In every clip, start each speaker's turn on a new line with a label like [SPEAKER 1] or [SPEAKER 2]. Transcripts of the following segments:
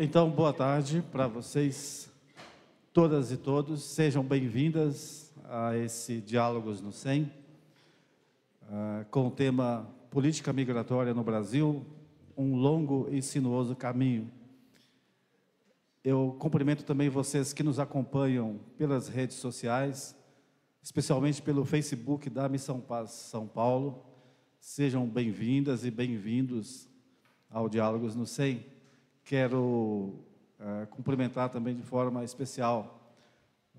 [SPEAKER 1] Então, boa tarde para vocês, todas e todos. Sejam bem-vindas a esse Diálogos no 100, com o tema Política Migratória no Brasil, um longo e sinuoso caminho. Eu cumprimento também vocês que nos acompanham pelas redes sociais, especialmente pelo Facebook da Missão Paz São Paulo. Sejam bem-vindas e bem-vindos ao Diálogos no 100. Quero cumprimentar também de forma especial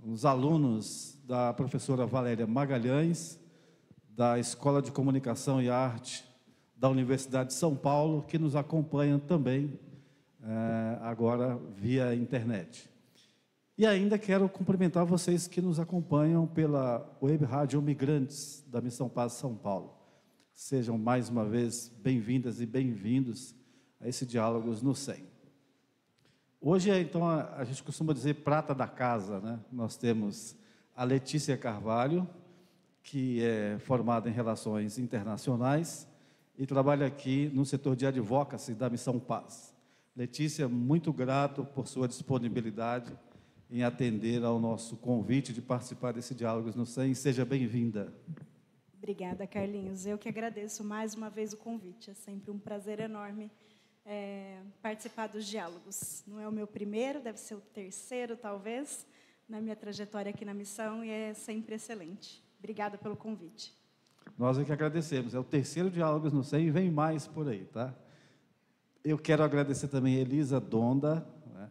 [SPEAKER 1] os alunos da professora Valéria Magalhães, da Escola de Comunicação e Arte da Universidade de São Paulo, que nos acompanham também agora via internet. E ainda quero cumprimentar vocês que nos acompanham pela Web Rádio Migrantes da Missão Paz São Paulo. Sejam mais uma vez bem-vindas e bem-vindos a esse Diálogos no 100. Hoje, então, a gente costuma dizer prata da casa, né? Nós temos a Letícia Carvalho, que é formada em Relações Internacionais e trabalha aqui no setor de Advocacy da Missão Paz. Letícia, muito grato por sua disponibilidade em atender ao nosso convite de participar desse Diálogos no 100. Seja bem-vinda.
[SPEAKER 2] Obrigada, Carlinhos. Eu que agradeço mais uma vez o convite. É sempre um prazer enorme participar dos diálogos. Não é o meu primeiro, deve ser o terceiro, talvez, na minha trajetória aqui na missão, e é sempre excelente. Obrigada pelo convite.
[SPEAKER 1] Nós é que agradecemos. É o terceiro Diálogos no 100 e vem mais por aí, tá? Eu quero agradecer também a Elisa Donda, né?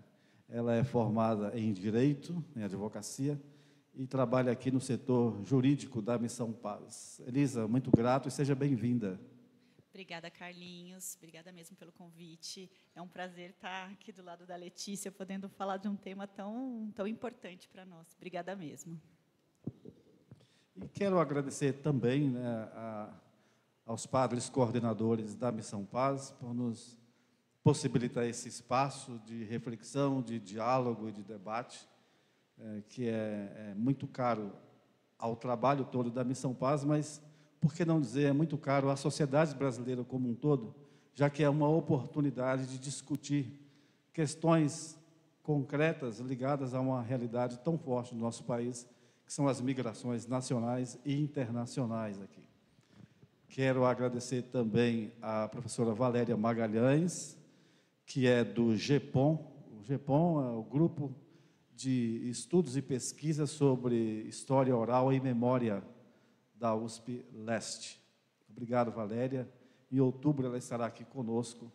[SPEAKER 1] Ela é formada em Direito, em Advocacia, e trabalha aqui no setor jurídico da Missão Paz. Elisa, muito grato e seja bem-vinda.
[SPEAKER 3] Obrigada, Carlinhos. Obrigada mesmo pelo convite. É um prazer estar aqui do lado da Letícia, podendo falar de um tema tão importante para nós. Obrigada mesmo.
[SPEAKER 1] E quero agradecer também, né, aos padres coordenadores da Missão Paz por nos possibilitar esse espaço de reflexão, de diálogo e de debate, que é muito caro ao trabalho todo da Missão Paz, mas, por que não dizer, é muito caro à sociedade brasileira como um todo, já que é uma oportunidade de discutir questões concretas ligadas a uma realidade tão forte no nosso país, que são as migrações nacionais e internacionais aqui. Quero agradecer também à professora Valéria Magalhães, que é do GEPOM. O GEPOM é o Grupo de Estudos e Pesquisas sobre História Oral e Memória da USP Leste. Obrigado, Valéria. Em outubro ela estará aqui conosco,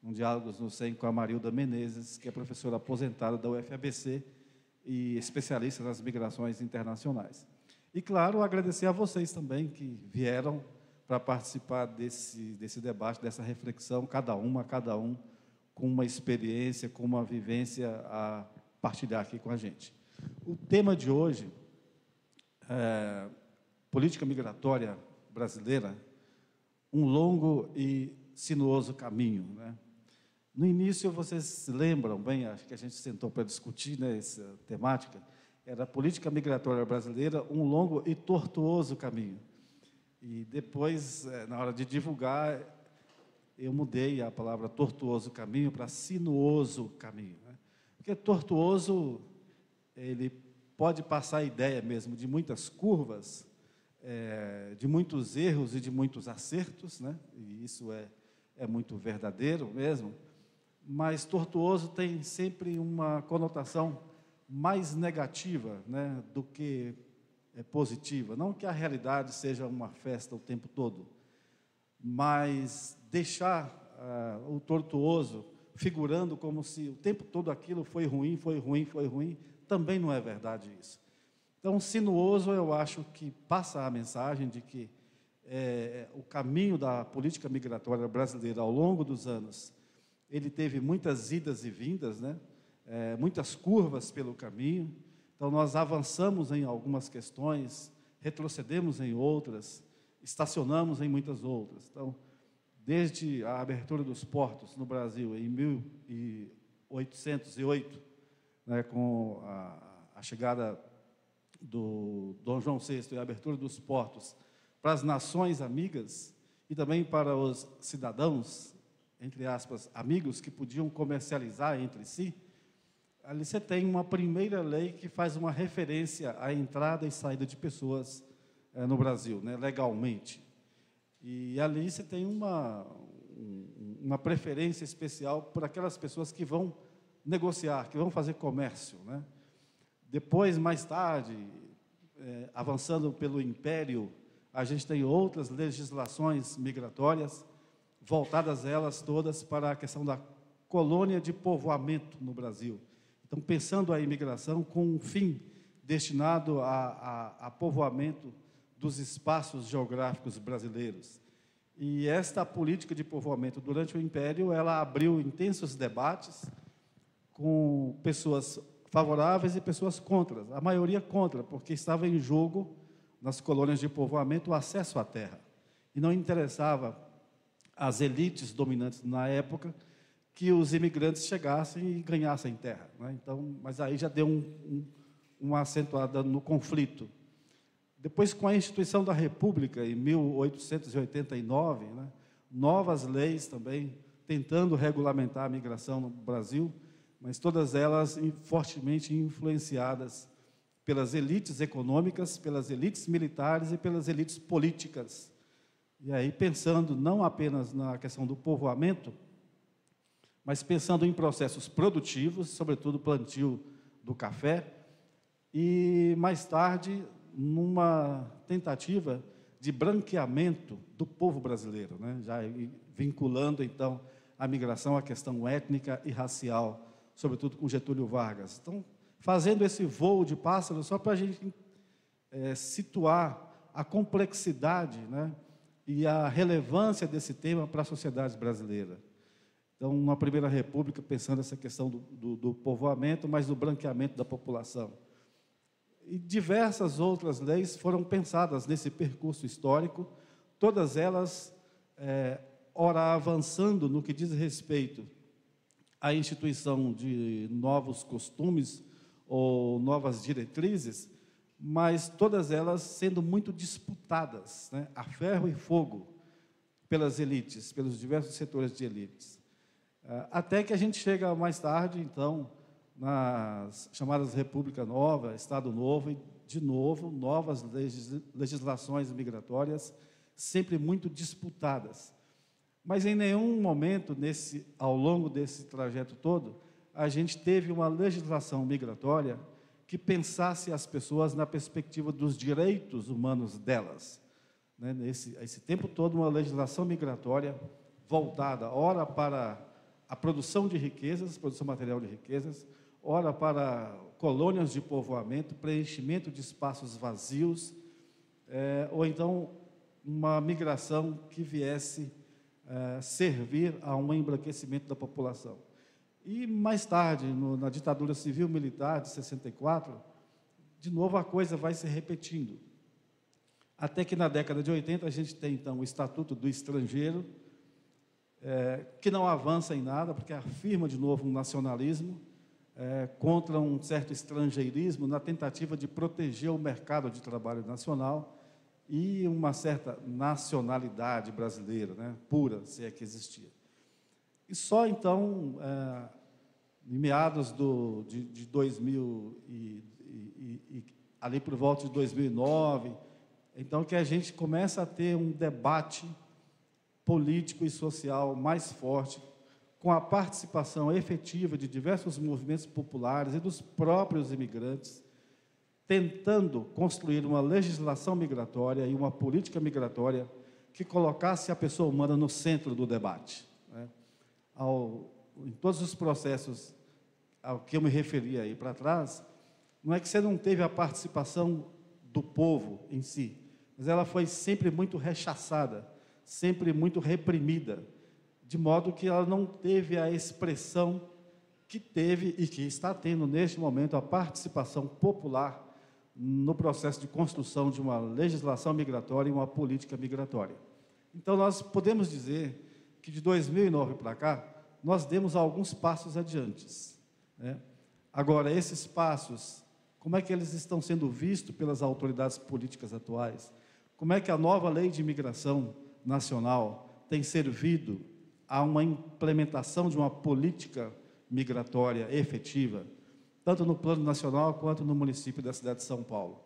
[SPEAKER 1] num Diálogos no 100 com a Marilda Menezes, que é professora aposentada da UFABC e especialista nas migrações internacionais. E, claro, agradecer a vocês também que vieram para participar desse debate, dessa reflexão, cada um com uma experiência, com uma vivência a partilhar aqui com a gente. O tema de hoje é Política Migratória Brasileira, um longo e sinuoso caminho, né? No início, vocês lembram bem, acho que a gente sentou para discutir, né, essa temática, era Política Migratória Brasileira, um longo e tortuoso caminho. E depois, na hora de divulgar, eu mudei a palavra tortuoso caminho para sinuoso caminho, né? Porque tortuoso, ele pode passar a ideia mesmo de muitas curvas, de muitos erros e de muitos acertos, né? E isso é muito verdadeiro mesmo, mas tortuoso tem sempre uma conotação mais negativa, né, do que positiva. Não que a realidade seja uma festa o tempo todo, mas deixar o tortuoso figurando como se o tempo todo aquilo foi ruim, também não é verdade isso. Então, sinuoso, eu acho que passa a mensagem de que o caminho da política migratória brasileira ao longo dos anos, ele teve muitas idas e vindas, né? Muitas curvas pelo caminho. Então, nós avançamos em algumas questões, retrocedemos em outras, estacionamos em muitas outras. Então, desde a abertura dos portos no Brasil em 1808, né, com a chegada do Dom João VI e a abertura dos portos para as nações amigas e também para os cidadãos entre aspas, amigos que podiam comercializar entre si, ali você tem uma primeira lei que faz uma referência à entrada e saída de pessoas no Brasil, né, legalmente. E ali você tem uma preferência especial por aquelas pessoas que vão negociar, que vão fazer comércio, né? Depois, mais tarde, avançando pelo Império, a gente tem outras legislações migratórias, voltadas elas todas para a questão da colônia de povoamento no Brasil. Então, pensando a imigração com um fim destinado a povoamento dos espaços geográficos brasileiros. E esta política de povoamento durante o Império, ela abriu intensos debates com pessoas favoráveis e pessoas contra. A maioria contra, porque estava em jogo, nas colônias de povoamento, o acesso à terra. E não interessava às elites dominantes na época que os imigrantes chegassem e ganhassem terra, né? Então, mas aí já deu uma acentuada no conflito. Depois, com a instituição da República, em 1889, né, novas leis também tentando regulamentar a migração no Brasil, mas todas elas fortemente influenciadas pelas elites econômicas, pelas elites militares e pelas elites políticas. E aí, pensando não apenas na questão do povoamento, mas pensando em processos produtivos, sobretudo o plantio do café, e, mais tarde, numa tentativa de branqueamento do povo brasileiro, né? Já vinculando, então, a migração à questão étnica e racial, sobretudo com Getúlio Vargas. Então, fazendo esse voo de pássaro, só para a gente situar a complexidade, né, e a relevância desse tema para a sociedade brasileira. Então, na Primeira República, pensando essa questão do povoamento, mas do branqueamento da população. E diversas outras leis foram pensadas nesse percurso histórico, todas elas, ora avançando no que diz respeito à instituição de novos costumes ou novas diretrizes, mas todas elas sendo muito disputadas, né, a ferro e fogo, pelas elites, pelos diversos setores de elites. Até que a gente chega mais tarde, então, nas chamadas República Nova, Estado Novo, e, de novo, novas legislações migratórias, sempre muito disputadas. Mas, em nenhum momento, ao longo desse trajeto todo, a gente teve uma legislação migratória que pensasse as pessoas na perspectiva dos direitos humanos delas. Né? Esse tempo todo, uma legislação migratória voltada, ora para a produção de riquezas, produção material de riquezas, ora para colônias de povoamento, preenchimento de espaços vazios, ou então uma migração que viesse servir a um embranquecimento da população. E, mais tarde, na ditadura civil-militar de 64, de novo a coisa vai se repetindo. Até que, na década de 80, a gente tem, então, o Estatuto do Estrangeiro, que não avança em nada, porque afirma, de novo, um nacionalismo, contra um certo estrangeirismo, na tentativa de proteger o mercado de trabalho nacional e uma certa nacionalidade brasileira, né, pura, se é que existia. E só, então, em meados de 2000, ali por volta de 2009, então, que a gente começa a ter um debate político e social mais forte, com a participação efetiva de diversos movimentos populares e dos próprios imigrantes, tentando construir uma legislação migratória e uma política migratória que colocasse a pessoa humana no centro do debate, né? Em todos os processos ao que eu me referi aí para trás, não é que você não teve a participação do povo em si, mas ela foi sempre muito rechaçada, sempre muito reprimida, de modo que ela não teve a expressão que teve e que está tendo neste momento a participação popular no processo de construção de uma legislação migratória e uma política migratória. Então, nós podemos dizer que de 2009 para cá, nós demos alguns passos adiante, né? Agora, esses passos, como é que eles estão sendo vistos pelas autoridades políticas atuais? Como é que a nova lei de imigração nacional tem servido a uma implementação de uma política migratória efetiva, tanto no plano nacional quanto no município da cidade de São Paulo.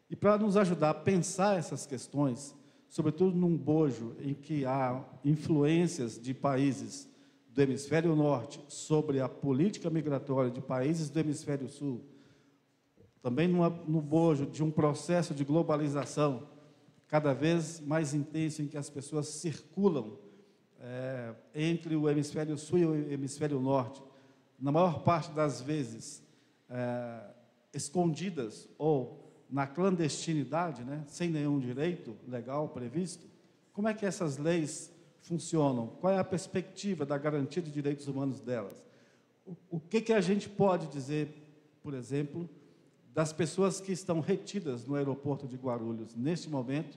[SPEAKER 1] E para nos ajudar a pensar essas questões, sobretudo num bojo em que há influências de países do hemisfério norte sobre a política migratória de países do hemisfério sul, também no bojo de um processo de globalização cada vez mais intenso, em que as pessoas circulam entre o hemisfério sul e o hemisfério norte, na maior parte das vezes escondidas ou na clandestinidade, né, sem nenhum direito legal previsto. Como é que essas leis funcionam? Qual é a perspectiva da garantia de direitos humanos delas? O que a gente pode dizer, por exemplo, das pessoas que estão retidas no aeroporto de Guarulhos, neste momento,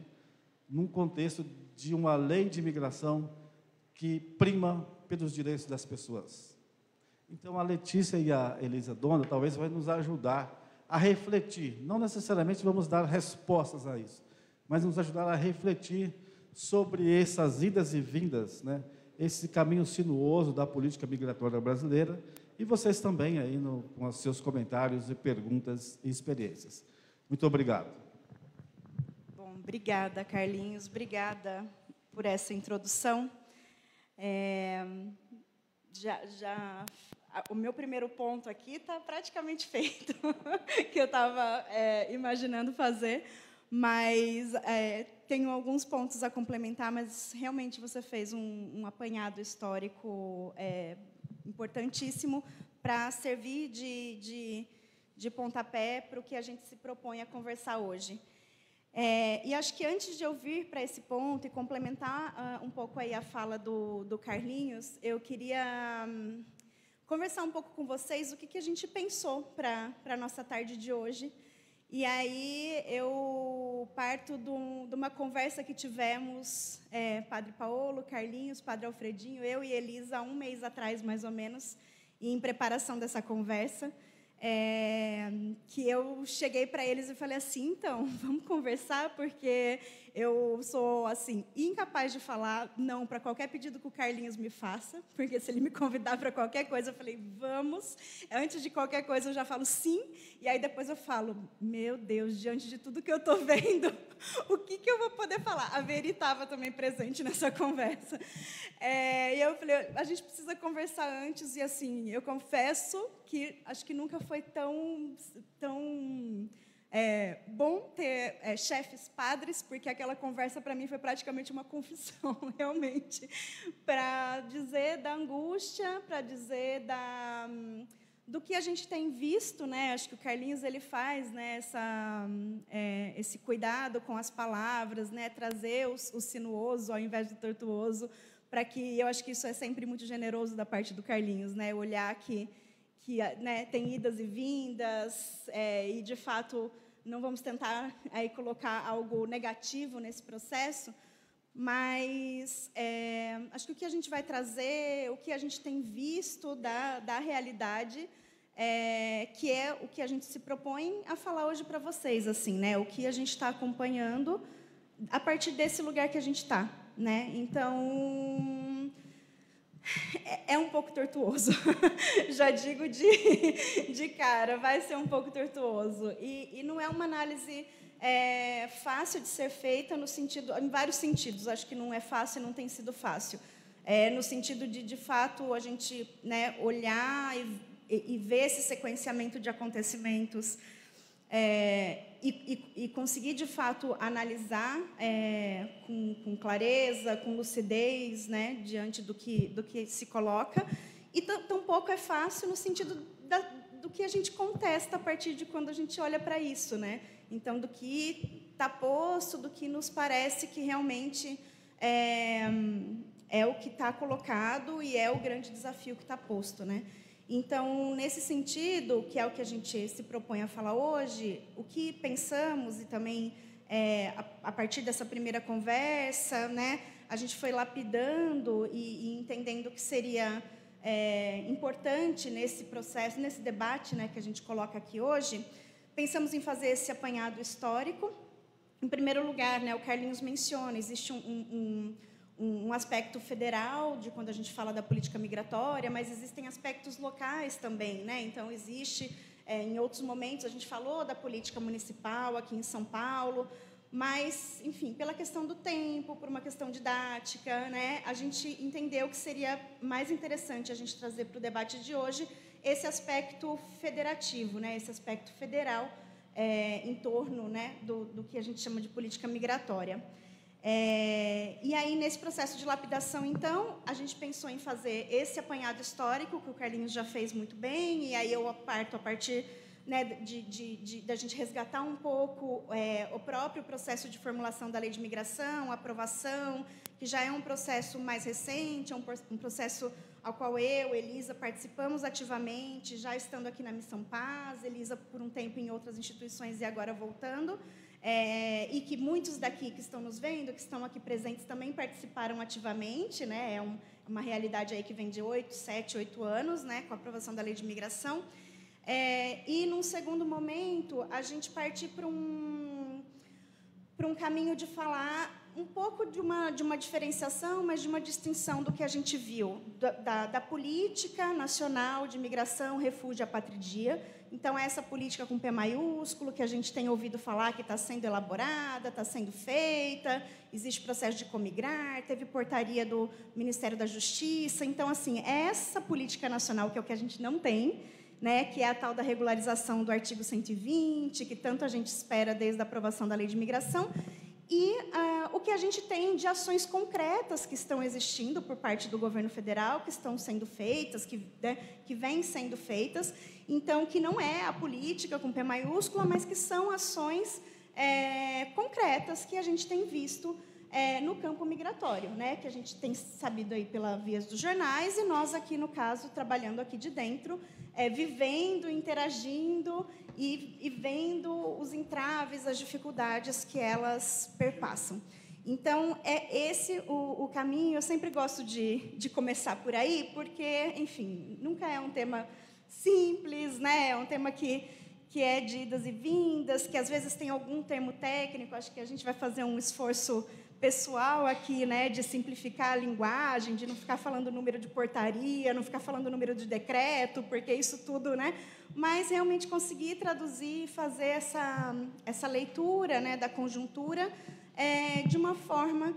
[SPEAKER 1] num contexto de uma lei de imigração que prima pelos direitos das pessoas? Então, a Letícia e a Elisa Dona talvez vai nos ajudar a refletir. Não necessariamente vamos dar respostas a isso, mas nos ajudar a refletir sobre essas idas e vindas, né? Esse caminho sinuoso da política migratória brasileira, e vocês também aí com os seus comentários e perguntas e experiências. Muito obrigado.
[SPEAKER 2] Bom, obrigada, Carlinhos, obrigada por essa introdução. O meu primeiro ponto aqui está praticamente feito, que eu estava imaginando fazer, mas tenho alguns pontos a complementar, mas realmente você fez um apanhado histórico importantíssimo para servir de pontapé para o que a gente se propõe a conversar hoje. E acho que antes de eu vir para esse ponto e complementar um pouco aí a fala do Carlinhos, eu queria conversar um pouco com vocês o que a gente pensou para a nossa tarde de hoje. E aí eu parto de uma conversa que tivemos, Padre Paulo, Carlinhos, Padre Alfredinho, eu e Elisa, há um mês atrás, mais ou menos, e em preparação dessa conversa, que eu cheguei para eles e falei assim, então, vamos conversar, porque eu sou, assim, incapaz de falar não para qualquer pedido que o Carlinhos me faça, porque se ele me convidar para qualquer coisa, eu falei, vamos. Antes de qualquer coisa, eu já falo sim, e aí depois eu falo, meu Deus, diante de tudo que eu estou vendo, o que eu vou poder falar? A Veri estava também presente nessa conversa. E eu falei, a gente precisa conversar antes, e assim, eu confesso que acho que nunca foi tão bom ter chefes padres, porque aquela conversa, para mim, foi praticamente uma confissão, realmente, para dizer da angústia, para dizer do que a gente tem visto, né? Acho que o Carlinhos ele faz, né, esse cuidado com as palavras, né, trazer o sinuoso ao invés do tortuoso, para que eu acho que isso é sempre muito generoso da parte do Carlinhos, né? Olhar que né, tem idas e vindas, e, de fato, não vamos tentar aí colocar algo negativo nesse processo, mas acho que o que a gente vai trazer, o que a gente tem visto da realidade, que é o que a gente se propõe a falar hoje para vocês, assim, né? O que a gente está acompanhando a partir desse lugar que a gente está, né? Então, é um pouco tortuoso, já digo de cara, vai ser um pouco tortuoso. E não é uma análise fácil de ser feita em vários sentidos. Acho que não é fácil e não tem sido fácil. No sentido de fato, a gente, né, olhar e ver esse sequenciamento de acontecimentos e conseguir, de fato, analisar com clareza, com lucidez, né, diante do que se coloca. E tampouco é fácil no sentido do que a gente contesta a partir de quando a gente olha para isso, né? Então, do que está posto, do que nos parece que realmente é o que está colocado e é o grande desafio que está posto, né? Então, nesse sentido, que é o que a gente se propõe a falar hoje, o que pensamos, e também a partir dessa primeira conversa, né, a gente foi lapidando e entendendo que seria importante nesse processo, nesse debate, né, que a gente coloca aqui hoje, pensamos em fazer esse apanhado histórico. Em primeiro lugar, né, o Carlinhos menciona, existe um aspecto federal de quando a gente fala da política migratória, mas existem aspectos locais também, né? Então existe em outros momentos a gente falou da política municipal aqui em São Paulo, mas, enfim, pela questão do tempo, por uma questão didática, né, a gente entendeu que seria mais interessante a gente trazer para o debate de hoje esse aspecto federativo, né, esse aspecto federal em torno, né, do que a gente chama de política migratória. E aí, nesse processo de lapidação, então, a gente pensou em fazer esse apanhado histórico, que o Carlinhos já fez muito bem, e aí eu parto a partir, né, da gente resgatar um pouco o próprio processo de formulação da lei de migração, aprovação, que já é um processo mais recente, é um processo ao qual eu, Elisa, participamos ativamente, já estando aqui na Missão Paz, Elisa por um tempo em outras instituições e agora voltando, e que muitos daqui que estão nos vendo, que estão aqui presentes, também participaram ativamente, né, é uma realidade aí que vem de 7, 8 anos, né, com a aprovação da lei de migração. E, num segundo momento, a gente partir para um caminho de falar um pouco de uma diferenciação, mas de uma distinção do que a gente viu, da política nacional de migração, refúgio e apatridia. Então, essa política com P maiúsculo, que a gente tem ouvido falar que está sendo elaborada, está sendo feita, existe processo de comigrar, teve portaria do Ministério da Justiça. Então, assim, essa política nacional, que é o que a gente não tem, né, que é a tal da regularização do artigo 120, que tanto a gente espera desde a aprovação da lei de migração, e o que a gente tem de ações concretas que estão existindo por parte do governo federal, que estão sendo feitas, que vêm sendo feitas, então, que não é a política com P maiúscula, mas que são ações concretas que a gente tem visto no campo migratório, né, que a gente tem sabido aí pela vias dos jornais, e nós aqui, no caso, trabalhando aqui de dentro, vivendo, interagindo e vendo os entraves, as dificuldades que elas perpassam. Então, é esse o caminho. Eu sempre gosto de começar por aí, porque, enfim, nunca é um tema simples, né, é um tema que é de idas e vindas, que às vezes tem algum termo técnico. Acho que a gente vai fazer um esforço pessoal aqui, né, de simplificar a linguagem, de não ficar falando número de portaria, não ficar falando número de decreto, porque isso tudo, né, mas realmente conseguir traduzir, fazer essa leitura, né, da conjuntura de uma forma,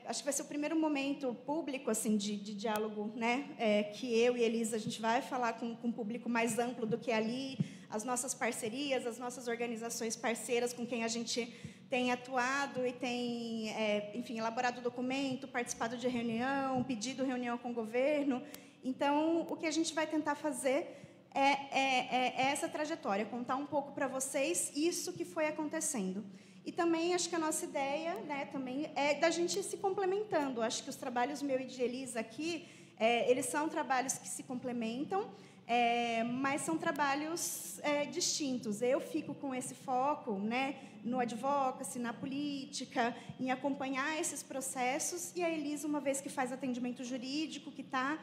[SPEAKER 2] acho que vai ser o primeiro momento público assim de diálogo, né, que eu e Elisa a gente vai falar com um público mais amplo do que ali, as nossas parcerias, as nossas organizações parceiras com quem a gente tem atuado e tem, enfim, elaborado documento, participado de reunião, pedido reunião com o governo. Então, o que a gente vai tentar fazer é essa trajetória, contar um pouco para vocês isso que foi acontecendo. E também, acho que a nossa ideia, né, também é da gente se complementando. Acho que os trabalhos meu e de Elisa aqui, eles são trabalhos que se complementam, mas são trabalhos distintos. Eu fico com esse foco, né, no advocacy, na política, em acompanhar esses processos, e a Elisa, uma vez que faz atendimento jurídico, que está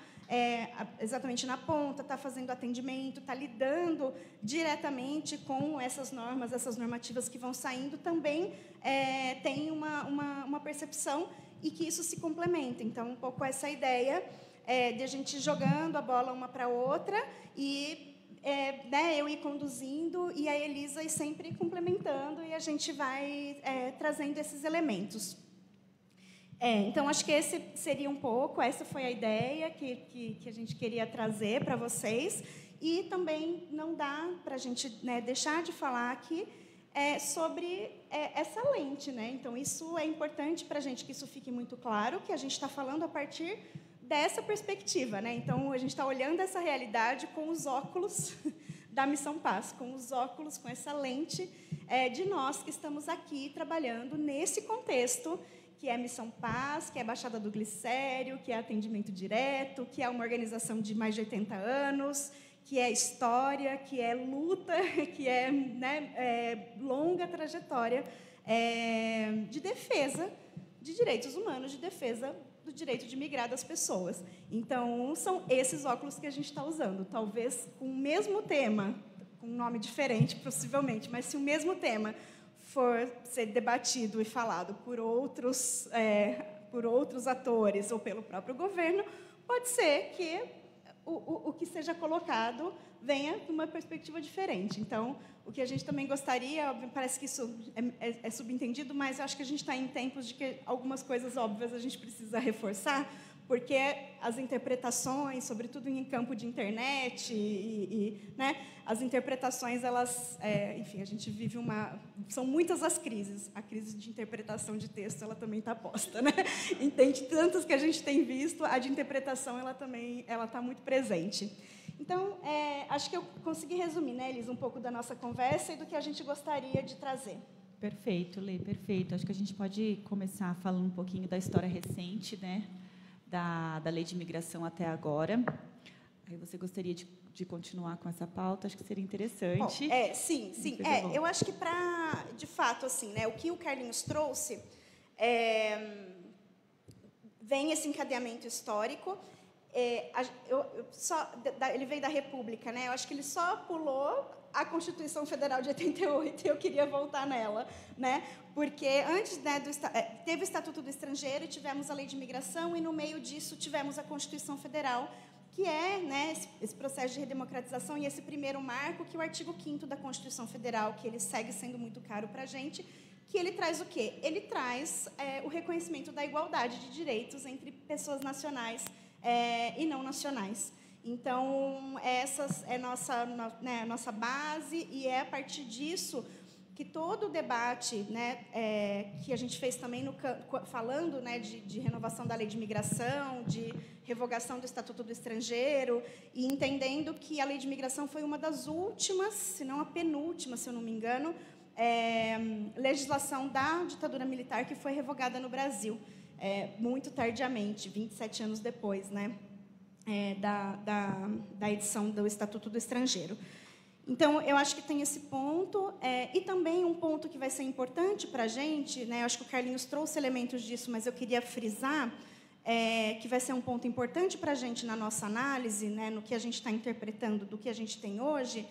[SPEAKER 2] exatamente na ponta, está fazendo atendimento, está lidando diretamente com essas normas, essas normativas que vão saindo, também tem uma percepção e que isso se complementa. Então, um pouco essa ideia de a gente jogando a bola uma para a outra e né, eu ir conduzindo e a Elisa ir sempre complementando, e a gente vai trazendo esses elementos. Então, acho que esse seria um pouco, essa foi a ideia que a gente queria trazer para vocês, e também não dá para a gente, né, deixar de falar aqui sobre essa lente, né? Então, isso é importante para a gente que isso fique muito claro, que a gente está falando a partir dessa perspectiva, né? Então, a gente está olhando essa realidade com os óculos da Missão Paz, com os óculos, com essa lente de nós que estamos aqui trabalhando nesse contexto, que é Missão Paz, que é Baixada do Glicério, que é atendimento direto, que é uma organização de mais de 80 anos, que é história, que é luta, que é, né, longa trajetória de defesa de direitos humanos, de defesa do direito de migrar das pessoas. Então, são esses óculos que a gente está usando. Talvez com o mesmo tema, com um nome diferente, possivelmente, mas se o mesmo tema for ser debatido e falado por outros por outros atores ou pelo próprio governo, pode ser que o que seja colocado venha de uma perspectiva diferente. Então, o que a gente também gostaria, parece que isso é subentendido, mas eu acho que a gente está em tempos de que algumas coisas óbvias a gente precisa reforçar, porque as interpretações, sobretudo em campo de internet, né, as interpretações, elas, enfim, a gente vive são muitas as crises. A crise de interpretação de texto, ela também está posta, né? Entende tantas que a gente tem visto, a de interpretação, ela também, ela está muito presente. Então, acho que eu consegui resumir, né, Elis, um pouco da nossa conversa e do que a gente gostaria de trazer.
[SPEAKER 3] Perfeito, Lê, perfeito. Acho que a gente pode começar falando um pouquinho da história recente, né, da Lei de Imigração até agora. Aí você gostaria de continuar com essa pauta? Acho que seria interessante.
[SPEAKER 2] Bom, sim. Eu acho que, de fato, assim, né, o que o Carlinhos trouxe, vem esse encadeamento histórico. Ele veio da República, né? Eu acho que ele só pulou a Constituição Federal de 88 e eu queria voltar nela, né? Porque antes, né, teve o Estatuto do Estrangeiro e tivemos a Lei de Imigração e no meio disso tivemos a Constituição Federal, que é, né, esse processo de redemocratização e esse primeiro marco, que é o artigo 5º da Constituição Federal, que ele segue sendo muito caro para a gente, que ele traz o quê? Ele traz o reconhecimento da igualdade de direitos entre pessoas nacionais e não nacionais. Então, essa é a nossa base, e é a partir disso que todo o debate, né, que a gente fez também falando, né, de renovação da Lei de Imigração, de revogação do Estatuto do Estrangeiro, e entendendo que a Lei de Imigração foi uma das últimas, se não a penúltima, se eu não me engano, legislação da ditadura militar que foi revogada no Brasil, muito tardiamente, 27 anos depois, né, da edição do Estatuto do Estrangeiro. Então, eu acho que tem esse ponto, e também um ponto que vai ser importante para a gente, né, eu acho que o Carlinhos trouxe elementos disso, mas eu queria frisar, que vai ser um ponto importante para a gente na nossa análise, né, no que a gente está interpretando do que a gente tem hoje,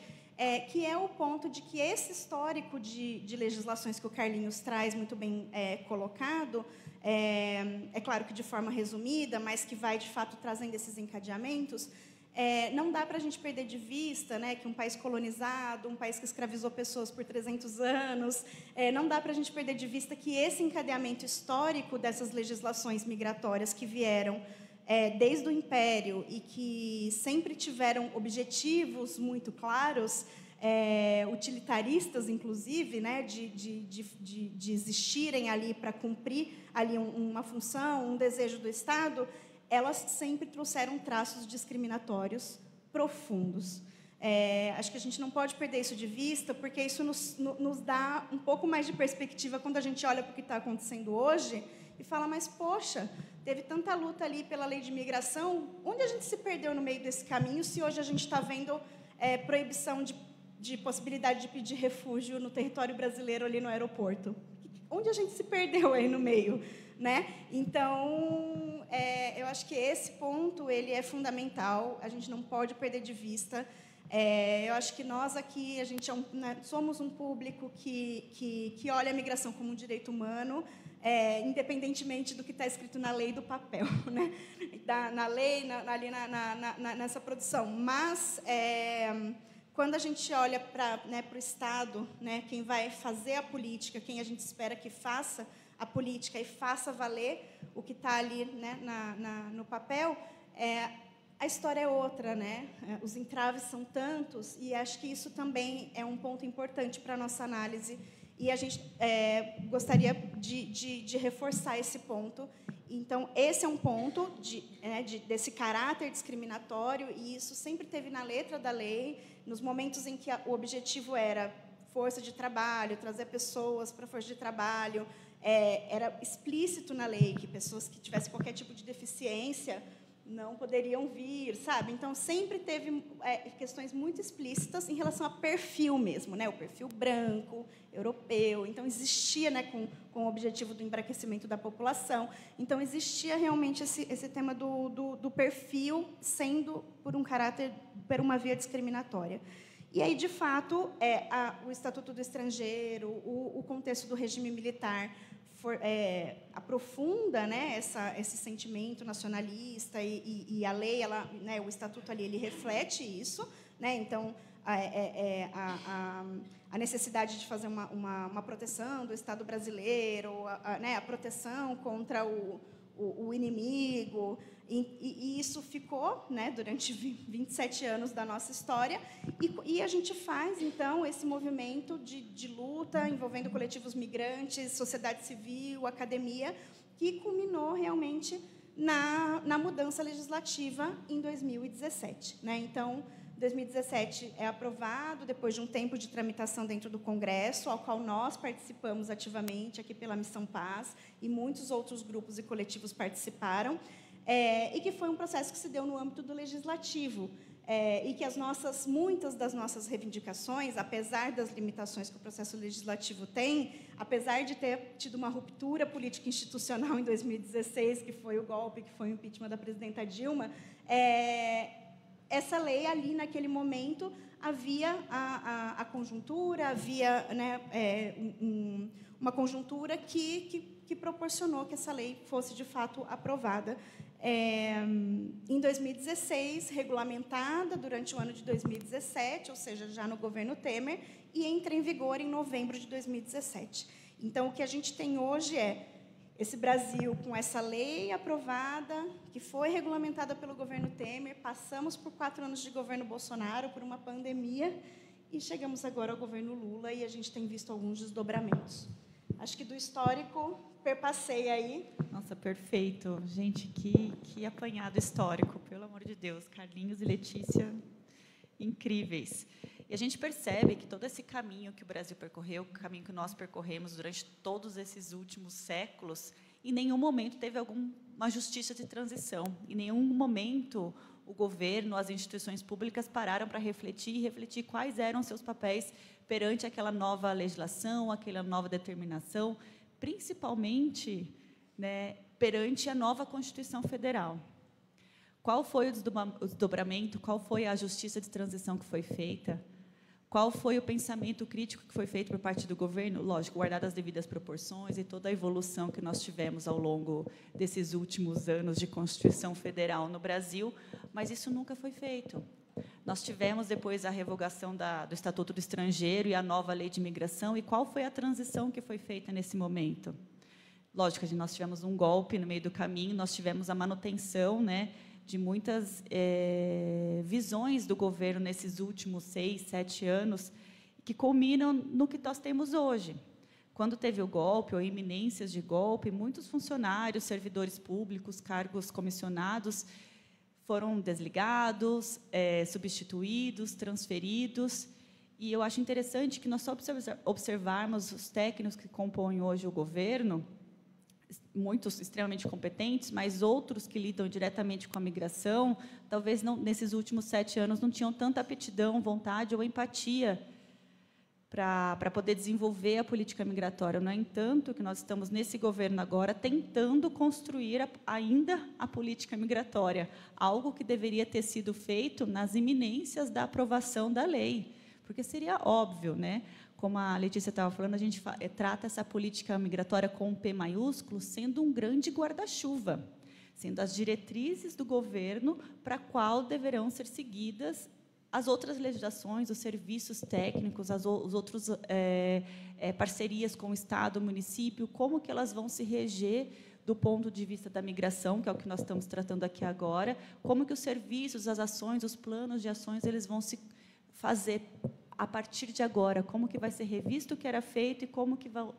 [SPEAKER 2] que é o ponto de que esse histórico de legislações que o Carlinhos traz, muito bem colocado, é claro que de forma resumida, mas que vai, de fato, trazendo esses encadeamentos, não dá para a gente perder de vista, né, que um país colonizado, um país que escravizou pessoas por 300 anos, não dá para a gente perder de vista que esse encadeamento histórico dessas legislações migratórias que vieram desde o Império e que sempre tiveram objetivos muito claros, utilitaristas, inclusive, né, de existirem ali para cumprir ali uma função, um desejo do Estado, elas sempre trouxeram traços discriminatórios profundos. Acho que a gente não pode perder isso de vista, porque isso nos dá um pouco mais de perspectiva quando a gente olha para o que está acontecendo hoje e fala, mas, poxa, teve tanta luta ali pela Lei de Imigração, onde a gente se perdeu no meio desse caminho, se hoje a gente está vendo proibição de possibilidade de pedir refúgio no território brasileiro ali no aeroporto? Onde a gente se perdeu aí no meio, né? Então, eu acho que esse ponto ele é fundamental, a gente não pode perder de vista. Eu acho que nós aqui, a gente somos um público que olha a migração como um direito humano, independentemente do que está escrito na lei do papel, né? Na lei, nessa produção. Mas, quando a gente olha para o Estado, né, quem vai fazer a política, quem a gente espera que faça a política e faça valer o que está ali, né, no papel, a história é outra, né? Os entraves são tantos, e acho que isso também é um ponto importante para a nossa análise, e a gente gostaria de reforçar esse ponto. Então, esse é um ponto desse caráter discriminatório, e isso sempre teve na letra da lei, nos momentos em que o objetivo era força de trabalho, trazer pessoas para a força de trabalho, era explícito na lei que pessoas que tivessem qualquer tipo de deficiência não poderiam vir, sabe? Então, sempre teve questões muito explícitas em relação a perfil mesmo, né? O perfil branco, europeu. Então, existia, né, com o objetivo do embranquecimento da população. Então, existia realmente esse tema do perfil sendo por um caráter, por uma via discriminatória. E aí, de fato, o Estatuto do Estrangeiro, o contexto do regime militar, aprofunda, né, esse sentimento nacionalista e a lei, né, o estatuto ali, ele reflete isso, né? Então a necessidade de fazer uma proteção do Estado brasileiro, né, a proteção contra o inimigo, e isso ficou, né, durante 27 anos da nossa história, e a gente faz, então, esse movimento de luta envolvendo coletivos migrantes, sociedade civil, academia, que culminou realmente na mudança legislativa em 2017. Né? Então, 2017 é aprovado, depois de um tempo de tramitação dentro do Congresso, ao qual nós participamos ativamente, aqui pela Missão Paz, e muitos outros grupos e coletivos participaram, e que foi um processo que se deu no âmbito do legislativo, e que muitas das nossas reivindicações, apesar das limitações que o processo legislativo tem, apesar de ter tido uma ruptura política institucional em 2016, que foi o golpe, que foi o impeachment da presidenta Dilma, essa lei ali, naquele momento, havia a conjuntura, havia, né, uma conjuntura que proporcionou que essa lei fosse, de fato, aprovada. Em 2016, regulamentada durante o ano de 2017, ou seja, já no governo Temer, e entra em vigor em novembro de 2017. Então, o que a gente tem hoje é esse Brasil com essa lei aprovada, que foi regulamentada pelo governo Temer, passamos por 4 anos de governo Bolsonaro, por uma pandemia, e chegamos agora ao governo Lula, e a gente tem visto alguns desdobramentos. Acho que do histórico, perpassei aí.
[SPEAKER 3] Nossa, perfeito. Gente, que apanhado histórico, pelo amor de Deus. Carlinhos e Letícia, incríveis. E a gente percebe que todo esse caminho que o Brasil percorreu, o caminho que nós percorremos durante todos esses últimos séculos, em nenhum momento teve uma justiça de transição. Em nenhum momento o governo, as instituições públicas pararam para refletir quais eram seus papéis perante aquela nova legislação, aquela nova determinação, principalmente, né, perante a nova Constituição Federal. Qual foi o desdobramento? Qual foi a justiça de transição que foi feita? Qual foi o pensamento crítico que foi feito por parte do governo? Lógico, guardadas as devidas proporções e toda a evolução que nós tivemos ao longo desses últimos anos de Constituição Federal no Brasil, mas isso nunca foi feito. Nós tivemos depois a revogação do Estatuto do Estrangeiro e a nova Lei de Imigração, e qual foi a transição que foi feita nesse momento? Lógico, nós tivemos um golpe no meio do caminho, nós tivemos a manutenção, né, de muitas visões do governo nesses últimos 6, 7 anos, que culminam no que nós temos hoje. Quando teve o golpe, ou iminências de golpe, muitos funcionários, servidores públicos, cargos comissionados, foram desligados, substituídos, transferidos. E eu acho interessante que nós só observarmos os técnicos que compõem hoje o governo, muitos extremamente competentes, mas outros que lidam diretamente com a migração, talvez não, nesses últimos 7 anos não tinham tanta aptidão, vontade ou empatia para poder desenvolver a política migratória. No entanto, que nós estamos nesse governo agora tentando construir ainda a política migratória, algo que deveria ter sido feito nas iminências da aprovação da lei, porque seria óbvio, né? Como a Letícia estava falando, a gente trata essa política migratória com um P maiúsculo, sendo um grande guarda-chuva, sendo as diretrizes do governo para qual deverão ser seguidas as outras legislações, os serviços técnicos, os outros parcerias com o Estado, o município, como que elas vão se reger do ponto de vista da migração, que é o que nós estamos tratando aqui agora, como que os serviços, as ações, os planos de ações, eles vão se fazer a partir de agora, como que vai ser revisto o que era feito e como que vão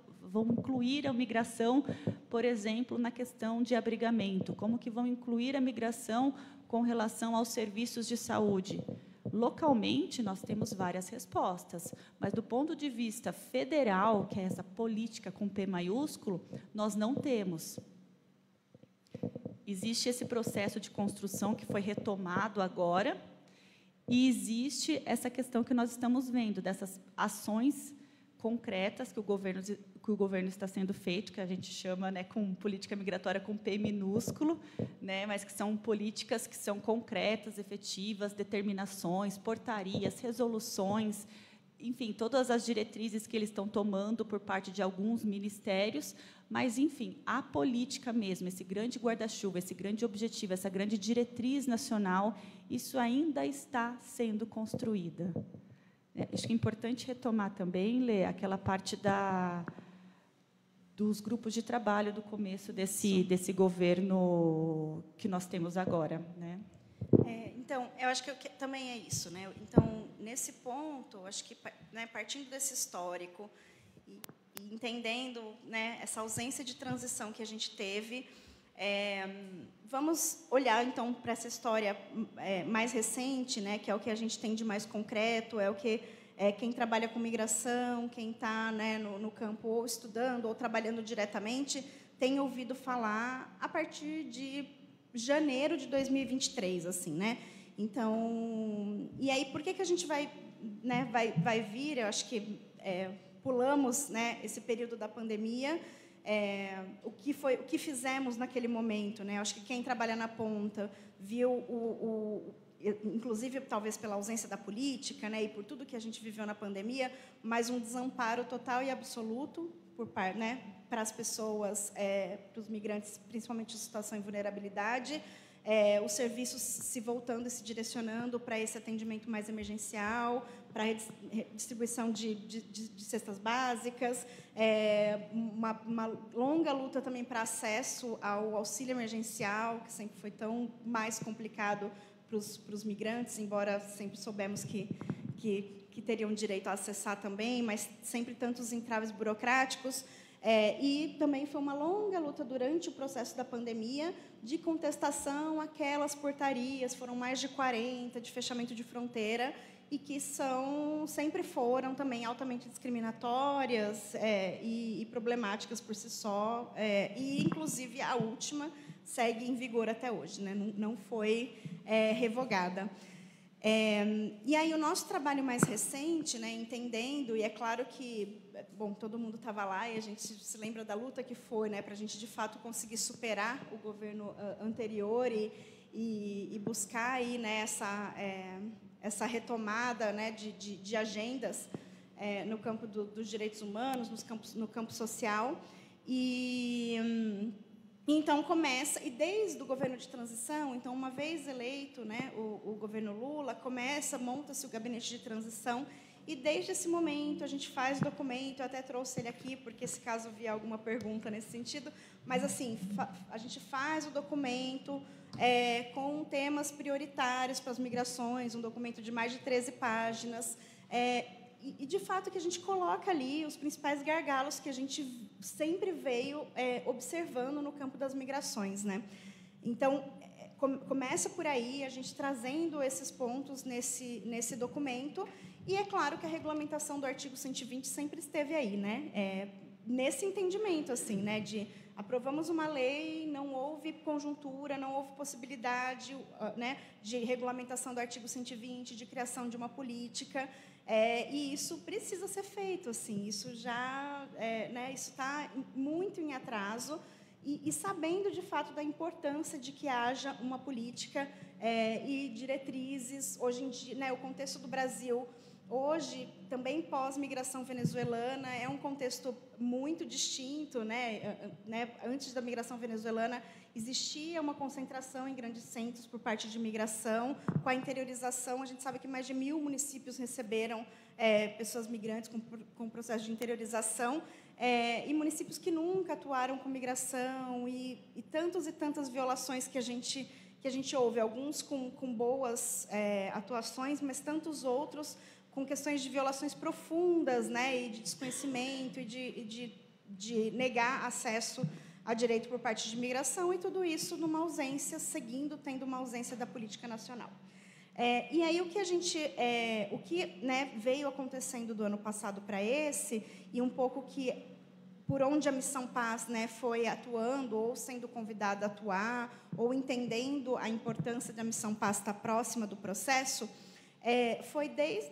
[SPEAKER 3] incluir a migração, por exemplo, na questão de abrigamento, como que vão incluir a migração com relação aos serviços de saúde. Localmente, nós temos várias respostas, mas, do ponto de vista federal, que é essa política com P maiúsculo, nós não temos. Existe esse processo de construção que foi retomado agora, e existe essa questão que nós estamos vendo, dessas ações concretas que o governo está sendo feito, que a gente chama, né, com política migratória com P minúsculo, né, mas que são políticas que são concretas, efetivas, determinações, portarias, resoluções, enfim, todas as diretrizes que eles estão tomando por parte de alguns ministérios, mas, enfim, a política mesmo, esse grande guarda-chuva, esse grande objetivo, essa grande diretriz nacional, isso ainda está sendo construída. Acho que é importante retomar também, Lê, aquela parte dos grupos de trabalho do começo desse governo que nós temos agora, né?
[SPEAKER 2] Então, eu acho que também é isso, né? Então, nesse ponto, acho que, né, partindo desse histórico e entendendo, né, essa ausência de transição que a gente teve, vamos olhar então para essa história mais recente, né, que é o que a gente tem de mais concreto, é o que quem trabalha com migração, quem está, né, no campo ou estudando ou trabalhando diretamente, tem ouvido falar a partir de janeiro de 2023, assim, né? Então, e aí por que a gente vai vir? Eu acho que pulamos, né, esse período da pandemia. O que fizemos naquele momento, né? Eu acho que quem trabalha na ponta viu inclusive talvez pela ausência da política, né, e por tudo que a gente viveu na pandemia, mas um desamparo total e absoluto né, para as pessoas, para os migrantes, principalmente em situação de vulnerabilidade, os serviços se voltando e se direcionando para esse atendimento mais emergencial, para a distribuição de cestas básicas, uma longa luta também para acesso ao auxílio emergencial, que sempre foi tão mais complicado para os migrantes, embora sempre soubemos que teriam direito a acessar também, mas sempre tantos entraves burocráticos. E também foi uma longa luta durante o processo da pandemia de contestação àquelas portarias, foram mais de 40, de fechamento de fronteira, e que sempre foram também altamente discriminatórias e problemáticas por si só, e, inclusive, a última segue em vigor até hoje, né? Não foi revogada. E aí o nosso trabalho mais recente, né, entendendo, e é claro que, bom, todo mundo estava lá e a gente se lembra da luta que foi, né, para a gente de fato conseguir superar o governo anterior e buscar aí, né, essa retomada, né, de agendas no campo dos direitos humanos, no campo social. Então, começa, e desde o governo de transição, então, uma vez eleito, né, o governo Lula, monta-se o gabinete de transição, e desde esse momento a gente faz o documento, eu até trouxe ele aqui, porque se caso vier alguma pergunta nesse sentido, mas, assim, a gente faz o documento com temas prioritários para as migrações, um documento de mais de 13 páginas, e, de fato, que a gente coloca ali os principais gargalos que a gente sempre veio observando no campo das migrações, né? Então, começa por aí, a gente trazendo esses pontos nesse documento, e é claro que a regulamentação do artigo 120 sempre esteve aí, né? Nesse entendimento, assim, né, de aprovamos uma lei, não houve conjuntura, não houve possibilidade, né, de regulamentação do artigo 120, de criação de uma política. E isso precisa ser feito, assim, isso já, né, isso está muito em atraso, e sabendo, de fato, da importância de que haja uma política e diretrizes. Hoje em dia, né, o contexto do Brasil, hoje, também pós-migração venezuelana, é um contexto muito distinto, né? Antes da migração venezuelana, existia uma concentração em grandes centros por parte de imigração. Com a interiorização, a gente sabe que mais de 1.000 municípios receberam pessoas migrantes com processo de interiorização, e municípios que nunca atuaram com migração, e tantas violações que a gente ouve, alguns com boas atuações, mas tantos outros com questões de violações profundas, né, e de desconhecimento, e de negar acesso a direito por parte de imigração, e tudo isso numa ausência, tendo uma ausência da política nacional. E aí o que né, veio acontecendo do ano passado para esse, e um pouco por onde a Missão Paz, né, foi atuando, ou sendo convidada a atuar, ou entendendo a importância da Missão Paz estar próxima do processo, foi desde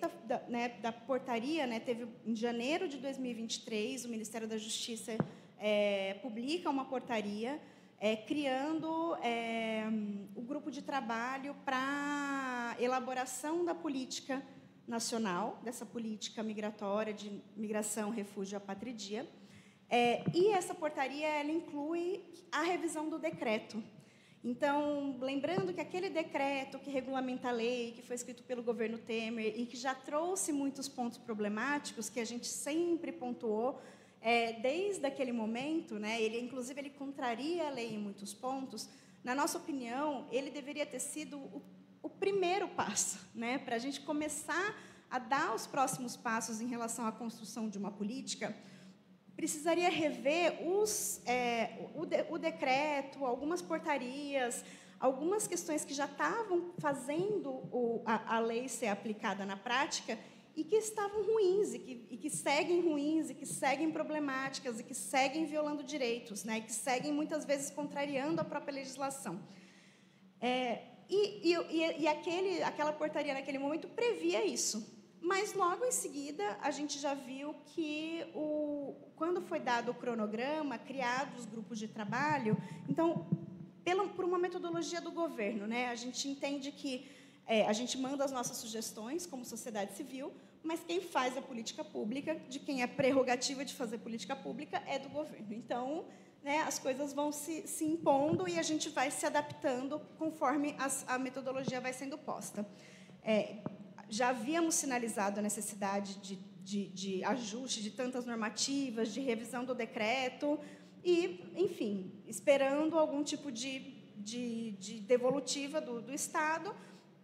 [SPEAKER 2] da portaria, né, teve em janeiro de 2023, o Ministério da Justiça publica uma portaria criando o grupo de trabalho para elaboração da política nacional dessa política migratória de migração, refúgio e apatridia. E essa portaria ela inclui a revisão do decreto. Então, lembrando que aquele decreto que regulamenta a lei, que foi escrito pelo governo Temer e que já trouxe muitos pontos problemáticos, que a gente sempre pontuou, desde aquele momento, né, inclusive, ele contraria a lei em muitos pontos. Na nossa opinião, ele deveria ter sido o primeiro passo, né, para a gente começar a dar os próximos passos em relação à construção de uma política. Precisaria rever o decreto, algumas portarias, algumas questões que já estavam fazendo a lei ser aplicada na prática e que estavam ruins, e que seguem ruins, e que seguem problemáticas, e que seguem violando direitos, né, e que seguem, muitas vezes, contrariando a própria legislação. Aquela portaria, naquele momento, previa isso. Mas, logo em seguida, a gente já viu que, quando foi dado o cronograma, criados os grupos de trabalho, então, por uma metodologia do governo, né, a gente entende que a gente manda as nossas sugestões, como sociedade civil, mas quem faz a política pública, de quem é prerrogativa de fazer política pública, é do governo. Então, né, as coisas vão se impondo e a gente vai se adaptando conforme a metodologia vai sendo posta. Já havíamos sinalizado a necessidade de ajuste de tantas normativas, de revisão do decreto e, enfim, esperando algum tipo de devolutiva do Estado,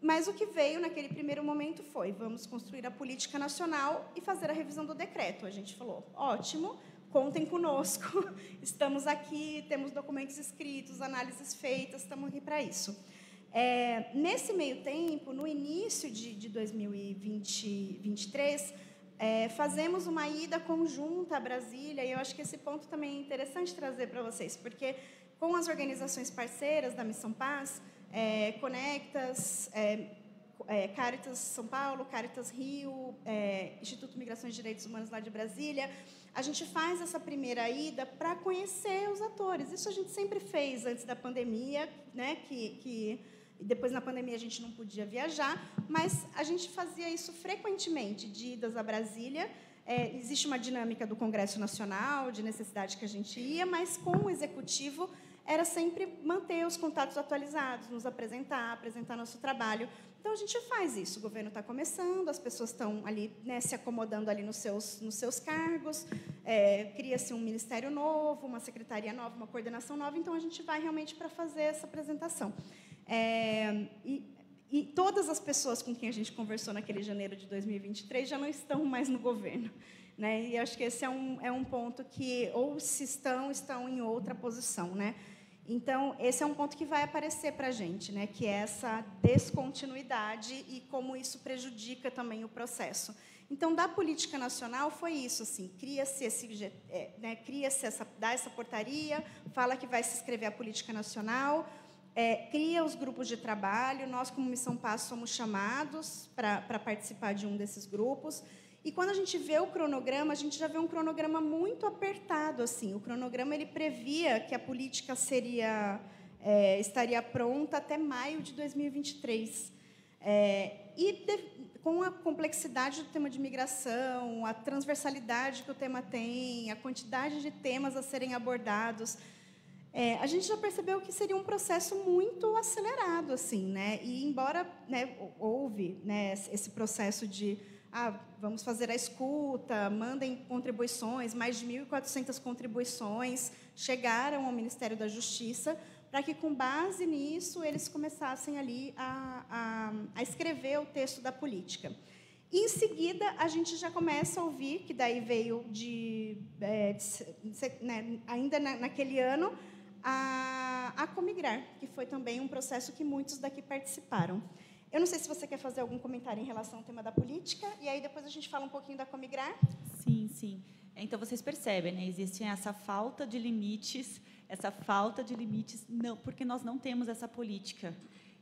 [SPEAKER 2] mas o que veio naquele primeiro momento foi: vamos construir a política nacional e fazer a revisão do decreto. A gente falou: ótimo, contem conosco, estamos aqui, temos documentos escritos, análises feitas, estamos aqui para isso. Nesse meio tempo, no início de 2023, fazemos uma ida conjunta a Brasília, e eu acho que esse ponto também é interessante trazer para vocês, porque com as organizações parceiras da Missão Paz, Conectas, Caritas São Paulo, Caritas Rio, Instituto Migrações e Direitos Humanos lá de Brasília, a gente faz essa primeira ida para conhecer os atores. Isso a gente sempre fez antes da pandemia, né, depois, na pandemia, a gente não podia viajar, mas a gente fazia isso frequentemente, de idas a Brasília. Existe uma dinâmica do Congresso Nacional, de necessidade que a gente ia, mas, com o Executivo, era sempre manter os contatos atualizados, nos apresentar nosso trabalho. Então, a gente faz isso. O governo está começando, as pessoas estão ali, né, se acomodando ali nos seus cargos, cria-se um ministério novo, uma secretaria nova, uma coordenação nova, então, a gente vai realmente para fazer essa apresentação. E todas as pessoas com quem a gente conversou naquele janeiro de 2023 já não estão mais no governo, né? E acho que esse é um ponto que, ou se estão em outra posição, né? Então, esse é um ponto que vai aparecer para a gente, né? Que é essa descontinuidade e como isso prejudica também o processo. Então, da política nacional foi isso, assim, dá essa portaria, fala que vai se escrever a política nacional, cria os grupos de trabalho. Nós, como Missão Paz, somos chamados para participar de um desses grupos. E, quando a gente vê o cronograma, a gente já vê um cronograma muito apertado. Assim. O cronograma ele previa que a política estaria pronta até maio de 2023. Com a complexidade do tema de migração, a transversalidade que o tema tem, a quantidade de temas a serem abordados, a gente já percebeu que seria um processo muito acelerado, assim, né? E, embora, né, houve, né, esse processo de vamos fazer a escuta, mandem contribuições, mais de 1.400 contribuições chegaram ao Ministério da Justiça, para que, com base nisso, eles começassem ali a escrever o texto da política. E, em seguida, a gente já começa a ouvir, que daí veio ainda naquele ano, a Comigrar, que foi também um processo que muitos daqui participaram. Eu não sei se você quer fazer algum comentário em relação ao tema da política, e aí depois a gente fala um pouquinho da Comigrar.
[SPEAKER 3] Sim, sim. Então, vocês percebem, né? Existe essa falta de limites, não, porque nós não temos essa política.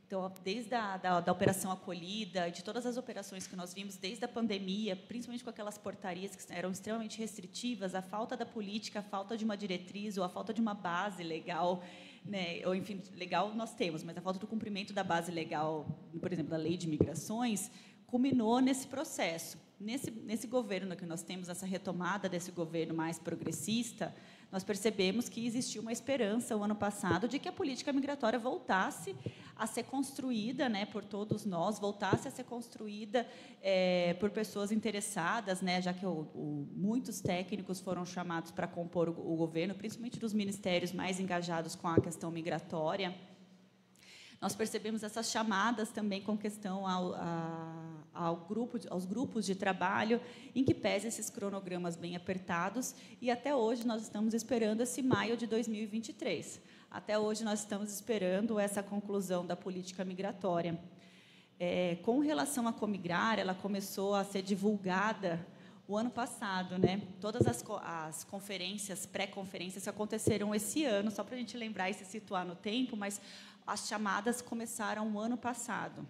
[SPEAKER 3] Então, desde da Operação Acolhida, de todas as operações que nós vimos desde a pandemia, principalmente com aquelas portarias que eram extremamente restritivas, a falta da política, a falta de uma diretriz ou a falta de uma base legal, né? Ou, enfim, legal nós temos, mas a falta do cumprimento da base legal, por exemplo, da Lei de Migrações, culminou nesse processo. Nesse governo que nós temos, essa retomada desse governo mais progressista, nós percebemos que existia uma esperança, o ano passado, de que a política migratória voltasse a ser construída, né, por todos nós, voltasse a ser construída por pessoas interessadas, né, já que muitos técnicos foram chamados para compor o governo, principalmente dos ministérios mais engajados com a questão migratória. Nós percebemos essas chamadas também com questão aos grupos de trabalho, em que pese esses cronogramas bem apertados, e até hoje nós estamos esperando esse maio de 2023. Até hoje nós estamos esperando essa conclusão da política migratória. Com relação à Comigrar, ela começou a ser divulgada o ano passado, né? Todas as conferências, pré-conferências aconteceram esse ano, só para a gente lembrar e se situar no tempo, mas as chamadas começaram o ano passado.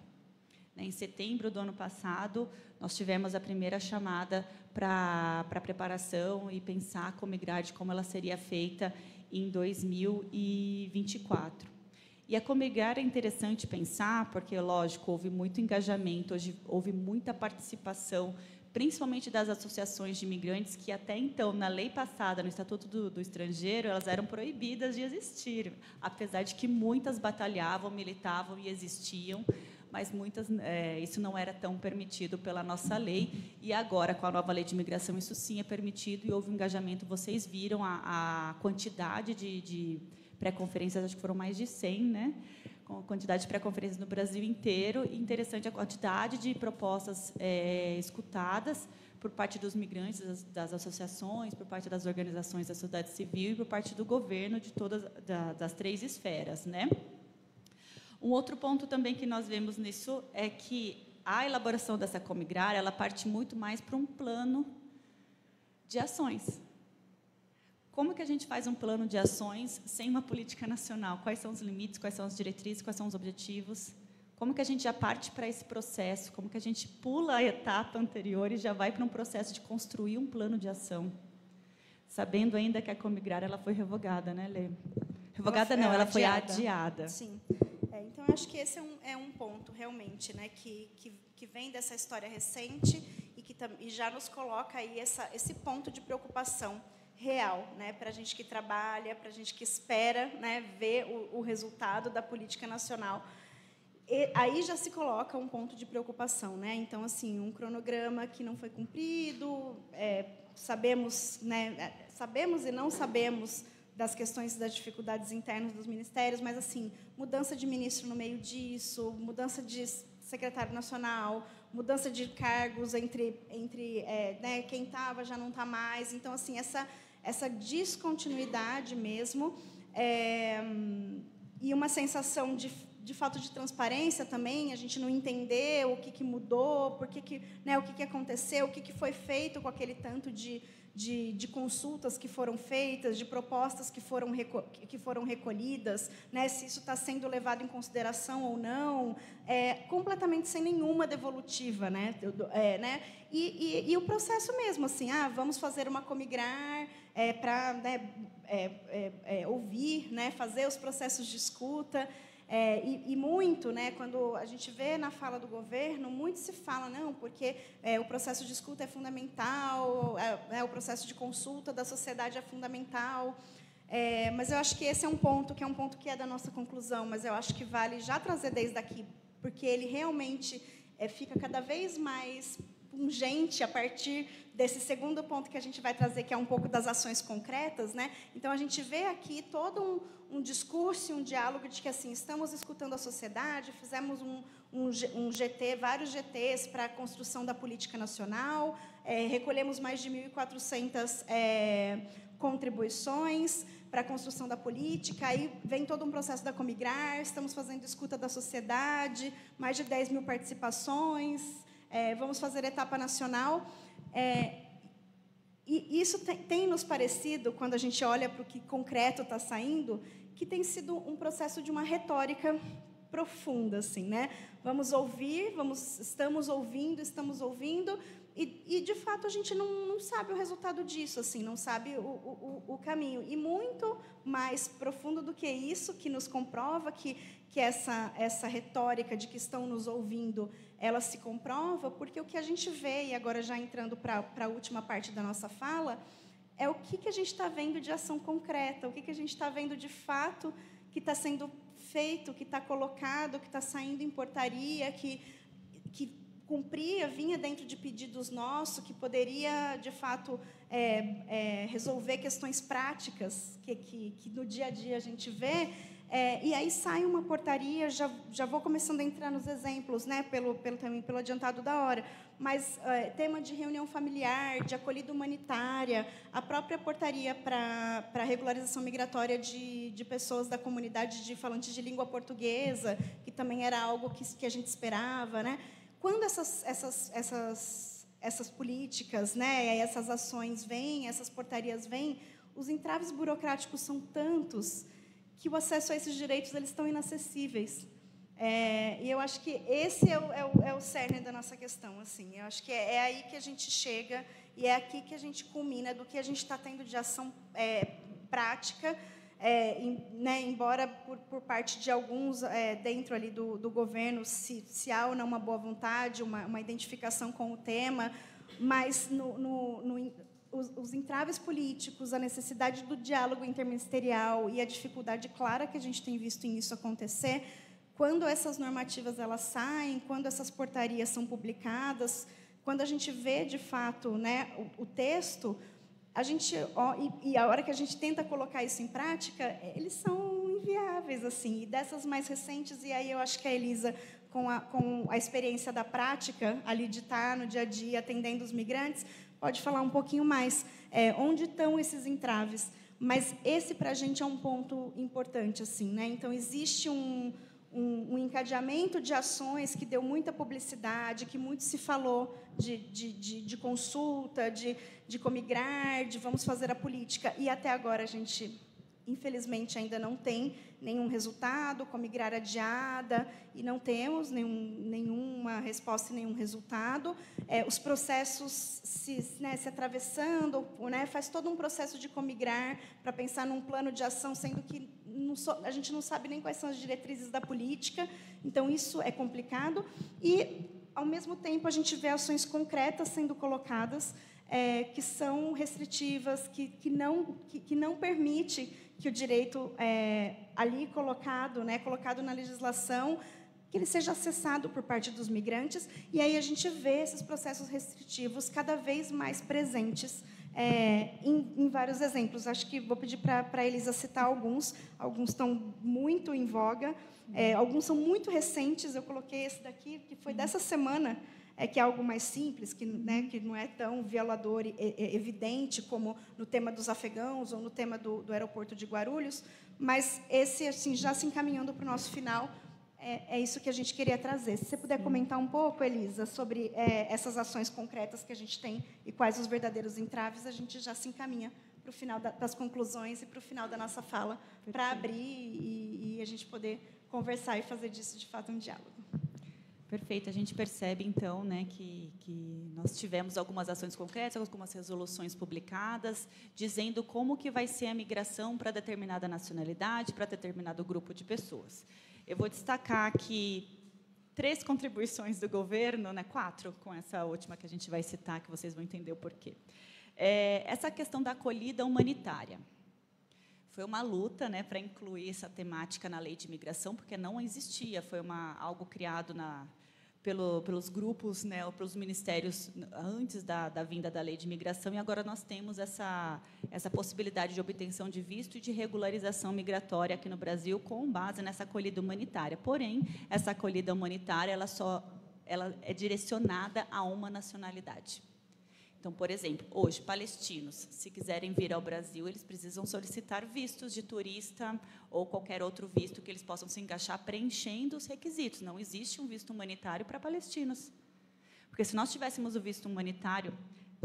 [SPEAKER 3] Em setembro do ano passado, nós tivemos a primeira chamada para preparação e pensar a Comigrar, de como ela seria feita em 2024. E a Comigrar é interessante pensar, porque, lógico, houve muito engajamento, houve muita participação, principalmente das associações de imigrantes, que até então, na lei passada, no Estatuto do Estrangeiro, elas eram proibidas de existir, apesar de que muitas batalhavam, militavam e existiam, mas muitas, isso não era tão permitido pela nossa lei, e agora, com a nova lei de imigração, isso sim é permitido, e houve um engajamento. Vocês viram a quantidade de pré-conferências, acho que foram mais de 100, né? Com a quantidade de pré-conferências no Brasil inteiro, e interessante a quantidade de propostas escutadas por parte dos migrantes, das associações, por parte das organizações da sociedade civil e por parte do governo, de todas das 3 esferas, né? Um outro ponto também que nós vemos nisso é que a elaboração dessa Comigrar, ela parte muito mais para um plano de ações. Como que a gente faz um plano de ações sem uma política nacional? Quais são os limites, quais são as diretrizes, quais são os objetivos? Como que a gente já parte para esse processo? Como que a gente pula a etapa anterior e já vai para um processo de construir um plano de ação? Sabendo ainda que a Comigrar ela foi revogada, né, Lê? Revogada não, ela foi adiada.
[SPEAKER 2] Sim. Então, eu acho que esse é um ponto, realmente, né, que vem dessa história recente e já nos coloca aí esse ponto de preocupação real, né, para a gente que trabalha, para a gente que espera, né, ver o resultado da política nacional. E aí já se coloca um ponto de preocupação, né? Então, assim, um cronograma que não foi cumprido, sabemos, né, sabemos e não sabemos das questões das dificuldades internas dos ministérios, mas, assim, mudança de ministro no meio disso, mudança de secretário nacional, mudança de cargos entre né, quem estava já não está mais. Então, assim, essa descontinuidade mesmo, e uma sensação de falta de transparência também, a gente não entender o que mudou, né, o que aconteceu, o que foi feito com aquele tanto de consultas que foram feitas, de propostas que foram recolhidas, né, se isso está sendo levado em consideração ou não, completamente sem nenhuma devolutiva, né, e o processo mesmo, assim, vamos fazer uma Comigrar para, né, ouvir, né, fazer os processos de escuta. E muito, né, quando a gente vê na fala do governo, muito se fala, não, porque o processo de escuta é fundamental, o processo de consulta da sociedade é fundamental, mas eu acho que esse é um ponto que é da nossa conclusão, mas eu acho que vale já trazer desde aqui, porque ele realmente fica cada vez mais pungente a partir desse segundo ponto que a gente vai trazer, que é um pouco das ações concretas, né? Então, a gente vê aqui todo um discurso, um diálogo de que, assim, estamos escutando a sociedade, fizemos um GT, vários GTs para a construção da política nacional, recolhemos mais de 1.400 contribuições para a construção da política, aí vem todo um processo da Comigrar, estamos fazendo escuta da sociedade, mais de 10.000 participações, vamos fazer etapa nacional, e isso tem nos parecido, quando a gente olha para o que concreto está saindo, que tem sido um processo de uma retórica profunda, assim, né? Estamos ouvindo, e, de fato, a gente não sabe o resultado disso, assim, não sabe o caminho. E muito mais profundo do que isso, que nos comprova que essa retórica de que estão nos ouvindo, ela se comprova, porque o que a gente vê, e agora já entrando para a última parte da nossa fala, é o que a gente está vendo de ação concreta, o que a gente está vendo de fato que está sendo feito, que está colocado, que está saindo em portaria, que cumpria, vinha dentro de pedidos nossos, que poderia, de fato, resolver questões práticas que no dia a dia a gente vê. E aí sai uma portaria, já vou começando a entrar nos exemplos, né, pelo adiantado da hora, mas tema de reunião familiar, de acolhida humanitária, a própria portaria para regularização migratória de pessoas da comunidade de falantes de língua portuguesa, que também era algo que a gente esperava, né? Quando essas políticas, né, essas ações vêm, essas portarias vêm, os entraves burocráticos são tantos que o acesso a esses direitos eles estão inacessíveis. E eu acho que esse é o cerne da nossa questão. Assim. Eu acho que é aí que a gente chega e é aqui que a gente culmina do que a gente está tendo de ação prática, né, embora por parte de alguns dentro ali do governo, se há ou não uma boa vontade, uma identificação com o tema, mas os entraves políticos, a necessidade do diálogo interministerial e a dificuldade clara que a gente tem visto em isso acontecer, quando essas normativas elas saem, quando essas portarias são publicadas, quando a gente vê, de fato, né, o texto, a gente, e a hora que a gente tenta colocar isso em prática, eles são inviáveis, assim. E dessas mais recentes, e aí eu acho que a Elisa, com a experiência da prática, ali de estar no dia a dia atendendo os migrantes, pode falar um pouquinho mais onde estão esses entraves. Mas esse, para a gente, é um ponto importante, assim, né? Então, existe um encadeamento de ações que deu muita publicidade, que muito se falou de consulta, de comigrar, de vamos fazer a política, e até agora a gente, infelizmente, ainda não tem nenhum resultado, comigrar adiada, e não temos nenhuma resposta e nenhum resultado. Os processos se atravessando, né, faz todo um processo de comigrar para pensar num plano de ação, sendo que a gente não sabe nem quais são as diretrizes da política, então isso é complicado. E, ao mesmo tempo, a gente vê ações concretas sendo colocadas que são restritivas, que não permite que o direito ali colocado, né, colocado na legislação, que ele seja acessado por parte dos migrantes. E aí a gente vê esses processos restritivos cada vez mais presentes em vários exemplos. Acho que vou pedir para a Elisa citar alguns estão muito em voga, alguns são muito recentes. Eu coloquei esse daqui, que foi dessa semana, que é algo mais simples, que não é tão violador e evidente como no tema dos afegãos ou no tema do aeroporto de Guarulhos, mas esse, assim, já se encaminhando para o nosso final, é isso que a gente queria trazer. Se você puder comentar um pouco, Elisa, sobre essas ações concretas que a gente tem e quais os verdadeiros entraves, a gente já se encaminha para o final das conclusões e para o final da nossa fala, para abrir e a gente poder conversar e fazer disso, de fato, um diálogo.
[SPEAKER 3] Perfeito. A gente percebe, então, né, que nós tivemos algumas ações concretas, algumas resoluções publicadas, dizendo como que vai ser a migração para determinada nacionalidade, para determinado grupo de pessoas. Eu vou destacar aqui 3 contribuições do governo, né, 4, com essa última que a gente vai citar, que vocês vão entender o porquê. Essa questão da acolhida humanitária. Foi uma luta, né, para incluir essa temática na lei de imigração, porque não existia, foi algo criado pelos grupos, né, ou pelos ministérios antes da vinda da lei de imigração, e agora nós temos essa possibilidade de obtenção de visto e de regularização migratória aqui no Brasil com base nessa acolhida humanitária. Porém, essa acolhida humanitária ela é direcionada a uma nacionalidade. Então, por exemplo, hoje, palestinos, se quiserem vir ao Brasil, eles precisam solicitar vistos de turista ou qualquer outro visto que eles possam se encaixar preenchendo os requisitos. Não existe um visto humanitário para palestinos. Porque se nós tivéssemos o visto humanitário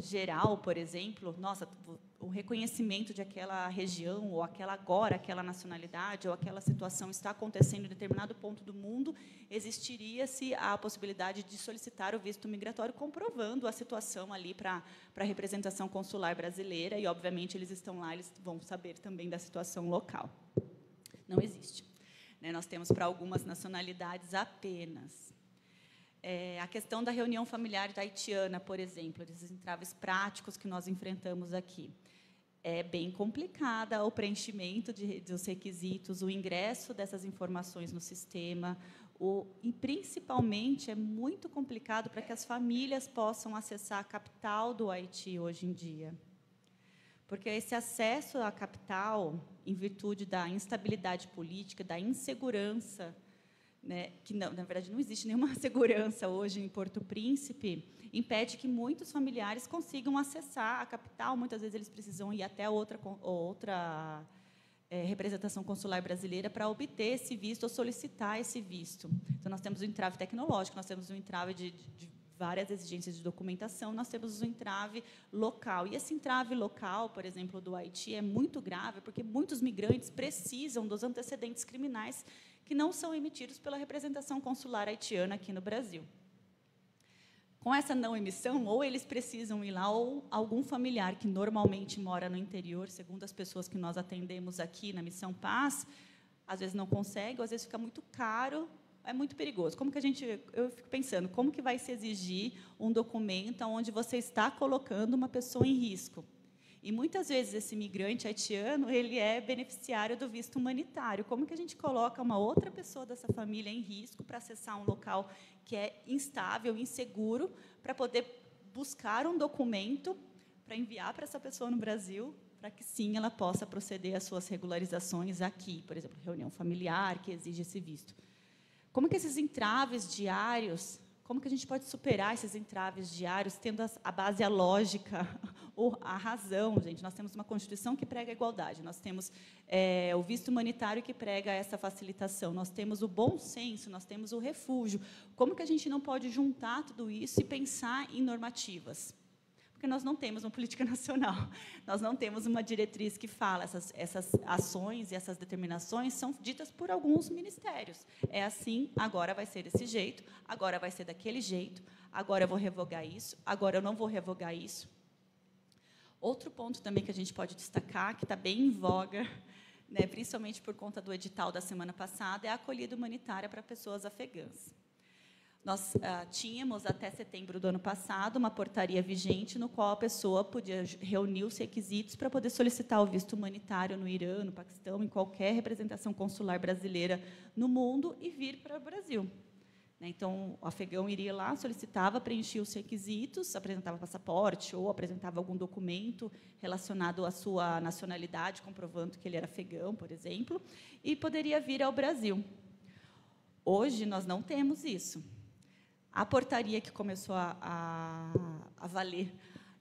[SPEAKER 3] geral, por exemplo, nossa, o reconhecimento de aquela região, ou aquela nacionalidade, ou aquela situação está acontecendo em determinado ponto do mundo, existiria-se a possibilidade de solicitar o visto migratório, comprovando a situação ali para a representação consular brasileira, e, obviamente, eles estão lá, eles vão saber também da situação local. Não existe. Nós temos para algumas nacionalidades apenas. A questão da reunião familiar haitiana, por exemplo, esses entraves práticos que nós enfrentamos aqui. É bem complicada o preenchimento dos requisitos, o ingresso dessas informações no sistema, e, principalmente, é muito complicado para que as famílias possam acessar a capital do Haiti hoje em dia. Porque esse acesso à capital, em virtude da instabilidade política, da insegurança, que, na verdade, não existe nenhuma segurança hoje em Porto Príncipe, impede que muitos familiares consigam acessar a capital. Muitas vezes, eles precisam ir até outra representação consular brasileira para obter esse visto ou solicitar esse visto. Então, nós temos o entrave tecnológico, nós temos o entrave de várias exigências de documentação, nós temos o entrave local. E esse entrave local, por exemplo, do Haiti, é muito grave, porque muitos migrantes precisam dos antecedentes criminais que não são emitidos pela representação consular haitiana aqui no Brasil. Com essa não emissão, ou eles precisam ir lá, ou algum familiar que normalmente mora no interior, segundo as pessoas que nós atendemos aqui na Missão Paz, às vezes não consegue, ou às vezes fica muito caro, é muito perigoso. Eu fico pensando, como que vai se exigir um documento onde você está colocando uma pessoa em risco? E, muitas vezes, esse migrante haitiano, ele é beneficiário do visto humanitário. Como que a gente coloca uma outra pessoa dessa família em risco para acessar um local que é instável, inseguro, para poder buscar um documento para enviar para essa pessoa no Brasil, para que, sim, ela possa proceder às suas regularizações aqui, por exemplo, reunião familiar, que exige esse visto. Como que esses entraves diários, como que a gente pode superar esses entraves diários, tendo a base, a lógica, ou a razão, gente? Nós temos uma Constituição que prega a igualdade, nós temos o visto humanitário que prega essa facilitação, nós temos o bom senso, nós temos o refúgio. Como que a gente não pode juntar tudo isso e pensar em normativas? Porque nós não temos uma política nacional, nós não temos uma diretriz que fala, essas ações e essas determinações são ditas por alguns ministérios. É assim, agora vai ser desse jeito, agora vai ser daquele jeito, agora eu vou revogar isso, agora eu não vou revogar isso. Outro ponto também que a gente pode destacar, que está bem em voga, principalmente por conta do edital da semana passada, é a acolhida humanitária para pessoas afegãs. Nós tínhamos, até setembro do ano passado, uma portaria vigente no qual a pessoa podia reunir os requisitos para poder solicitar o visto humanitário no Irã, no Paquistão, em qualquer representação consular brasileira no mundo e vir para o Brasil. Então, o afegão iria lá, solicitava, preenchia os requisitos, apresentava passaporte ou apresentava algum documento relacionado à sua nacionalidade, comprovando que ele era afegão, por exemplo, e poderia vir ao Brasil. Hoje, nós não temos isso. A portaria que começou a valer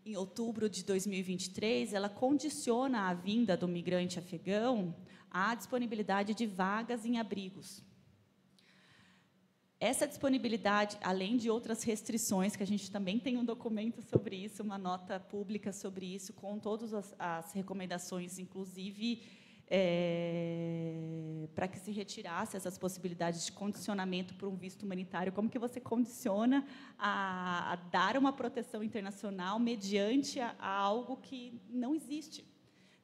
[SPEAKER 3] em outubro de 2023, ela condiciona a vinda do migrante afegão à disponibilidade de vagas em abrigos. Essa disponibilidade, além de outras restrições, que a gente também tem um documento sobre isso, uma nota pública sobre isso, com todas as recomendações, inclusive para que se retirasse essas possibilidades de condicionamento para um visto humanitário. Como que você condiciona a dar uma proteção internacional mediante a algo que não existe?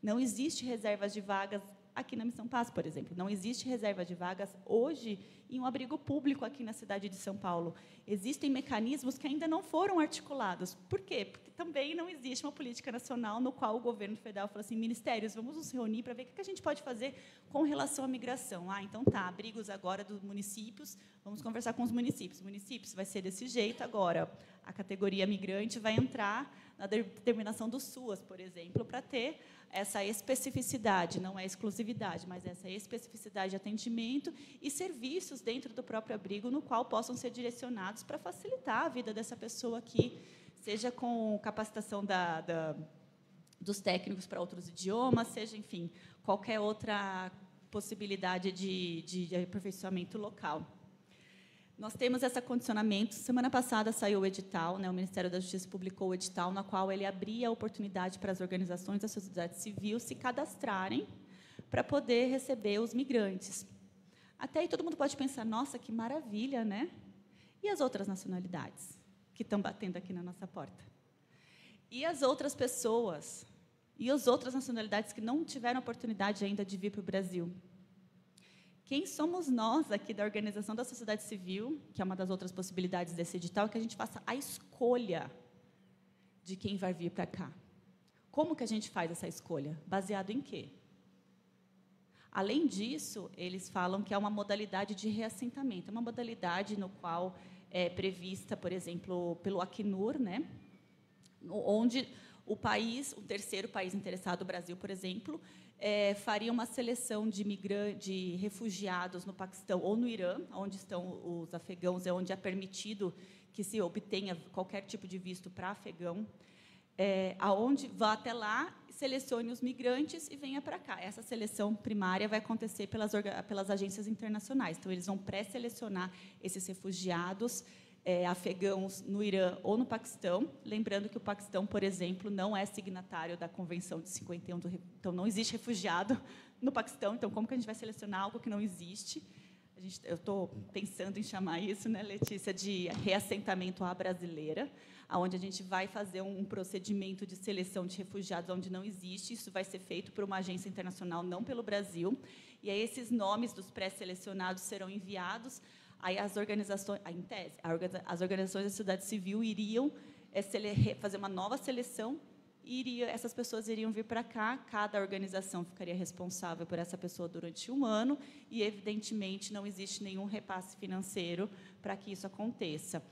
[SPEAKER 3] Não existe reservas de vagas aqui na Missão Paz, por exemplo. Não existe reserva de vagas hoje em um abrigo público aqui na cidade de São Paulo. Existem mecanismos que ainda não foram articulados. Por quê? Porque também não existe uma política nacional no qual o governo federal falou assim, ministérios, vamos nos reunir para ver o que a gente pode fazer com relação à migração. Então tá, abrigos agora dos municípios, vamos conversar com os municípios. Municípios vai ser desse jeito agora. A categoria migrante vai entrar na determinação do SUAS, por exemplo, para ter essa especificidade, não é exclusividade, mas essa especificidade de atendimento e serviços dentro do próprio abrigo, no qual possam ser direcionados para facilitar a vida dessa pessoa aqui, seja com capacitação dos técnicos para outros idiomas, seja, enfim, qualquer outra possibilidade de aperfeiçoamento local. Nós temos esse condicionamento. Semana passada saiu o edital, né, o Ministério da Justiça publicou o edital, na qual ele abria a oportunidade para as organizações da sociedade civil se cadastrarem para poder receber os migrantes. Até aí todo mundo pode pensar, nossa, que maravilha, né? E as outras nacionalidades que estão batendo aqui na nossa porta? E as outras pessoas? E as outras nacionalidades que não tiveram oportunidade ainda de vir para o Brasil? Quem somos nós aqui da Organização da Sociedade Civil, que é uma das outras possibilidades desse edital, que a gente faça a escolha de quem vai vir para cá? Como que a gente faz essa escolha? Baseado em quê? Além disso, eles falam que é uma modalidade de reassentamento, é uma modalidade no qual é prevista, por exemplo, pelo Acnur, né, onde o terceiro país interessado, o Brasil, por exemplo, faria uma seleção de refugiados no Paquistão ou no Irã, onde estão os afegãos, é onde é permitido que se obtenha qualquer tipo de visto para afegão, aonde vá até lá, selecione os migrantes e venha para cá. Essa seleção primária vai acontecer pelas agências internacionais. Então, eles vão pré-selecionar esses refugiados afegãos no Irã ou no Paquistão, lembrando que o Paquistão, por exemplo, não é signatário da Convenção de 51, então não existe refugiado no Paquistão, então como que a gente vai selecionar algo que não existe? Eu estou pensando em chamar isso, né, Letícia, de reassentamento à brasileira, onde a gente vai fazer um procedimento de seleção de refugiados onde não existe, isso vai ser feito por uma agência internacional, não pelo Brasil, e aí esses nomes dos pré-selecionados serão enviados. Aí as organizações, em tese, as organizações da sociedade civil iriam fazer uma nova seleção e essas pessoas iriam vir para cá, cada organização ficaria responsável por essa pessoa durante um ano e, evidentemente, não existe nenhum repasse financeiro para que isso aconteça.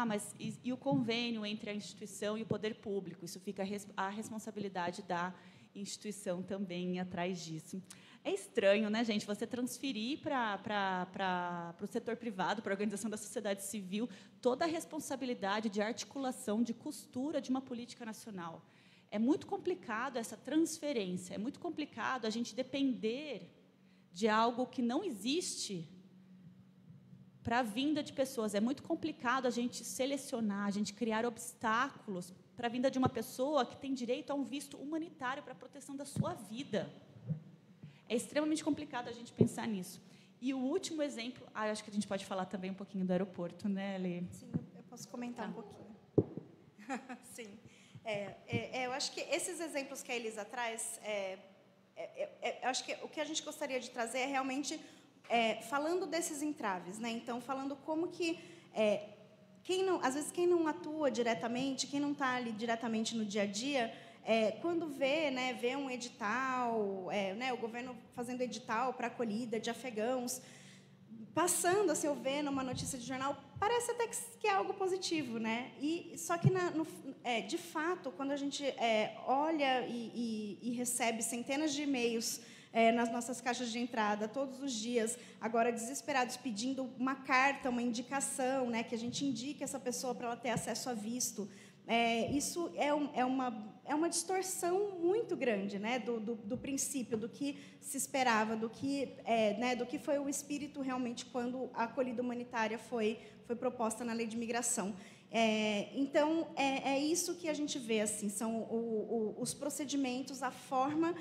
[SPEAKER 3] Mas e o convênio entre a instituição e o poder público? Isso fica a responsabilidade da instituição também atrás disso. É estranho, né, gente, você transferir para o setor privado, para a organização da sociedade civil, toda a responsabilidade de articulação, de costura de uma política nacional. É muito complicado essa transferência, é muito complicado a gente depender de algo que não existe para a vinda de pessoas. É muito complicado a gente selecionar, a gente criar obstáculos para a vinda de uma pessoa que tem direito a um visto humanitário para a proteção da sua vida. É extremamente complicado a gente pensar nisso. E o último exemplo, acho que a gente pode falar também um pouquinho do aeroporto, né, Lê?
[SPEAKER 2] Sim, eu posso comentar um pouquinho. Sim. Eu acho que esses exemplos que a Elisa traz, eu acho que o que a gente gostaria de trazer é realmente falando desses entraves, né? Então, falando como que às vezes quem não atua diretamente, quem não está ali diretamente no dia a dia, quando vê um edital, né, o governo fazendo edital para acolhida de afegãos, passando, assim, eu vendo uma notícia de jornal, parece até que é algo positivo, né? Só que, de fato, quando a gente olha e recebe centenas de e-mails nas nossas caixas de entrada, todos os dias, agora desesperados, pedindo uma carta, uma indicação, né, que a gente indique essa pessoa para ela ter acesso a visto, isso é uma distorção muito grande, né, do princípio, do que se esperava, do que foi o espírito realmente quando a acolhida humanitária foi proposta na Lei de Imigração. Então, é isso que a gente vê, assim, são os procedimentos, a forma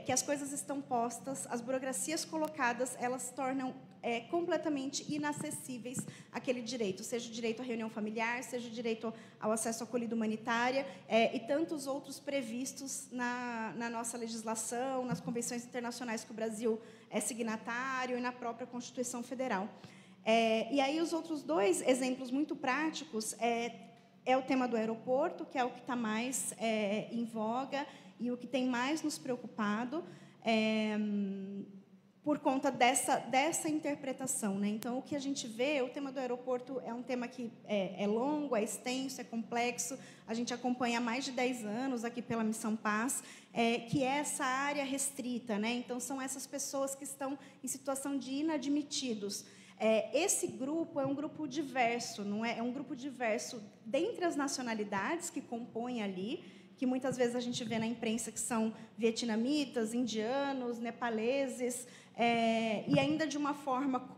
[SPEAKER 2] que as coisas estão postas, as burocracias colocadas, elas tornam completamente inacessíveis aquele direito, seja o direito à reunião familiar, seja o direito ao acesso à acolhida humanitária e tantos outros previstos na nossa legislação, nas convenções internacionais que o Brasil é signatário e na própria Constituição Federal. E aí os outros dois exemplos muito práticos é o tema do aeroporto, que é o que está mais em voga e o que tem mais nos preocupado, por conta dessa interpretação, né? Então, o que a gente vê, o tema do aeroporto é um tema que é longo, é extenso, é complexo, a gente acompanha há mais de 10 anos aqui pela Missão Paz, que é essa área restrita, né? Então, são essas pessoas que estão em situação de inadmitidos. Esse grupo é um grupo diverso, não é? É um grupo diverso dentre as nacionalidades que compõem ali, que muitas vezes a gente vê na imprensa que são vietnamitas, indianos, nepaleses, e ainda de uma forma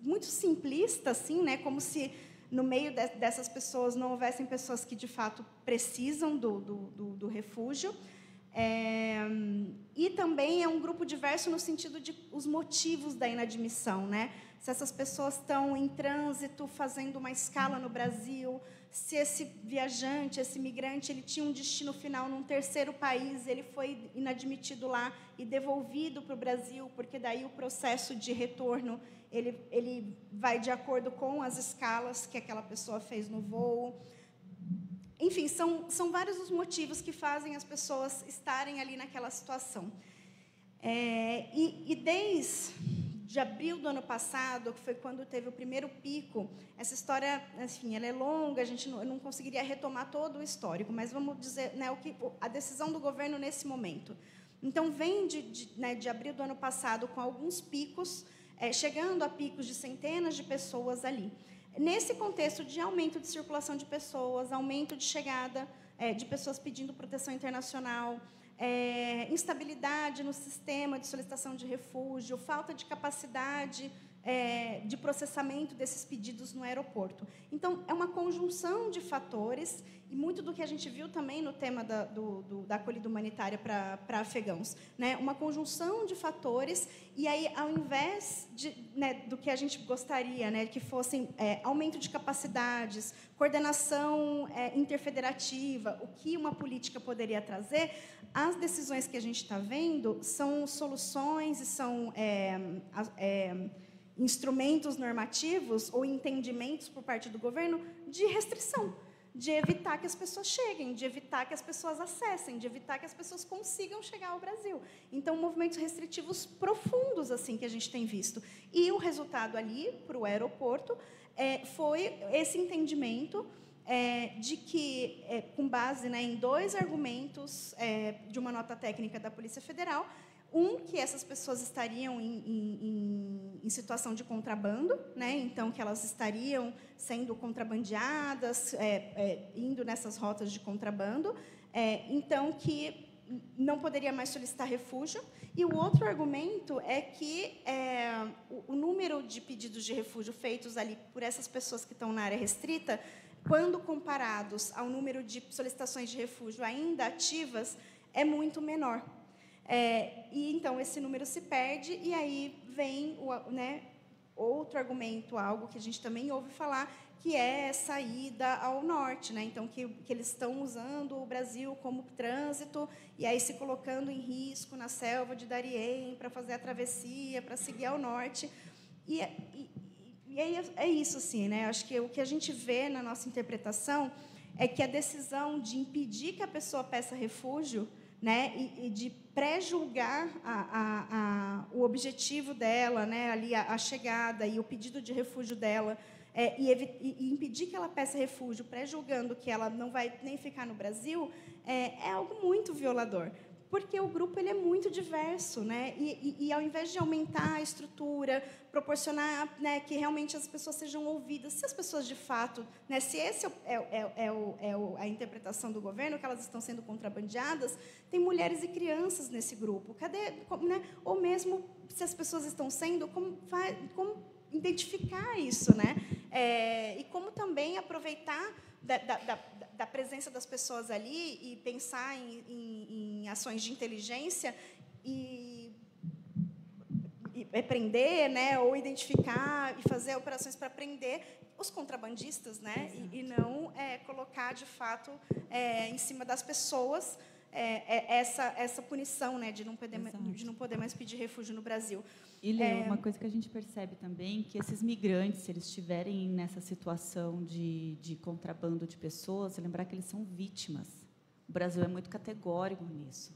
[SPEAKER 2] muito simplista, assim, né? Como se no meio dessas pessoas não houvessem pessoas que de fato precisam do refúgio. E também é um grupo diverso no sentido de os motivos da inadmissão, né? Se essas pessoas estão em trânsito, fazendo uma escala no Brasil, se esse viajante, esse migrante, ele tinha um destino final num terceiro país, ele foi inadmitido lá e devolvido para o Brasil, porque daí o processo de retorno ele vai de acordo com as escalas que aquela pessoa fez no voo. Enfim, são vários os motivos que fazem as pessoas estarem ali naquela situação. E desde abril do ano passado, que foi quando teve o primeiro pico, essa história, enfim, ela é longa, a gente não conseguiria retomar todo o histórico, mas vamos dizer, né, a decisão do governo nesse momento. Então, vem de abril do ano passado com alguns picos, chegando a picos de centenas de pessoas ali. Nesse contexto de aumento de circulação de pessoas, aumento de chegada de pessoas pedindo proteção internacional, instabilidade no sistema de solicitação de refúgio, falta de capacidade de processamento desses pedidos no aeroporto. Então, é uma conjunção de fatores, e muito do que a gente viu também no tema da acolhida humanitária para afegãos, né? Uma conjunção de fatores, e aí, ao invés do que a gente gostaria, né, que fossem aumento de capacidades, coordenação interfederativa, o que uma política poderia trazer, as decisões que a gente está vendo são soluções e são instrumentos normativos ou entendimentos por parte do governo de restrição, de evitar que as pessoas cheguem, de evitar que as pessoas acessem, de evitar que as pessoas consigam chegar ao Brasil. Então, movimentos restritivos profundos assim que a gente tem visto. E o resultado ali, para o aeroporto, foi esse entendimento de que, com base, né, em 2 argumentos de uma nota técnica da Polícia Federal, que essas pessoas estariam em situação de contrabando, né? Então, que elas estariam sendo contrabandeadas, indo nessas rotas de contrabando, então, que não poderia mais solicitar refúgio. E o outro argumento é que o número de pedidos de refúgio feitos ali por essas pessoas que estão na área restrita, quando comparados ao número de solicitações de refúgio ainda ativas, é muito menor. E então esse número se perde, e aí vem outro argumento, algo que a gente também ouve falar, que é essa ida ao norte, né? Então que eles estão usando o Brasil como trânsito e aí se colocando em risco na selva de Darién para fazer a travessia, para seguir ao norte. E aí é isso, assim, né? Acho que o que a gente vê na nossa interpretação é que a decisão de impedir que a pessoa peça refúgio, né, e de pré-julgar o objetivo dela, né, ali a chegada e o pedido de refúgio dela, e impedir que ela peça refúgio, pré-julgando que ela não vai nem ficar no Brasil, é algo muito violador, porque o grupo ele é muito diverso, né, e ao invés de aumentar a estrutura, proporcionar, né, que realmente as pessoas sejam ouvidas, se as pessoas de fato, né, se esse a interpretação do governo, que elas estão sendo contrabandeadas, tem mulheres e crianças nesse grupo, né, ou mesmo se as pessoas estão sendo, como identificar isso, né, e como também aproveitar da presença das pessoas ali e pensar em ações de inteligência e prender, né, ou identificar e fazer operações para prender os contrabandistas, né, e não colocar de fato em cima das pessoas essa punição, né, de não poder mais pedir refúgio no Brasil.
[SPEAKER 3] E, Lê, uma coisa que a gente percebe também, que esses migrantes, se eles estiverem nessa situação de contrabando de pessoas, lembrar que eles são vítimas. O Brasil é muito categórico nisso,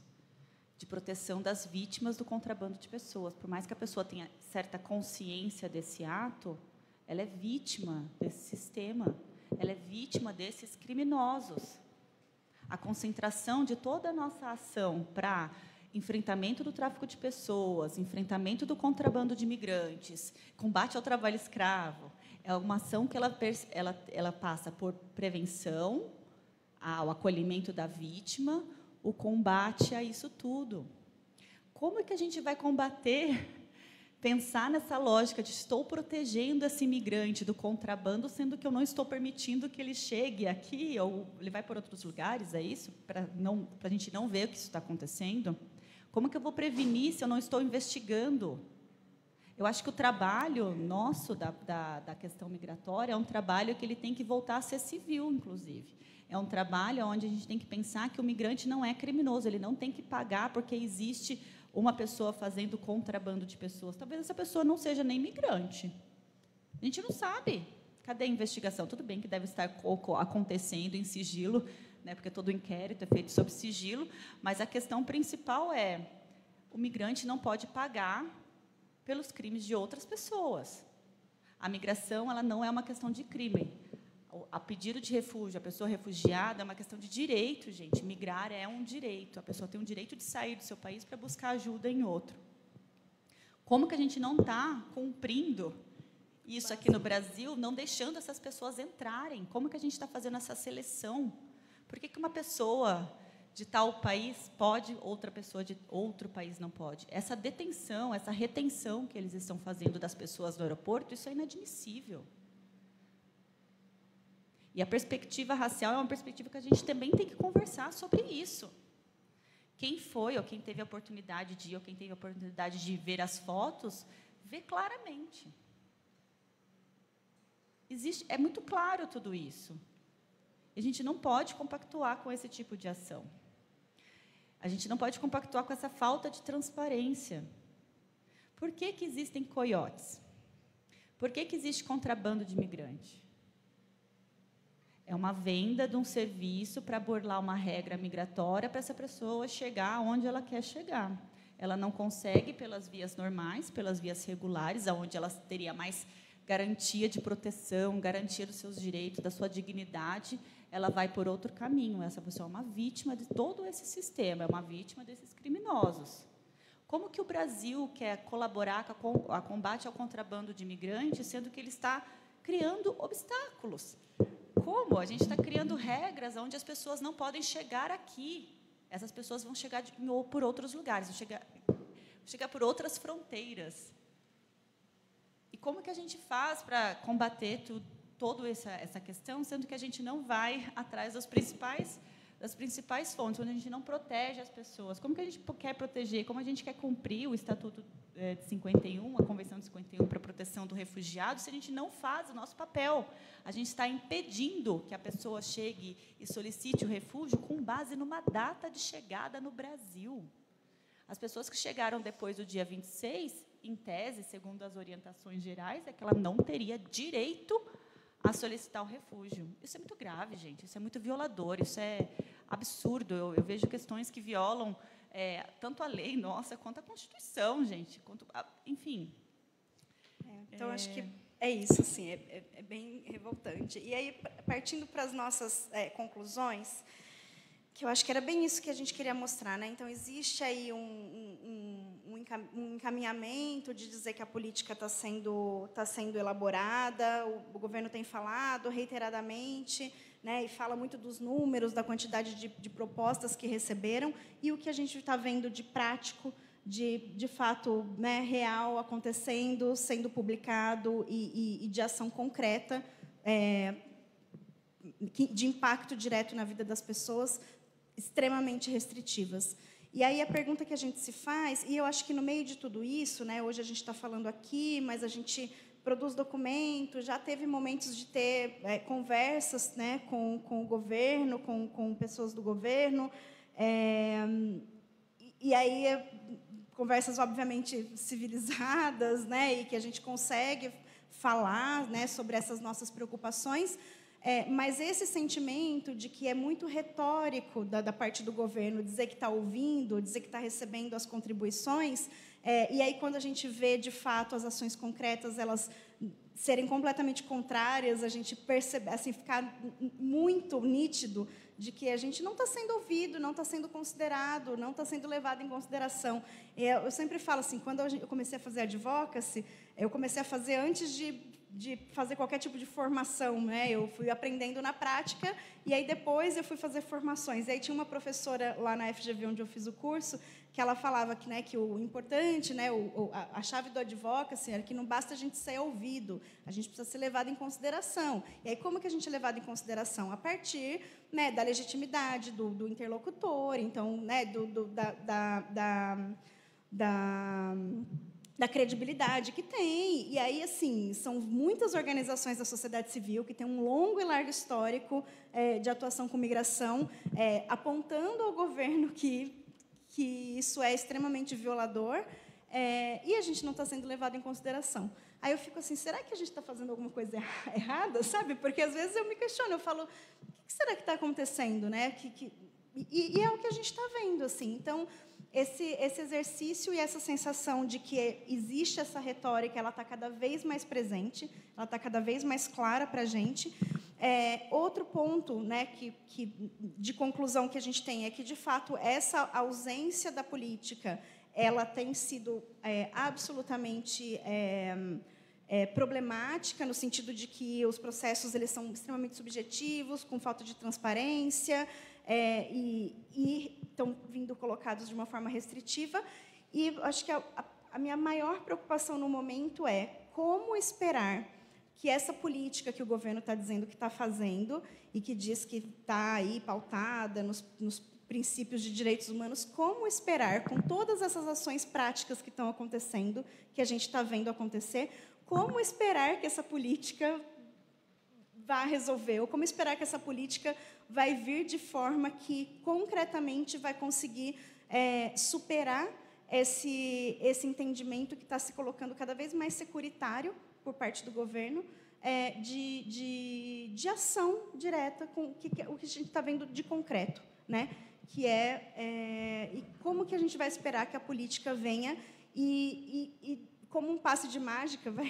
[SPEAKER 3] de proteção das vítimas do contrabando de pessoas. Por mais que a pessoa tenha certa consciência desse ato, ela é vítima desse sistema, ela é vítima desses criminosos. A concentração de toda a nossa ação para enfrentamento do tráfico de pessoas, enfrentamento do contrabando de imigrantes, combate ao trabalho escravo, é uma ação que ela passa por prevenção, ao acolhimento da vítima, o combate a isso tudo. Como é que a gente vai combater pensar nessa lógica de estou protegendo esse imigrante do contrabando, sendo que eu não estou permitindo que ele chegue aqui, ou ele vai para outros lugares, é isso? Para a gente não ver o que isso está acontecendo? Como que eu vou prevenir se eu não estou investigando? Eu acho que o trabalho nosso da questão migratória é um trabalho que ele tem que voltar a ser civil, inclusive. É um trabalho onde a gente tem que pensar que o migrante não é criminoso, ele não tem que pagar porque existe uma pessoa fazendo contrabando de pessoas. Talvez essa pessoa não seja nem migrante. A gente não sabe. Cadê a investigação? Tudo bem que deve estar acontecendo em sigilo, né, porque todo inquérito é feito sob sigilo, mas a questão principal é o migrante não pode pagar pelos crimes de outras pessoas. A migração, ela não é uma questão de crime. A pedido de refúgio, a pessoa refugiada é uma questão de direito, gente. Migrar é um direito. A pessoa tem o direito de sair do seu país para buscar ajuda em outro. Como que a gente não está cumprindo isso aqui no Brasil, não deixando essas pessoas entrarem? Como que a gente está fazendo essa seleção? Por que uma pessoa de tal país pode, outra pessoa de outro país não pode? Essa detenção, essa retenção que eles estão fazendo das pessoas no aeroporto, isso é inadmissível. E a perspectiva racial é uma perspectiva que a gente também tem que conversar sobre isso. Quem foi, ou quem teve a oportunidade de ir, ou quem teve a oportunidade de ver as fotos, vê claramente. É muito claro tudo isso. E a gente não pode compactuar com esse tipo de ação. A gente não pode compactuar com essa falta de transparência. Por que existem coiotes? Por que existe contrabando de imigrante? É uma venda de um serviço para burlar uma regra migratória para essa pessoa chegar onde ela quer chegar. Ela não consegue pelas vias normais, pelas vias regulares, onde ela teria mais garantia de proteção, garantia dos seus direitos, da sua dignidade, ela vai por outro caminho. Essa pessoa é uma vítima de todo esse sistema, é uma vítima desses criminosos. Como que o Brasil quer colaborar com a combate ao contrabando de imigrantes, sendo que ele está criando obstáculos? Como? A gente está criando regras onde as pessoas não podem chegar aqui. Essas pessoas vão chegar por outros lugares, vão chegar por outras fronteiras. E como que a gente faz para combater toda essa questão, sendo que a gente não vai atrás das principais fontes, onde a gente não protege as pessoas? Como que a gente quer proteger? Como a gente quer cumprir o Estatuto de 51, a Convenção de 51 para a proteção do refugiado, se a gente não faz o nosso papel? A gente está impedindo que a pessoa chegue e solicite o refúgio com base numa data de chegada no Brasil. As pessoas que chegaram depois do dia 26, em tese, segundo as orientações gerais, é que ela não teria direito a solicitar o refúgio. Isso é muito grave, gente. Isso é muito violador. Isso é absurdo. Eu vejo questões que violam tanto a lei nossa quanto a Constituição, gente. Enfim.
[SPEAKER 2] Então, acho que é isso, assim, é bem revoltante. E aí, partindo para as nossas conclusões, que eu acho que era bem isso que a gente queria mostrar, né? Então, existe aí um encaminhamento de dizer que a política está sendo elaborada, o governo tem falado reiteradamente, né? E fala muito dos números, da quantidade de propostas que receberam, e o que a gente está vendo de prático, de fato, né, real, acontecendo, sendo publicado, e de ação concreta, de impacto direto na vida das pessoas, extremamente restritivas. E aí a pergunta que a gente se faz, e eu acho que no meio de tudo isso, né, hoje a gente está falando aqui, mas a gente produz documentos, já teve momentos de ter conversas, né, com o governo, com pessoas do governo, e aí conversas, obviamente, civilizadas, né, e que a gente consegue falar, né, sobre essas nossas preocupações, mas esse sentimento de que é muito retórico da parte do governo dizer que está ouvindo, dizer que está recebendo as contribuições, e aí, quando a gente vê, de fato, as ações concretas, elas serem completamente contrárias, a gente percebe, assim, ficar muito nítido de que a gente não está sendo ouvido, não está sendo considerado, não está sendo levado em consideração. Eu sempre falo assim, quando eu comecei a fazer advocacy, eu comecei a fazer antes de de fazer qualquer tipo de formação, né? Eu fui aprendendo na prática e aí depois eu fui fazer formações. E aí tinha uma professora lá na FGV onde eu fiz o curso que ela falava que, né, que o importante, né, a chave do advocacy era que não basta a gente ser ouvido, a gente precisa ser levado em consideração. E aí como que a gente é levado em consideração? A partir, né, da legitimidade do interlocutor, então, né, da credibilidade que tem. E aí, assim, são muitas organizações da sociedade civil que têm um longo e largo histórico de atuação com migração, apontando ao governo que isso é extremamente violador, e a gente não está sendo levado em consideração. Aí eu fico assim, será que a gente está fazendo alguma coisa errada, sabe? Porque, às vezes, eu me questiono, eu falo, o que será que está acontecendo, né? E é o que a gente está vendo, assim. Então, esse exercício e essa sensação de que existe essa retórica, ela está cada vez mais presente, ela está cada vez mais clara para a gente. Outro ponto, né, de conclusão que a gente tem é que, de fato, essa ausência da política ela tem sido absolutamente problemática, no sentido de que os processos eles são extremamente subjetivos, com falta de transparência, e estão vindo colocados de uma forma restritiva. E acho que a minha maior preocupação no momento é como esperar que essa política que o governo está dizendo que está fazendo e que diz que está aí pautada nos princípios de direitos humanos, como esperar, com todas essas ações práticas que estão acontecendo, que a gente está vendo acontecer, como esperar que essa política vá resolver, ou como esperar que essa política vai vir de forma que, concretamente, vai conseguir superar esse entendimento que está se colocando cada vez mais securitário por parte do governo, de ação direta com o que a gente está vendo de concreto, né? E como que a gente vai esperar que a política venha e como um passe de mágica vai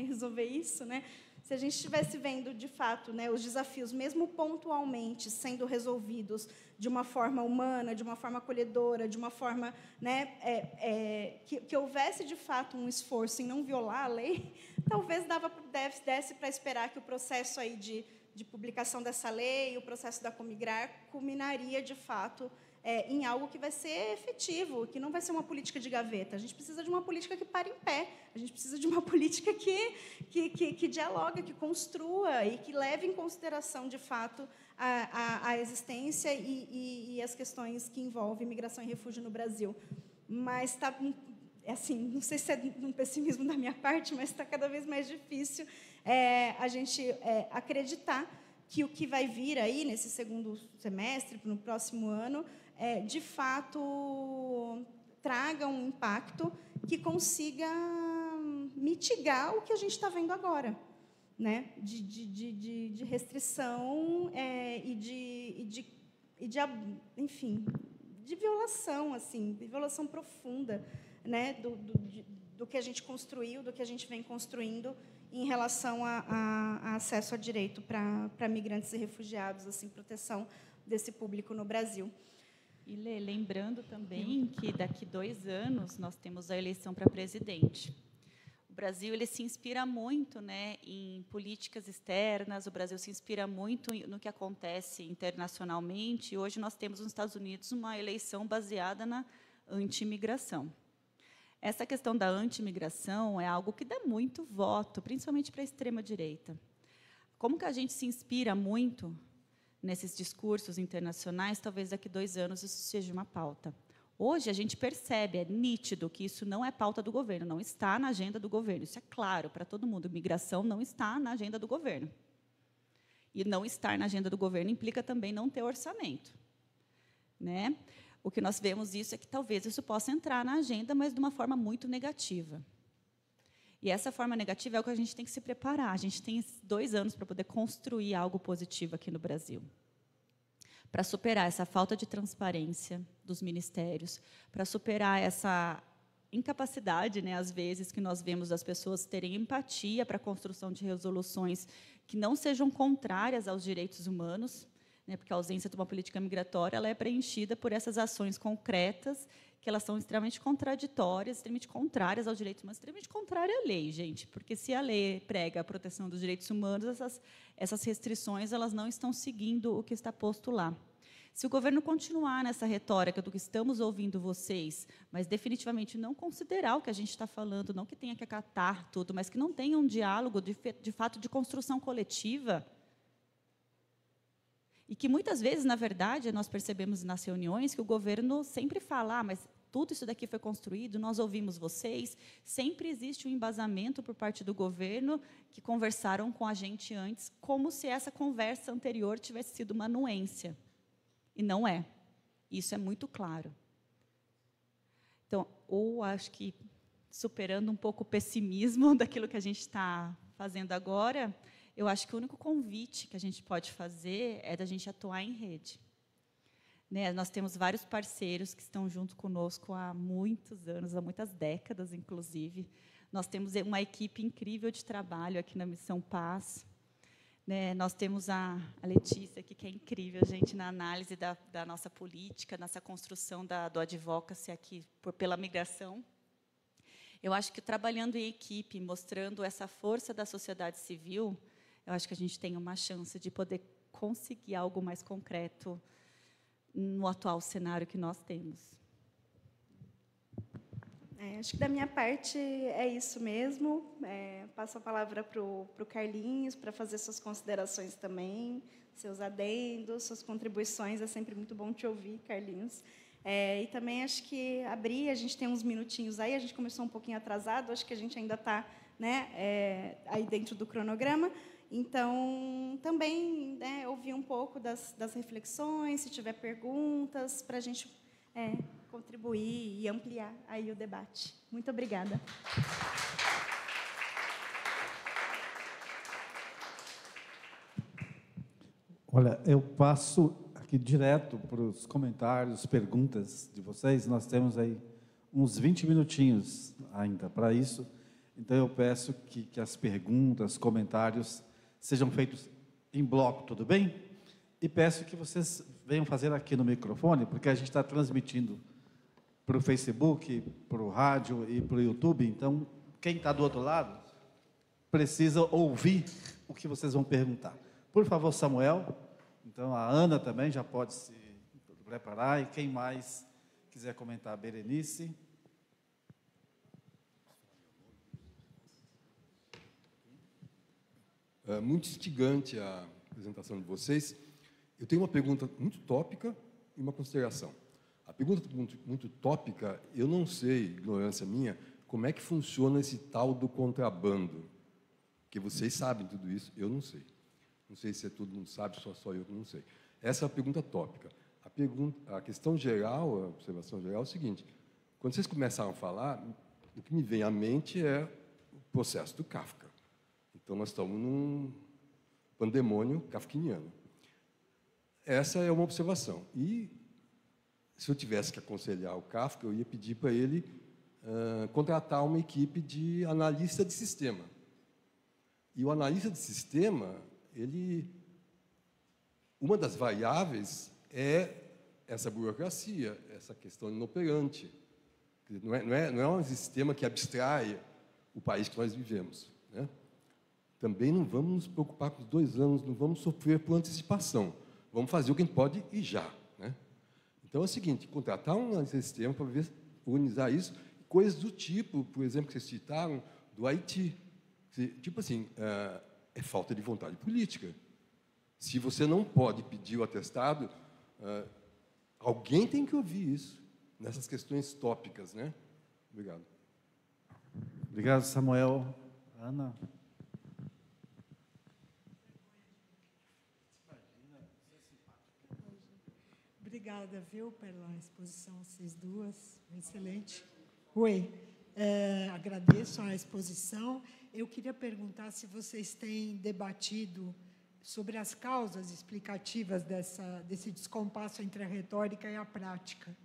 [SPEAKER 2] resolver isso, né? Se a gente estivesse vendo, de fato, né, os desafios, mesmo pontualmente, sendo resolvidos de uma forma humana, de uma forma acolhedora, de uma forma, né, que houvesse, de fato, um esforço em não violar a lei, talvez desse para esperar que o processo aí de publicação dessa lei, o processo da Comigrar, culminaria, de fato, em algo que vai ser efetivo, que não vai ser uma política de gaveta. A gente precisa de uma política que pare em pé, a gente precisa de uma política que dialoga, que construa e que leve em consideração, de fato, a existência e as questões que envolvem migração e refúgio no Brasil. Mas está, assim, não sei se é um pessimismo da minha parte, mas está cada vez mais difícil a gente acreditar que o que vai vir aí nesse segundo semestre, no próximo ano, de fato, traga um impacto que consiga mitigar o que a gente está vendo agora, né? De restrição enfim, de violação, assim, de violação profunda, né? Do que a gente construiu, do que a gente vem construindo em relação a acesso a direito para migrantes e refugiados, assim, proteção desse público no Brasil.
[SPEAKER 3] E lembrando também que daqui 2 anos nós temos a eleição para presidente. O Brasil ele se inspira muito, né, em políticas externas. O Brasil se inspira muito no que acontece internacionalmente. E hoje nós temos nos Estados Unidos uma eleição baseada na anti-imigração. Essa questão da anti-imigração é algo que dá muito voto, principalmente para a extrema-direita. Como que a gente se inspira muito nesses discursos internacionais, talvez daqui 2 anos isso seja uma pauta. Hoje a gente percebe, é nítido que isso não é pauta do governo, não está na agenda do governo. Isso é claro para todo mundo. Migração não está na agenda do governo. E não estar na agenda do governo implica também não ter orçamento, né? O que nós vemos isso é que talvez isso possa entrar na agenda, mas de uma forma muito negativa. E essa forma negativa é o que a gente tem que se preparar. A gente tem 2 anos para poder construir algo positivo aqui no Brasil. Para superar essa falta de transparência dos ministérios, para superar essa incapacidade, né, às vezes, que nós vemos das pessoas terem empatia para a construção de resoluções que não sejam contrárias aos direitos humanos, né, porque a ausência de uma política migratória ela é preenchida por essas ações concretas que elas são extremamente contraditórias, extremamente contrárias aos direitos humanos, extremamente contrárias à lei, gente, porque se a lei prega a proteção dos direitos humanos, essas restrições elas não estão seguindo o que está posto lá. Se o governo continuar nessa retórica do que estamos ouvindo vocês, mas definitivamente não considerar o que a gente está falando, não que tenha que acatar tudo, mas que não tenha um diálogo de fato de construção coletiva, e que muitas vezes, na verdade, nós percebemos nas reuniões que o governo sempre fala, mas tudo isso daqui foi construído, nós ouvimos vocês, sempre existe um embasamento por parte do governo que conversaram com a gente antes, como se essa conversa anterior tivesse sido uma anuência. E não é. Isso é muito claro. Então, ou acho que, superando um pouco o pessimismo daquilo que a gente está fazendo agora, eu acho que o único convite que a gente pode fazer é da gente atuar em rede. Né? Nós temos vários parceiros que estão junto conosco há muitos anos, há muitas décadas, inclusive. Nós temos uma equipe incrível de trabalho aqui na Missão Paz. Né? Nós temos a Letícia aqui, que é incrível, gente, na análise da nossa política, nessa construção do advocacy aqui pela migração. Eu acho que, trabalhando em equipe, mostrando essa força da sociedade civil, eu acho que a gente tem uma chance de poder conseguir algo mais concreto no atual cenário que nós temos.
[SPEAKER 2] Acho que, da minha parte, é isso mesmo. Passo a palavra para o Carlinhos, para fazer suas considerações também, seus adendos, suas contribuições. É sempre muito bom te ouvir, Carlinhos. E também acho que a gente tem uns minutinhos aí, a gente começou um pouquinho atrasado, acho que a gente ainda está, né, aí dentro do cronograma. Então, também, né, ouvir um pouco das reflexões, se tiver perguntas, para a gente contribuir e ampliar aí o debate. Muito obrigada.
[SPEAKER 1] Olha, eu passo aqui direto para os comentários, perguntas de vocês. Nós temos aí uns 20 minutinhos ainda para isso. Então, eu peço que as perguntas, comentários sejam feitos em bloco, tudo bem? E peço que vocês venham fazer aqui no microfone, porque a gente está transmitindo para o Facebook, para o rádio e para o YouTube. Então, quem está do outro lado precisa ouvir o que vocês vão perguntar. Por favor, Samuel. Então, a Ana também já pode se preparar. E quem mais quiser comentar, Berenice.
[SPEAKER 4] É muito instigante a apresentação de vocês. Eu tenho uma pergunta muito tópica e uma consideração. A pergunta muito tópica, eu não sei, ignorância minha, como é que funciona esse tal do contrabando. Porque vocês sabem tudo isso, eu não sei. Não sei se todo mundo sabe, só eu que não sei. Essa é a pergunta tópica. A questão geral, a observação geral é o seguinte: quando vocês começaram a falar, o que me vem à mente é o processo do Kafka. Então, nós estamos num pandemônio kafkiniano. Essa é uma observação. E, se eu tivesse que aconselhar o Kafka, eu ia pedir para ele contratar uma equipe de analista de sistema. E o analista de sistema, uma das variáveis é essa burocracia, essa questão inoperante. Não é um sistema que abstrai o país que nós vivemos, né? Também não vamos nos preocupar com os 2 anos, não vamos sofrer por antecipação. Vamos fazer o que a gente pode e já, né? Então, é o seguinte, contratar um sistema para organizar isso, coisas do tipo, por exemplo, que vocês citaram, do Haiti. Tipo assim, é falta de vontade política. Se você não pode pedir o atestado, alguém tem que ouvir isso, nessas questões tópicas, né? Obrigado.
[SPEAKER 1] Obrigado, Samuel. Ana?
[SPEAKER 5] Obrigada, viu, pela exposição, vocês duas, excelente. Oi, agradeço a exposição. Eu queria perguntar se vocês têm debatido sobre as causas explicativas desse descompasso entre a retórica e a prática,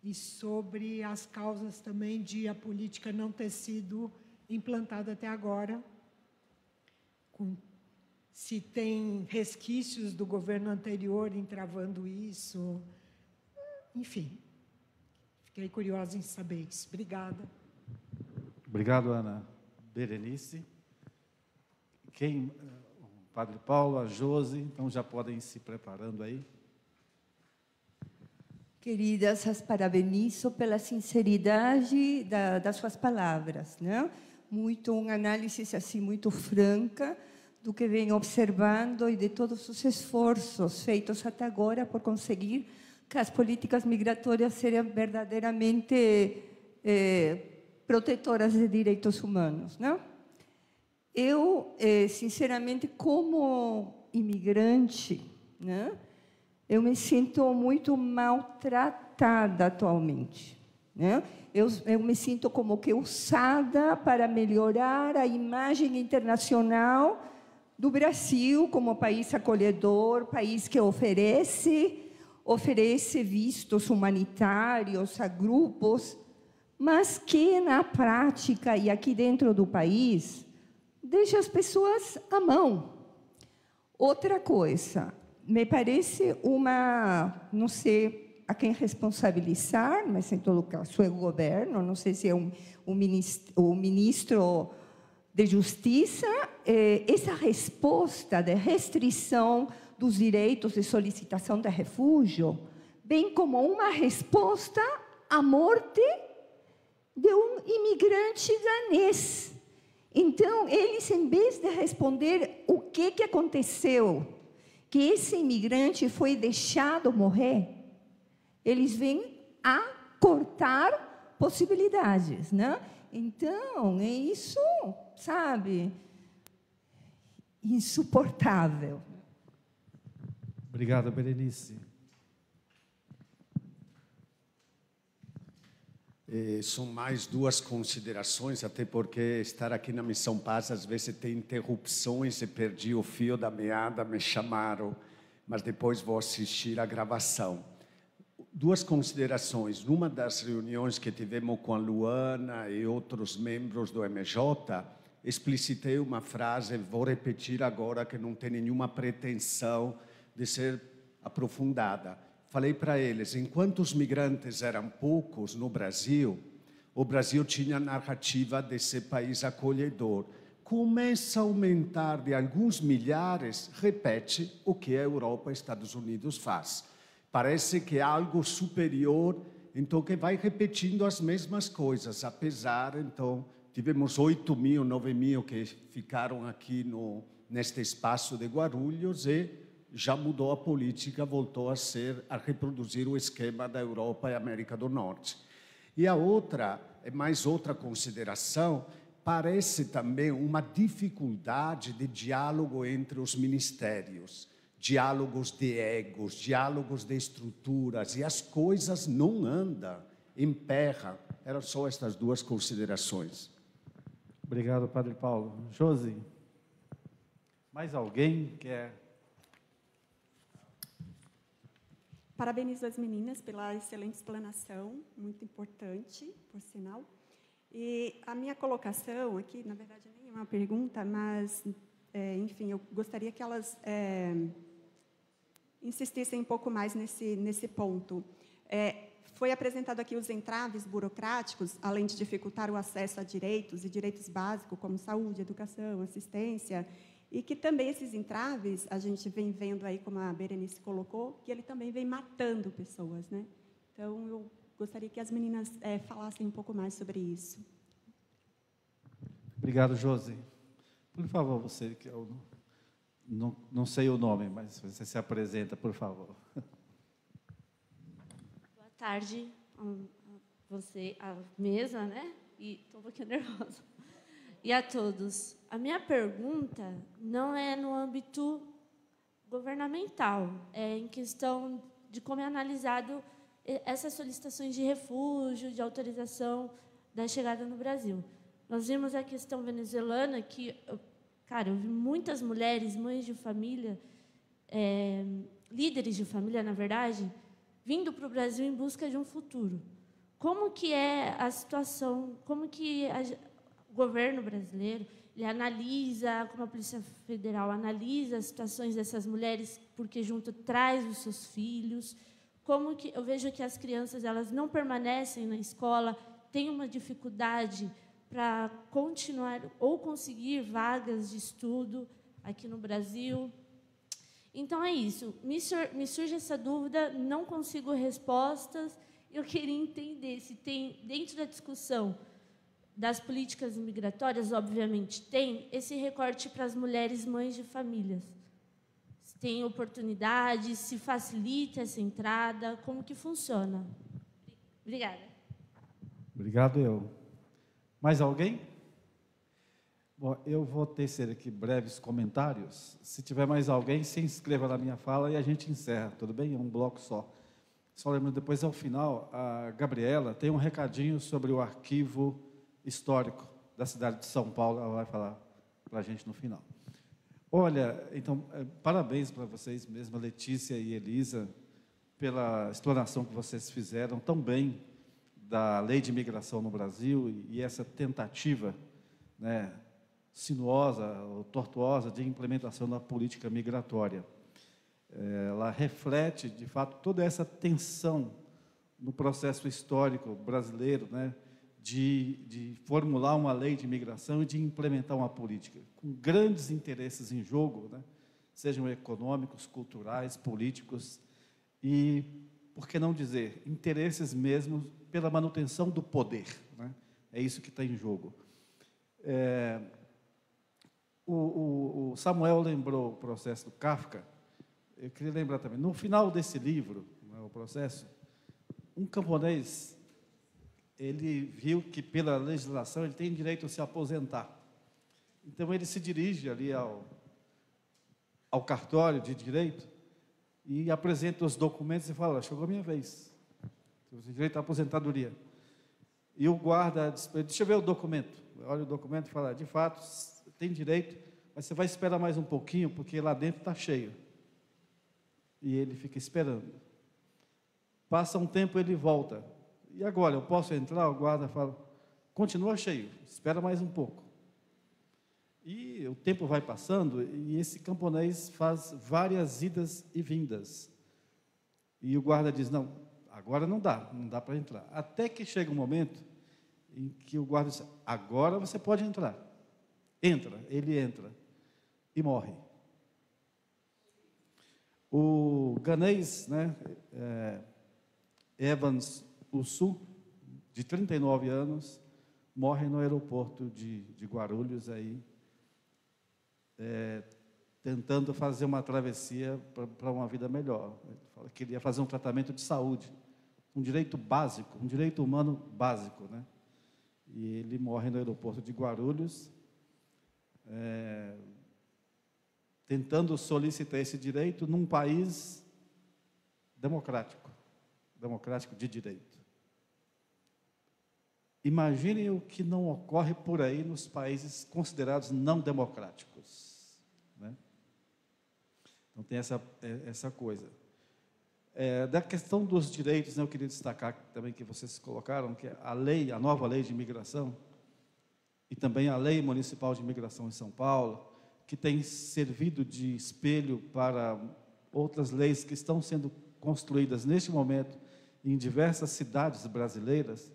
[SPEAKER 5] e sobre as causas também de a política não ter sido implantada até agora, se tem resquícios do governo anterior entravando isso, enfim. Fiquei curiosa em saber isso. Obrigada.
[SPEAKER 1] Obrigado, Ana. Berenice. O Padre Paulo, a Josi, então já podem ir se preparando aí.
[SPEAKER 6] Queridas, as parabenizo pela sinceridade das suas palavras, né? Muito uma análise assim muito franca do que venho observando e de todos os esforços feitos até agora por conseguir que as políticas migratórias sejam verdadeiramente protetoras de direitos humanos, né? Eu, sinceramente, como imigrante, né, eu me sinto muito maltratada atualmente, né? Eu me sinto como que usada para melhorar a imagem internacional do Brasil como país acolhedor, país que oferece vistos humanitários a grupos, mas que, na prática e aqui dentro do país, deixa as pessoas à mão. Outra coisa, me parece não sei a quem responsabilizar, mas em todo caso é o governo, não sei se é o ministro de Justiça, essa resposta de restrição dos direitos de solicitação de refúgio, bem como uma resposta à morte de um imigrante ganês. Então, eles, em vez de responder o que aconteceu, que esse imigrante foi deixado morrer, eles vêm a cortar possibilidades, né? Então, é isso, sabe, insuportável.
[SPEAKER 1] Obrigado, Berenice.
[SPEAKER 7] São mais duas considerações, até porque estar aqui na Missão Paz, às vezes tem interrupções e perdi o fio da meada, me chamaram, mas depois vou assistir a gravação. Duas considerações. Numa das reuniões que tivemos com a Luana e outros membros do MJ, explicitei uma frase, vou repetir agora, que não tem nenhuma pretensão de ser aprofundada. Falei para eles, enquanto os migrantes eram poucos no Brasil, o Brasil tinha a narrativa de ser país acolhedor. Começa a aumentar de alguns milhares, repete o que a Europa e Estados Unidos faz. Parece que é algo superior, então que vai repetindo as mesmas coisas, apesar, então, tivemos 8.000, 9.000 que ficaram aqui neste espaço de Guarulhos e já mudou a política, voltou a reproduzir o esquema da Europa e América do Norte. E a outra, mais outra consideração, parece também uma dificuldade de diálogo entre os ministérios, diálogos de egos, diálogos de estruturas, e as coisas não andam, emperram. Eram só estas duas considerações.
[SPEAKER 1] Obrigado, Padre Paulo. Josi, mais alguém quer?
[SPEAKER 8] Parabenizo as meninas pela excelente explanação, muito importante, por sinal. E a minha colocação aqui, na verdade, nem é uma pergunta, mas, enfim, eu gostaria que elas insistissem um pouco mais nesse ponto. Foi apresentado aqui os entraves burocráticos, além de dificultar o acesso a direitos e direitos básicos, como saúde, educação, assistência, e que também esses entraves, a gente vem vendo aí, como a Berenice colocou, que ele também vem matando pessoas, né? Então, eu gostaria que as meninas falassem um pouco mais sobre isso.
[SPEAKER 1] Obrigado, Josi. Por favor, você, que eu não sei o nome, mas você se apresenta, por favor.
[SPEAKER 9] Boa tarde, você, a mesa, né? E estou um pouquinho nervosa. E a todos. A minha pergunta não é no âmbito governamental, é em questão de como é analisado essas solicitações de refúgio, de autorização da chegada no Brasil. Nós vimos a questão venezuelana, que, cara, eu vi muitas mulheres, mães de família, líderes de família, na verdade, vindo para o Brasil em busca de um futuro. Como que é a situação, como que o governo brasileiro ele analisa, como a Polícia Federal analisa as situações dessas mulheres, porque junto traz os seus filhos, como que eu vejo que as crianças elas não permanecem na escola, têm uma dificuldade para continuar ou conseguir vagas de estudo aqui no Brasil. Então, é isso. Me surge essa dúvida, não consigo respostas. Eu queria entender se tem, dentro da discussão das políticas migratórias, obviamente, tem esse recorte para as mulheres mães de famílias. Se tem oportunidade, se facilita essa entrada, como que funciona? Obrigada.
[SPEAKER 1] Obrigado, eu. Mais alguém? Bom, eu vou tecer aqui breves comentários. Se tiver mais alguém, se inscreva na minha fala e a gente encerra, tudo bem? É um bloco só. Só lembrando, depois, ao final, a Gabriela tem um recadinho sobre o arquivo histórico da cidade de São Paulo, ela vai falar para a gente no final. Olha, então, parabéns para vocês mesmo, Letícia e Elisa, pela explanação que vocês fizeram tão bem da lei de imigração no Brasil e essa tentativa, né, sinuosa ou tortuosa de implementação da política migratória. Ela reflete, de fato, toda essa tensão no processo histórico brasileiro, né, de formular uma lei de imigração e de implementar uma política, com grandes interesses em jogo, né, sejam econômicos, culturais, políticos e, por que não dizer, interesses mesmo pela manutenção do poder, né? É isso que está em jogo. O Samuel lembrou o processo do Kafka. Eu queria lembrar também, no final desse livro, né, o processo, um camponês, ele viu que pela legislação ele tem direito a se aposentar. Então ele se dirige ali ao cartório de direito e apresenta os documentos e fala: chegou a minha vez, você tem direito à aposentadoria. E o guarda diz: deixa eu ver o documento. Olha o documento e fala: de fato, tem direito, mas você vai esperar mais um pouquinho, porque lá dentro está cheio. E ele fica esperando. Passa um tempo, ele volta. E agora, eu posso entrar? O guarda fala: continua cheio, espera mais um pouco. E o tempo vai passando, e esse camponês faz várias idas e vindas. E o guarda diz: não, agora não dá para entrar. Até que chega um momento em que o guarda diz: agora você pode entrar. Entra, ele entra e morre. O ganês, né, Evans Ussu, de 39 anos, morre no aeroporto de Guarulhos, aí, tentando fazer uma travessia para uma vida melhor. Ele fala que queria fazer um tratamento de saúde, um direito básico, um direito humano básico, né? E ele morre no aeroporto de Guarulhos, tentando solicitar esse direito num país democrático de direito. Imaginem o que não ocorre por aí nos países considerados não democráticos, né? Então tem essa coisa. Da questão dos direitos, né, eu queria destacar também que vocês colocaram, que a nova lei de imigração, e também a lei municipal de imigração em São Paulo, que tem servido de espelho para outras leis que estão sendo construídas neste momento em diversas cidades brasileiras,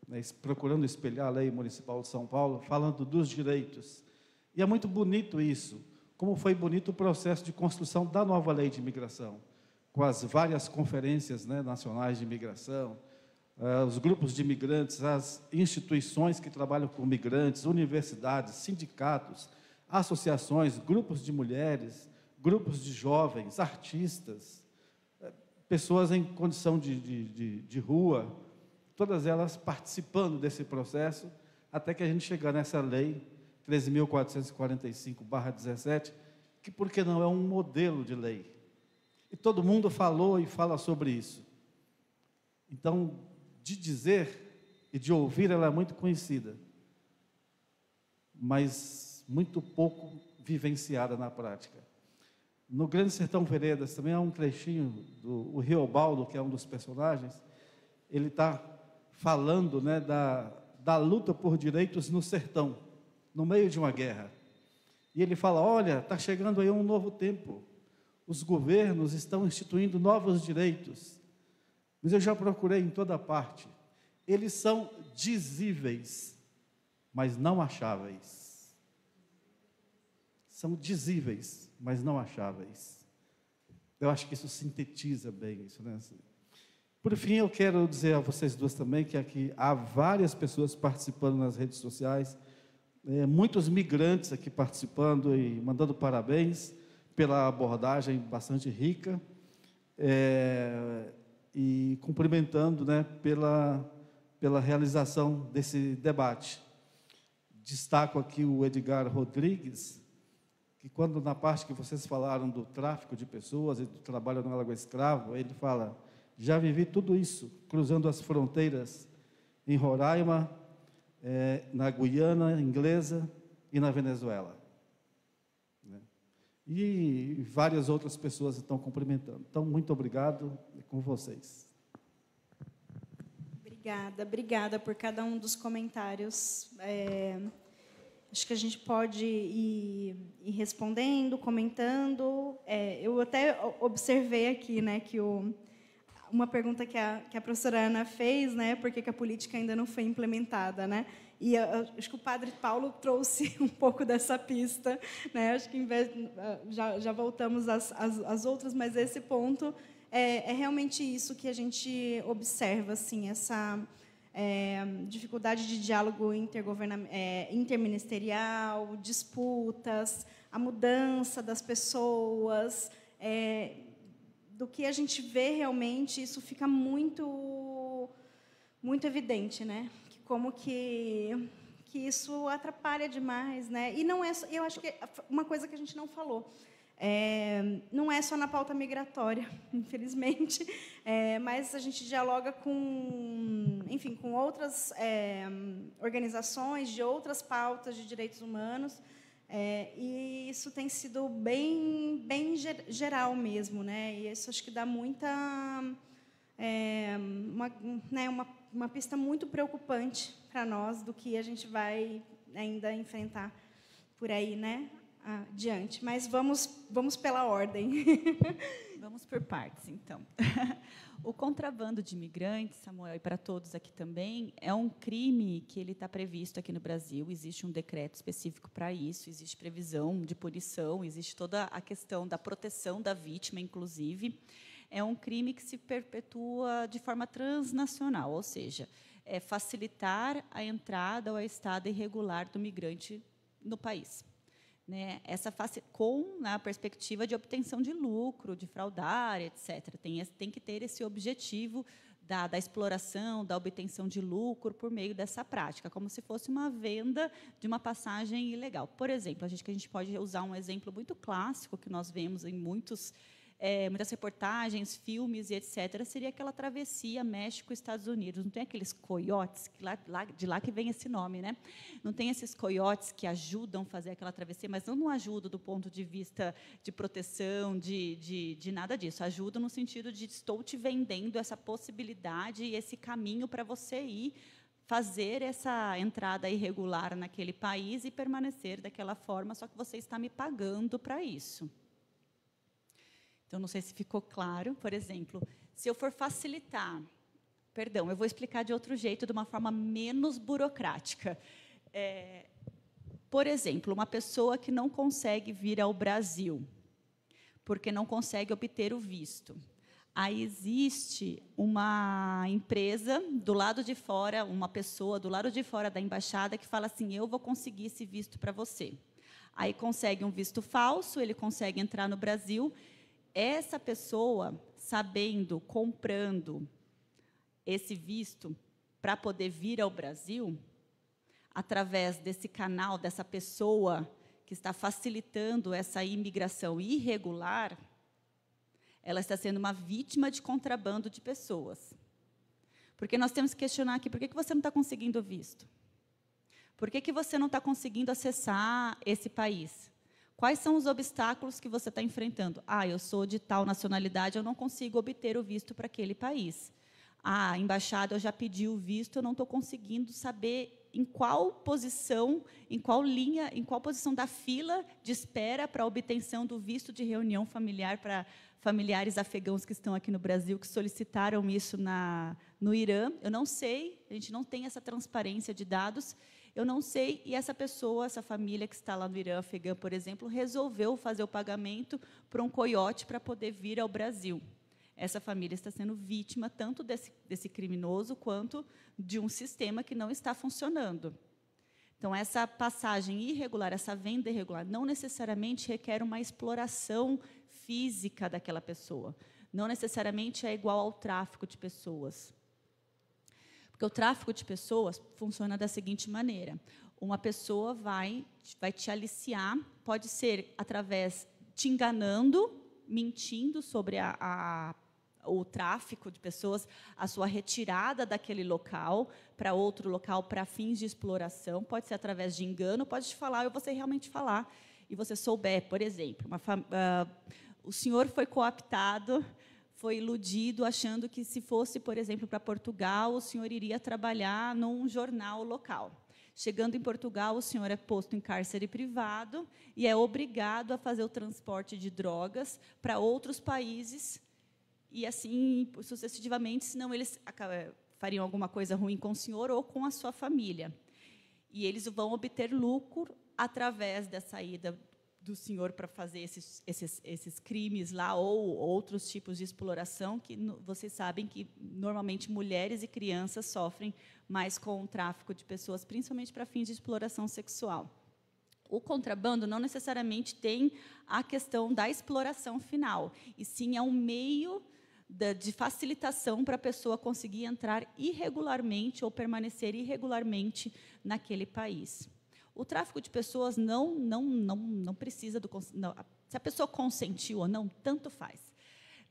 [SPEAKER 1] né, procurando espelhar a lei municipal de São Paulo, falando dos direitos. E é muito bonito isso, como foi bonito o processo de construção da nova lei de imigração, com as várias conferências, né, nacionais de imigração, os grupos de imigrantes, as instituições que trabalham com migrantes, universidades, sindicatos, associações, grupos de mulheres, grupos de jovens, artistas, pessoas em condição de rua, todas elas participando desse processo, até que a gente chegar nessa lei 13.445/17, que, por que não, é um modelo de lei. E todo mundo falou e fala sobre isso. Então, de dizer e de ouvir, ela é muito conhecida, mas muito pouco vivenciada na prática. No Grande Sertão Veredas também há um trechinho do Riobaldo, que é um dos personagens, ele está falando, né, da luta por direitos no sertão, no meio de uma guerra. E ele fala: olha, está chegando aí um novo tempo, os governos estão instituindo novos direitos, mas eu já procurei em toda parte. Eles são dizíveis, mas não acháveis. São dizíveis, mas não acháveis. Eu acho que isso sintetiza bem isso, né? Por fim, eu quero dizer a vocês duas também que aqui há várias pessoas participando nas redes sociais, muitos migrantes aqui participando e mandando parabéns pela abordagem bastante rica, e cumprimentando, né, pela realização desse debate. Destaco aqui o Edgar Rodrigues, que quando na parte que vocês falaram do tráfico de pessoas e do trabalho no Alagoas Escravo, ele fala: já vivi tudo isso, cruzando as fronteiras em Roraima, na Guiana Inglesa e na Venezuela. Né? E várias outras pessoas estão cumprimentando. Então, muito obrigado, é com vocês.
[SPEAKER 2] Obrigada por cada um dos comentários. Acho que a gente pode ir respondendo, comentando. Eu até observei aqui, né, que uma pergunta que a professora Ana fez, né, por que a política ainda não foi implementada, né? E acho que o padre Paulo trouxe um pouco dessa pista, né? Acho que já voltamos às outras, mas esse ponto é realmente isso que a gente observa, assim, essa dificuldade de diálogo interministerial, disputas, a mudança das pessoas. Do que a gente vê realmente, isso fica muito evidente, né? Que como que isso atrapalha demais, né? E não é, eu acho que uma coisa que a gente não falou, não é só na pauta migratória, infelizmente, mas a gente dialoga com outras organizações de outras pautas de direitos humanos. E isso tem sido bem geral mesmo, né? E isso acho que dá uma pista muito preocupante para nós do que a gente vai ainda enfrentar por aí, né? Adiante. Mas vamos pela ordem.
[SPEAKER 3] Vamos por partes, então. O contrabando de imigrantes, Samuel, e para todos aqui também, é um crime que ele está previsto aqui no Brasil. Existe um decreto específico para isso, existe previsão de punição, existe toda a questão da proteção da vítima, inclusive. É um crime que se perpetua de forma transnacional, ou seja, facilitar a entrada ou a estada irregular do migrante no país. Né, com a perspectiva de obtenção de lucro, de fraudar, etc. Tem que ter esse objetivo da exploração, da obtenção de lucro por meio dessa prática, como se fosse uma venda de uma passagem ilegal. Por exemplo, a gente pode usar um exemplo muito clássico que nós vemos em muitas reportagens, filmes e etc., seria aquela travessia México-Estados Unidos. Não tem aqueles coiotes, de lá que vem esse nome, né? Não tem esses coiotes que ajudam a fazer aquela travessia, mas não ajudam do ponto de vista de proteção, de nada disso. Ajudam no sentido de estou te vendendo essa possibilidade e esse caminho para você ir fazer essa entrada irregular naquele país e permanecer daquela forma, só que você está me pagando para isso. Então, não sei se ficou claro. Por exemplo, se eu for facilitar... Perdão, eu vou explicar de outro jeito, de uma forma menos burocrática. Por exemplo, uma pessoa que não consegue vir ao Brasil, porque não consegue obter o visto. Aí existe uma empresa do lado de fora, uma pessoa do lado de fora da embaixada que fala assim: eu vou conseguir esse visto para você. Aí consegue um visto falso, ele consegue entrar no Brasil. Essa pessoa, sabendo, comprando esse visto para poder vir ao Brasil, através desse canal, dessa pessoa que está facilitando essa imigração irregular, ela está sendo uma vítima de contrabando de pessoas. Porque nós temos que questionar aqui, por que você não está conseguindo o visto? Por que você não está conseguindo acessar esse país? Quais são os obstáculos que você está enfrentando? Eu sou de tal nacionalidade, eu não consigo obter o visto para aquele país. A embaixada, eu já pedi o visto, eu não estou conseguindo saber em qual posição, em qual linha, em qual posição da fila de espera para a obtenção do visto de reunião familiar para familiares afegãos que estão aqui no Brasil, que solicitaram isso no Irã. Eu não sei, a gente não tem essa transparência de dados, eu não sei, e essa pessoa, essa família que está lá no Irã, afegã, por exemplo, resolveu fazer o pagamento para um coiote para poder vir ao Brasil. Essa família está sendo vítima tanto desse criminoso quanto de um sistema que não está funcionando. Então, essa passagem irregular, essa venda irregular, não necessariamente requer uma exploração física daquela pessoa. Não necessariamente é igual ao tráfico de pessoas. Porque o tráfico de pessoas funciona da seguinte maneira. Uma pessoa vai te aliciar, pode ser através te enganando, mentindo sobre o tráfico de pessoas, a sua retirada daquele local para outro local para fins de exploração, pode ser através de engano, pode te falar, ou você realmente falar, e você souber, por exemplo, o senhor foi cooptado, foi iludido, achando que, se fosse, por exemplo, para Portugal, o senhor iria trabalhar num jornal local. Chegando em Portugal, o senhor é posto em cárcere privado e é obrigado a fazer o transporte de drogas para outros países, e assim sucessivamente, senão eles fariam alguma coisa ruim com o senhor ou com a sua família. E eles vão obter lucro através da saída do senhor para fazer esses crimes lá, ou outros tipos de exploração, que vocês sabem que, normalmente, mulheres e crianças sofrem mais com o tráfico de pessoas, principalmente para fins de exploração sexual. O contrabando não necessariamente tem a questão da exploração final, e sim é um meio de facilitação para a pessoa conseguir entrar irregularmente ou permanecer irregularmente naquele país. O tráfico de pessoas não precisa do... se a pessoa consentiu ou não, tanto faz.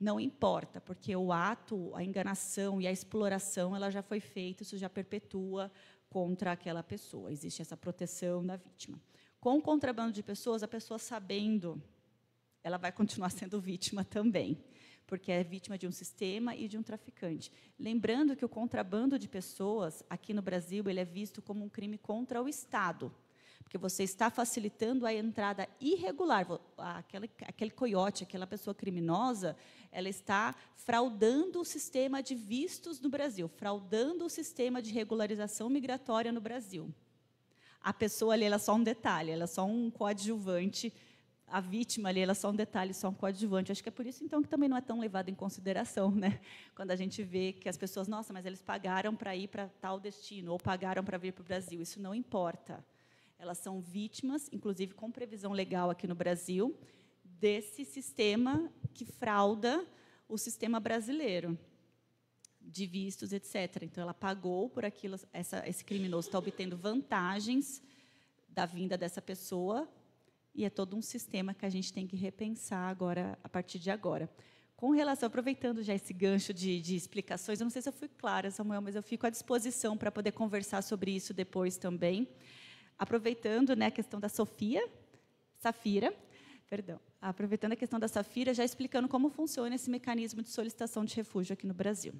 [SPEAKER 3] Não importa, porque o ato, a enganação e a exploração, ela já foi feita, isso já perpetua contra aquela pessoa. Existe essa proteção da vítima. Com o contrabando de pessoas, a pessoa sabendo, ela vai continuar sendo vítima também, porque é vítima de um sistema e de um traficante. Lembrando que o contrabando de pessoas, aqui no Brasil, ele é visto como um crime contra o Estado, porque você está facilitando a entrada irregular. Aquele coiote, aquela pessoa criminosa, ela está fraudando o sistema de vistos no Brasil, fraudando o sistema de regularização migratória no Brasil. A pessoa ali, ela é só um detalhe, ela é só um coadjuvante. A vítima ali, ela é só um detalhe, só um coadjuvante. Acho que é por isso, então, que também não é tão levado em consideração, né? Quando a gente vê que as pessoas, nossa, mas eles pagaram para ir para tal destino, ou pagaram para vir para o Brasil. Isso não importa. Elas são vítimas, inclusive com previsão legal aqui no Brasil, desse sistema que frauda o sistema brasileiro de vistos, etc. Então, ela pagou por aquilo, esse criminoso está obtendo vantagens da vinda dessa pessoa, e é todo um sistema que a gente tem que repensar agora, a partir de agora. Com relação, aproveitando já esse gancho de explicações, eu não sei se eu fui clara, Samuel, mas eu fico à disposição para poder conversar sobre isso depois também. Aproveitando, né, a questão da Safira, aproveitando a questão da Safira, já explicando como funciona esse mecanismo de solicitação de refúgio aqui no Brasil.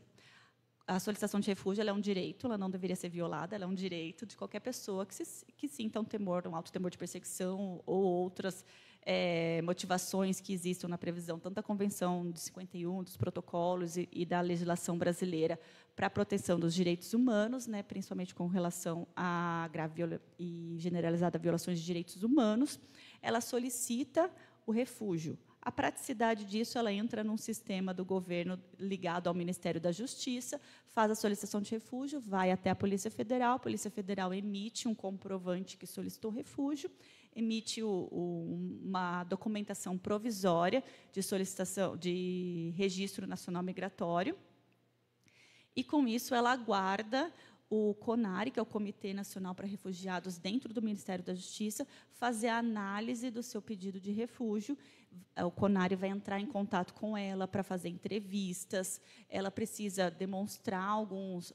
[SPEAKER 3] A solicitação de refúgio, ela é um direito, ela não deveria ser violada, ela é um direito de qualquer pessoa que sinta um temor, um alto temor de perseguição ou outras motivações que existam na previsão, tanto da Convenção de 51, dos protocolos e da legislação brasileira para a proteção dos direitos humanos, né, principalmente com relação à grave e generalizada violações de direitos humanos, ela solicita o refúgio. A praticidade disso, ela entra num sistema do governo ligado ao Ministério da Justiça, faz a solicitação de refúgio, vai até a Polícia Federal emite um comprovante que solicitou refúgio, emite uma documentação provisória de solicitação de registro nacional migratório, e, com isso, ela aguarda o CONARE, que é o Comitê Nacional para Refugiados, dentro do Ministério da Justiça, fazer a análise do seu pedido de refúgio. O CONARE vai entrar em contato com ela para fazer entrevistas, ela precisa demonstrar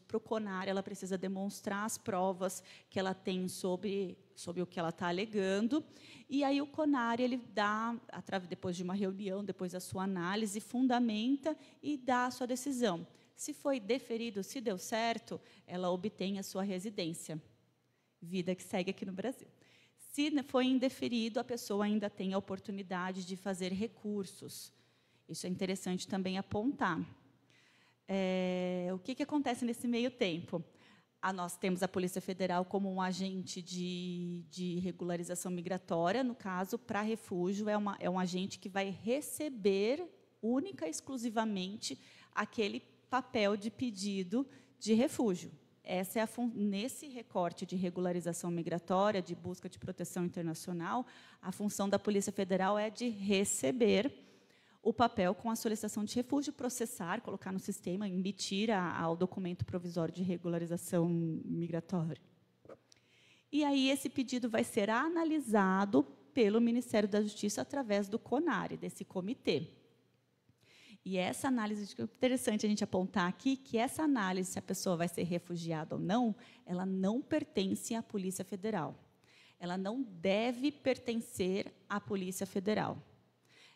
[SPEAKER 3] para o CONARE, ela precisa demonstrar as provas que ela tem sobre o que ela está alegando, e aí o CONARE, ele dá, depois de uma reunião, depois da sua análise, fundamenta e dá a sua decisão. Se foi deferido, se deu certo, ela obtém a sua residência. vida que segue aqui no Brasil. Se foi indeferido, a pessoa ainda tem a oportunidade de fazer recursos. Isso é interessante também apontar. O que acontece nesse meio tempo? Nós temos a Polícia Federal como um agente de regularização migratória. No caso, para refúgio, é um agente que vai receber única e exclusivamente aquele papel de pedido de refúgio. Essa é nesse recorte de regularização migratória, de busca de proteção internacional, a função da Polícia Federal é de receber o papel com a solicitação de refúgio, processar, colocar no sistema, emitir ao documento provisório de regularização migratória. E aí esse pedido vai ser analisado pelo Ministério da Justiça através do CONARE, desse comitê. E essa análise, é interessante a gente apontar aqui, que essa análise, se a pessoa vai ser refugiada ou não, ela não pertence à Polícia Federal. Ela não deve pertencer à Polícia Federal.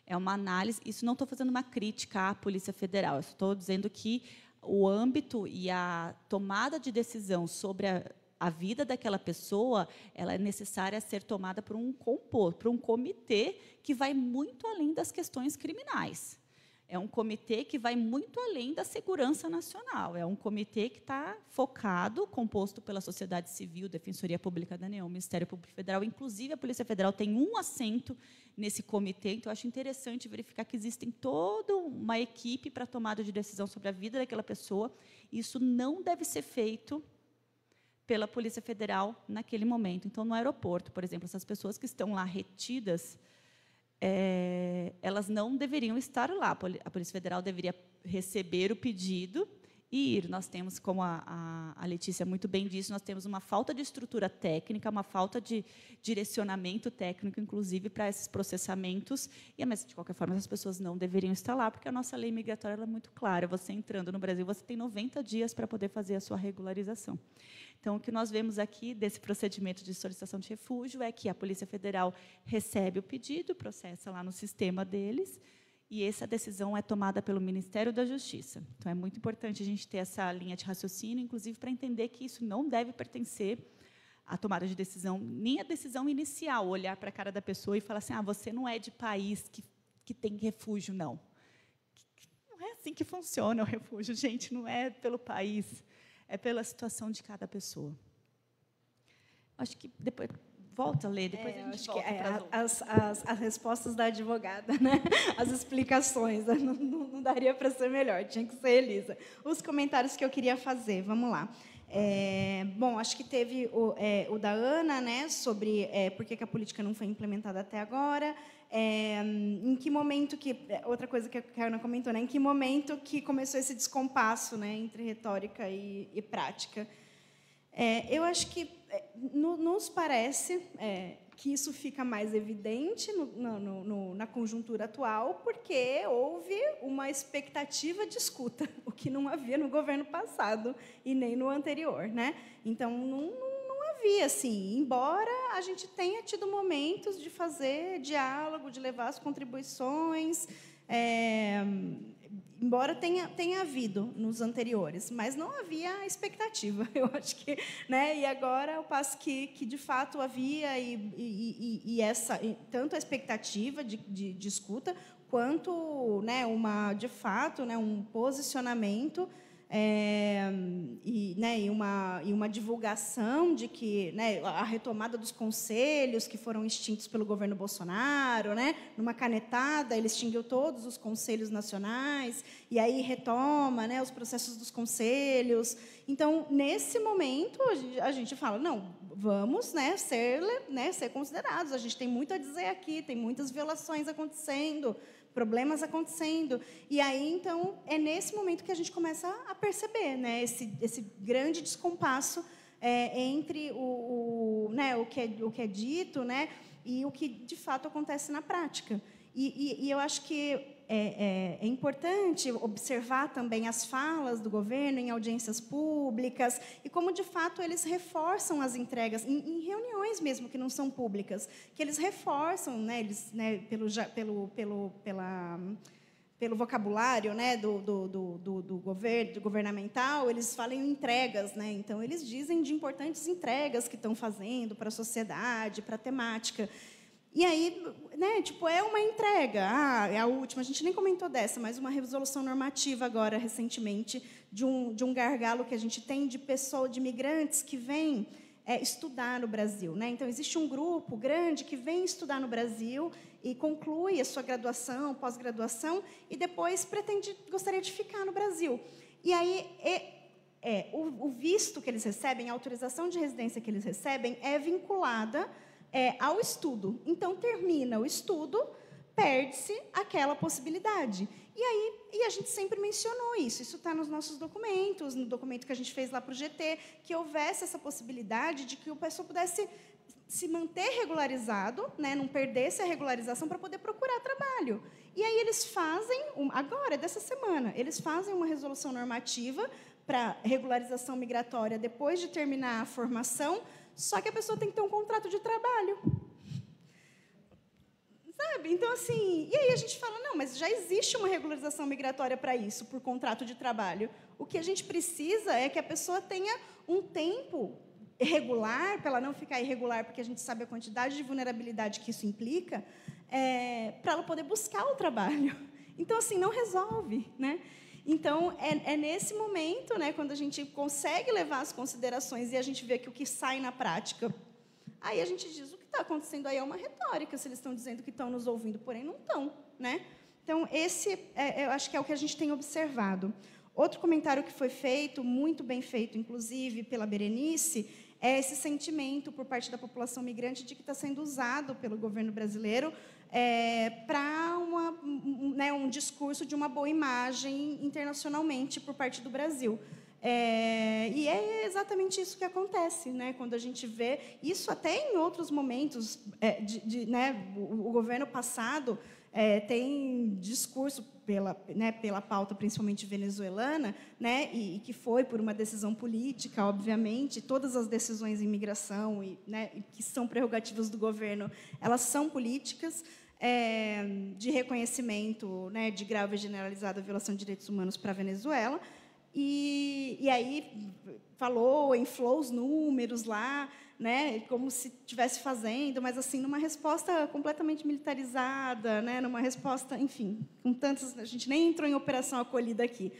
[SPEAKER 3] É uma análise, isso não estou fazendo uma crítica à Polícia Federal, estou dizendo que o âmbito e a tomada de decisão sobre a vida daquela pessoa, ela é necessária ser tomada por um comitê que vai muito além das questões criminais. É um comitê que vai muito além da segurança nacional. É um comitê que está focado, composto pela sociedade civil, Defensoria Pública da União, Ministério Público Federal. Inclusive, a Polícia Federal tem um assento nesse comitê. Então, eu acho interessante verificar que existe toda uma equipe para a tomada de decisão sobre a vida daquela pessoa. Isso não deve ser feito pela Polícia Federal naquele momento. Então, no aeroporto, por exemplo, essas pessoas que estão lá retidas, elas não deveriam estar lá. A Polícia Federal deveria receber o pedido e ir. Nós temos, como a Letícia muito bem disse, nós temos uma falta de estrutura técnica, uma falta de direcionamento técnico, inclusive, para esses processamentos. Mas, de qualquer forma, as pessoas não deveriam estar lá, porque a nossa lei migratória ela é muito clara. Você entrando no Brasil, você tem 90 dias para poder fazer a sua regularização. Então, o que nós vemos aqui desse procedimento de solicitação de refúgio é que a Polícia Federal recebe o pedido, processa lá no sistema deles, e essa decisão é tomada pelo Ministério da Justiça. Então, é muito importante a gente ter essa linha de raciocínio, inclusive para entender que isso não deve pertencer à tomada de decisão, nem à decisão inicial, olhar para a cara da pessoa e falar assim, você não é de país que tem refúgio, não. Não é assim que funciona o refúgio, gente, não é pelo país. É pela situação de cada pessoa. Acho que depois volta a ler, depois a gente volta para
[SPEAKER 2] as respostas da advogada, né? As explicações, não daria para ser melhor, tinha que ser Elisa. Os comentários que eu queria fazer, vamos lá. Bom, acho que teve o da Ana, né, sobre por que a política não foi implementada até agora. Em que momento que outra coisa que a Ana comentou, né? Em que momento que começou esse descompasso, né, entre retórica e prática? Eu acho que nos parece que isso fica mais evidente na conjuntura atual, porque houve uma expectativa de escuta, o que não havia no governo passado e nem no anterior, né? Então não havia, assim, embora a gente tenha tido momentos de fazer diálogo, de levar as contribuições, embora tenha havido nos anteriores, mas não havia expectativa, eu acho que, né? E agora, ao passo que de fato havia tanto a expectativa de escuta, quanto, né, de fato, né, um posicionamento e uma divulgação de que, né, a retomada dos conselhos que foram extintos pelo governo Bolsonaro, né, numa canetada, ele extinguiu todos os conselhos nacionais, e aí retoma, né, os processos dos conselhos. Então, nesse momento, a gente fala, não, vamos, né, ser considerados, a gente tem muito a dizer aqui, tem muitas violações acontecendo, problemas acontecendo. E aí, então, é nesse momento que a gente começa a perceber, né, esse grande descompasso entre o que é dito, né, e o que, de fato, acontece na prática. E eu acho que é importante observar também as falas do governo em audiências públicas e como, de fato, eles reforçam as entregas, em reuniões mesmo que não são públicas, que eles reforçam, né, pelo vocabulário, né, do governo, governamental, eles falam em entregas, né? Então eles dizem de importantes entregas que estão fazendo para a sociedade, para a temática. E aí, né, tipo, é uma entrega. É a última, a gente nem comentou dessa, mas uma resolução normativa agora, recentemente, de um gargalo que a gente tem de imigrantes que vêm estudar no Brasil, né? Então, existe um grupo grande que vem estudar no Brasil e conclui a sua graduação, pós-graduação, e depois gostaria de ficar no Brasil. E aí, o visto que eles recebem, a autorização de residência que eles recebem, é vinculada ao estudo. Então, termina o estudo, perde-se aquela possibilidade. E a gente sempre mencionou isso. Isso está nos nossos documentos, no documento que a gente fez lá para o GT, que houvesse essa possibilidade de que o pessoal pudesse se manter regularizado, né, não perdesse a regularização para poder procurar trabalho. E aí eles fazem, agora, dessa semana, eles fazem uma resolução normativa para regularização migratória depois de terminar a formação, só que a pessoa tem que ter um contrato de trabalho. Sabe? Então, assim, e aí a gente fala, não, mas já existe uma regularização migratória para isso, por contrato de trabalho. O que a gente precisa é que a pessoa tenha um tempo regular, para ela não ficar irregular, porque a gente sabe a quantidade de vulnerabilidade que isso implica, para ela poder buscar o trabalho. Então, assim, não resolve, né? Então, é nesse momento, né, quando a gente consegue levar as considerações e a gente vê que o que sai na prática, aí a gente diz, o que está acontecendo aí é uma retórica, se eles estão dizendo que estão nos ouvindo, porém não estão, né? Então, eu acho que é o que a gente tem observado. Outro comentário que foi feito, muito bem feito, inclusive, pela Berenice, é esse sentimento por parte da população migrante de que está sendo usado pelo governo brasileiro para um discurso de uma boa imagem internacionalmente por parte do Brasil. E é exatamente isso que acontece, né? Quando a gente vê isso até em outros momentos, o governo passado tem discurso pela pauta principalmente venezuelana, né? E que foi por uma decisão política, obviamente. Todas as decisões em imigração e que são prerrogativas do governo, elas são políticas. De reconhecimento, né, de grave e generalizada violação de direitos humanos para a Venezuela. E aí inflou os números lá, né, como se estivesse fazendo, mas assim numa resposta completamente militarizada, né, numa resposta, enfim, com tantas, a gente nem entrou em operação acolhida aqui.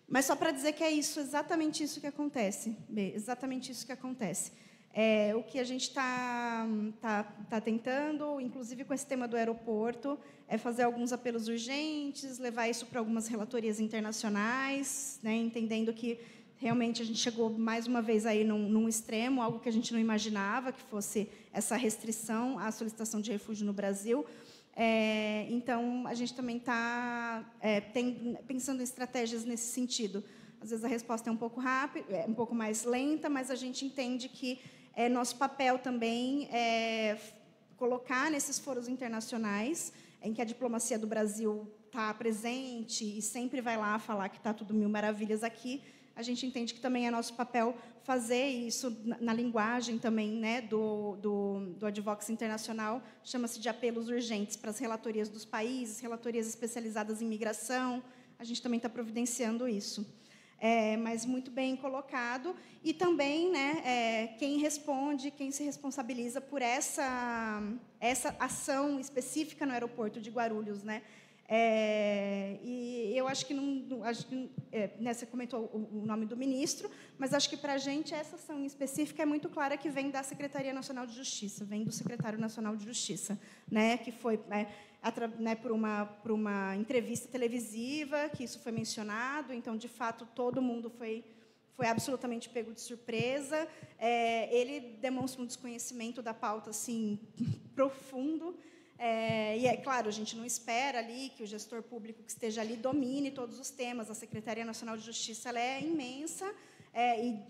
[SPEAKER 2] Mas só para dizer que é exatamente isso que acontece, exatamente isso que acontece. O que a gente está tentando, inclusive com esse tema do aeroporto, é fazer alguns apelos urgentes, levar isso para algumas relatorias internacionais, né, entendendo que realmente a gente chegou mais uma vez aí num extremo, algo que a gente não imaginava que fosse essa restrição à solicitação de refúgio no Brasil. Então, a gente também está pensando em estratégias nesse sentido. Às vezes a resposta é um pouco rápida, um pouco mais lenta, mas a gente entende que nosso papel também é colocar nesses foros internacionais, em que a diplomacia do Brasil está presente e sempre vai lá falar que está tudo mil maravilhas aqui. A gente entende que também é nosso papel fazer isso na linguagem também, né, do Advocacy Internacional, chama-se de apelos urgentes para as relatorias dos países, relatorias especializadas em migração. A gente também está providenciando isso. Mas muito bem colocado. E também, né, quem responde, quem se responsabiliza por essa ação específica no aeroporto de Guarulhos, né? E eu acho que você comentou o nome do ministro, mas acho que para a gente essa ação específica é muito clara, que vem da Secretaria Nacional de Justiça, vem do Secretário Nacional de Justiça, né, que foi por uma entrevista televisiva que isso foi mencionado. Então, de fato, todo mundo foi absolutamente pego de surpresa. Ele demonstra um desconhecimento da pauta assim profundo. E é claro, a gente não espera ali que o gestor público que esteja ali domine todos os temas. A Secretaria Nacional de Justiça ela é imensa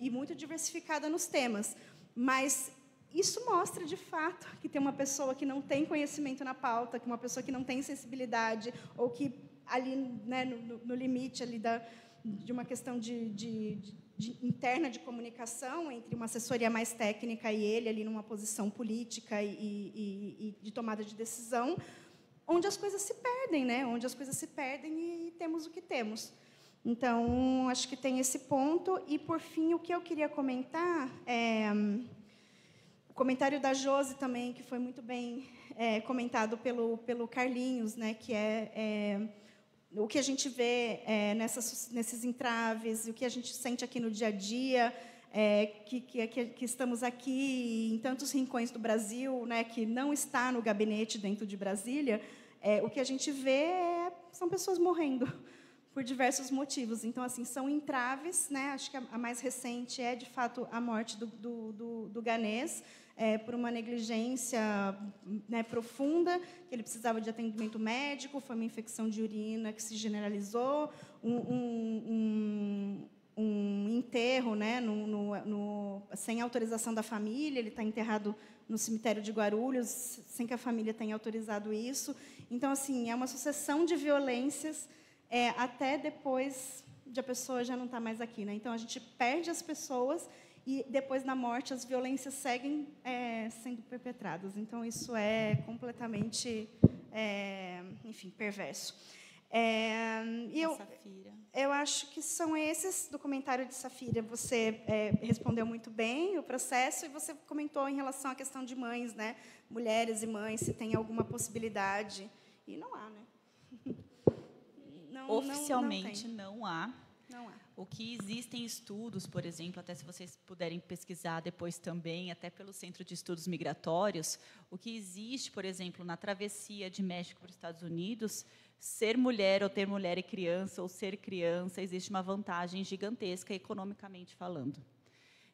[SPEAKER 2] e muito diversificada nos temas, mas isso mostra, de fato, que tem uma pessoa que não tem conhecimento na pauta, que uma pessoa que não tem sensibilidade, ou que ali, né, no limite ali de uma questão de interna de comunicação entre uma assessoria mais técnica e ele ali numa posição política e de tomada de decisão, onde as coisas se perdem, né? Onde as coisas se perdem e temos o que temos. Então, acho que tem esse ponto. E, por fim, o que eu queria comentar é o comentário da Josi também, que foi muito bem comentado pelo Carlinhos, né? Que o que a gente vê nesses entraves, o que a gente sente aqui no dia a dia, que estamos aqui em tantos rincões do Brasil, né, que não está no gabinete dentro de Brasília, o que a gente vê são pessoas morrendo por diversos motivos. Então, assim, são entraves, né? Acho que a mais recente é, de fato, a morte do Ganês, por uma negligência, né, profunda, que ele precisava de atendimento médico, foi uma infecção de urina que se generalizou, um enterro, né, sem autorização da família, ele está enterrado no cemitério de Guarulhos, sem que a família tenha autorizado isso. Então, assim, é uma sucessão de violências até depois de a pessoa já não estar mais aqui, né? Então, a gente perde as pessoas e, depois da morte, as violências seguem sendo perpetradas. Então, isso é completamente, enfim, perverso. Eu acho que são esses do comentário de Safira. Você respondeu muito bem o processo e você comentou em relação à questão de mães, né? Mulheres e mães, se tem alguma possibilidade. E não há, né?
[SPEAKER 3] Oficialmente não há.
[SPEAKER 2] Não há.
[SPEAKER 3] O que existem estudos, por exemplo, até se vocês puderem pesquisar depois também, até pelo Centro de Estudos Migratórios, o que existe, por exemplo, na travessia de México para os Estados Unidos, ser mulher ou ter mulher e criança, ou ser criança, existe uma vantagem gigantesca economicamente falando.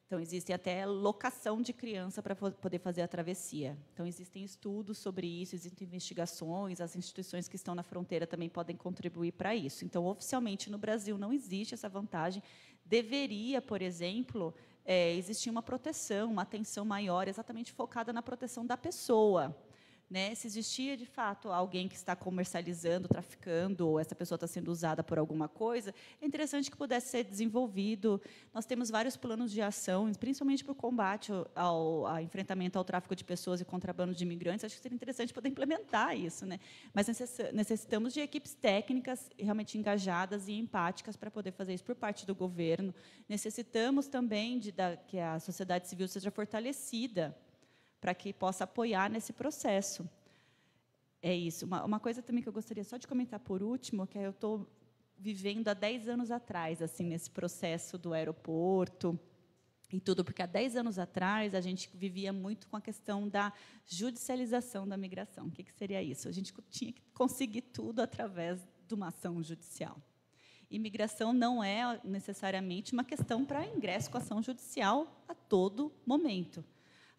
[SPEAKER 3] Então, existe até locação de criança para poder fazer a travessia. Então, existem estudos sobre isso, existem investigações, as instituições que estão na fronteira também podem contribuir para isso. Então, oficialmente, no Brasil, não existe essa vantagem. Deveria, por exemplo, existir uma proteção, uma atenção maior, exatamente focada na proteção da pessoa. Né? Se existia, de fato, alguém que está comercializando, traficando, ou essa pessoa está sendo usada por alguma coisa, é interessante que pudesse ser desenvolvido. Nós temos vários planos de ação, principalmente para o combate ao enfrentamento ao tráfico de pessoas e contrabando de imigrantes. Acho que seria interessante poder implementar isso. Né? Mas necessitamos de equipes técnicas realmente engajadas e empáticas para poder fazer isso por parte do governo. Necessitamos também que a sociedade civil seja fortalecida, para que possa apoiar nesse processo. É isso. Uma coisa também que eu gostaria só de comentar por último, que eu estou vivendo há 10 anos atrás, assim, nesse processo do aeroporto e tudo, porque há 10 anos atrás a gente vivia muito com a questão da judicialização da migração. O que seria isso? A gente tinha que conseguir tudo através de uma ação judicial. Imigração não é necessariamente uma questão para ingresso com ação judicial a todo momento.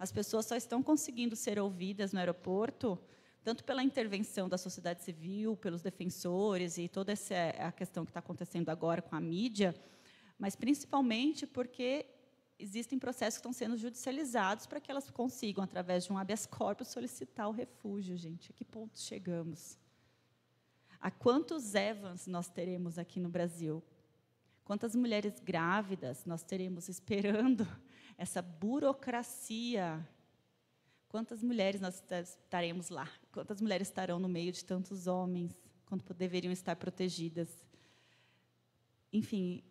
[SPEAKER 3] As pessoas só estão conseguindo ser ouvidas no aeroporto, tanto pela intervenção da sociedade civil, pelos defensores e toda a questão que está acontecendo agora com a mídia, mas principalmente porque existem processos que estão sendo judicializados para que elas consigam, através de um habeas corpus, solicitar o refúgio. Gente, a que ponto chegamos? A quantos Evans nós teremos aqui no Brasil? Quantas mulheres grávidas nós teremos esperando essa burocracia? Quantas mulheres nós estaremos lá? Quantas mulheres estarão no meio de tantos homens, quando deveriam estar protegidas? Enfim,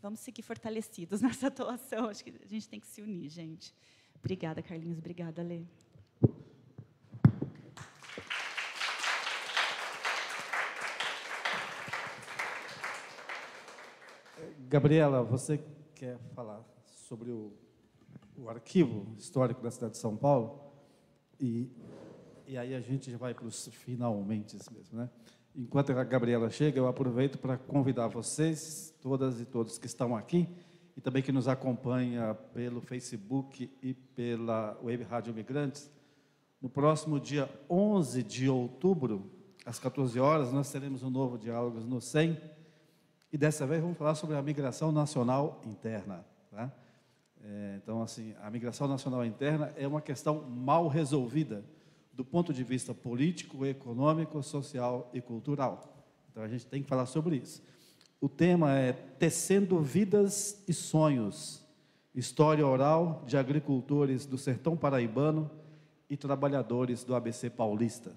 [SPEAKER 3] vamos seguir fortalecidos nessa atuação. Acho que a gente tem que se unir, gente. Obrigada, Carlinhos. Obrigada, Lê.
[SPEAKER 1] Gabriela, você quer falar sobre o arquivo histórico da cidade de São Paulo? E aí a gente já vai para os finalmente mesmo, né? Enquanto a Gabriela chega, eu aproveito para convidar vocês, todas e todos que estão aqui, e também que nos acompanha pelo Facebook e pela Web Rádio Imigrantes, no próximo dia 11 de outubro, às 14 horas, nós teremos um novo Diálogos no 100, e dessa vez vamos falar sobre a migração nacional interna. Tá? Então, assim, a migração nacional interna é uma questão mal resolvida do ponto de vista político, econômico, social e cultural. Então, a gente tem que falar sobre isso. O tema é Tecendo Vidas e Sonhos, história oral de agricultores do sertão paraibano e trabalhadores do ABC paulista.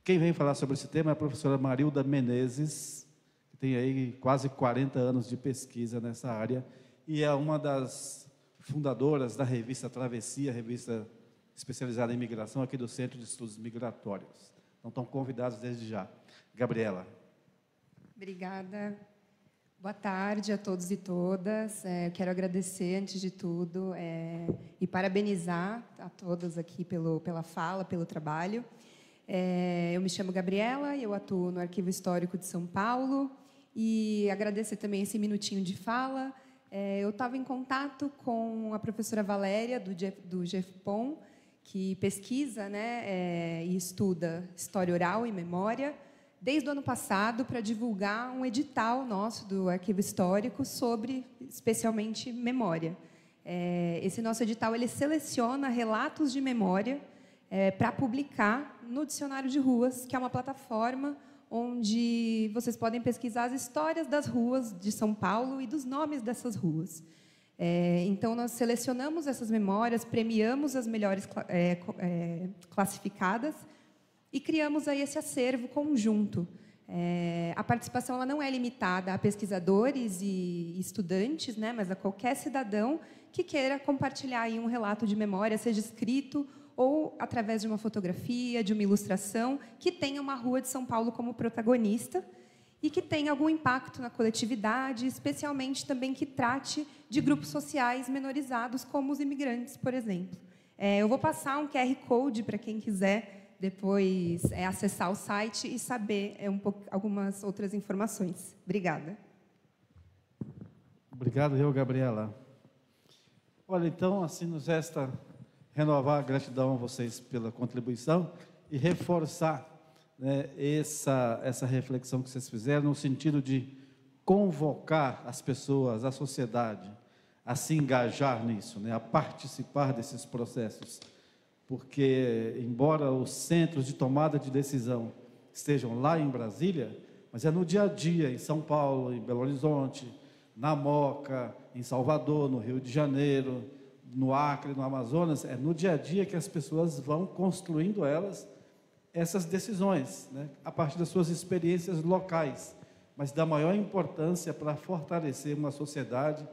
[SPEAKER 1] Quem vem falar sobre esse tema é a professora Marilda Menezes, que tem aí quase 40 anos de pesquisa nessa área, e é uma das fundadoras da revista Travessia, revista especializada em migração aqui do Centro de Estudos Migratórios. Então, estão convidados desde já. Gabriela.
[SPEAKER 10] Obrigada. Boa tarde a todos e todas. Eu quero agradecer, antes de tudo, e parabenizar a todas aqui pela fala, pelo trabalho. Eu me chamo Gabriela, eu atuo no Arquivo Histórico de São Paulo, e agradecer também esse minutinho de fala. Eu estava em contato com a professora Valéria, do GEFPOM, que pesquisa, né, e estuda história oral e memória, desde o ano passado, para divulgar um edital nosso do Arquivo Histórico sobre, especialmente, memória. Esse nosso edital ele seleciona relatos de memória para publicar no Dicionário de Ruas, que é uma plataforma onde vocês podem pesquisar as histórias das ruas de São Paulo e dos nomes dessas ruas. Então, nós selecionamos essas memórias, premiamos as melhores classificadas e criamos aí esse acervo conjunto. A participação ela não é limitada a pesquisadores e estudantes, né, mas a qualquer cidadão que queira compartilhar aí um relato de memória, seja escrito ou através de uma fotografia, de uma ilustração, que tenha uma rua de São Paulo como protagonista e que tenha algum impacto na coletividade, especialmente também que trate de grupos sociais menorizados, como os imigrantes, por exemplo. Eu vou passar um QR Code para quem quiser depois acessar o site e saber algumas outras informações. Obrigada.
[SPEAKER 1] Obrigado, Gabriela. Olha, então, assim nos resta renovar a gratidão a vocês pela contribuição e reforçar, né, essa reflexão que vocês fizeram, no sentido de convocar as pessoas, a sociedade, a se engajar nisso, né, a participar desses processos. Porque, embora os centros de tomada de decisão estejam lá em Brasília, mas é no dia a dia, em São Paulo, em Belo Horizonte, na Moca, em Salvador, no Rio de Janeiro, no Acre, no Amazonas, é no dia a dia que as pessoas vão construindo essas decisões, né, a partir das suas experiências locais, mas da maior importância para fortalecer uma sociedade,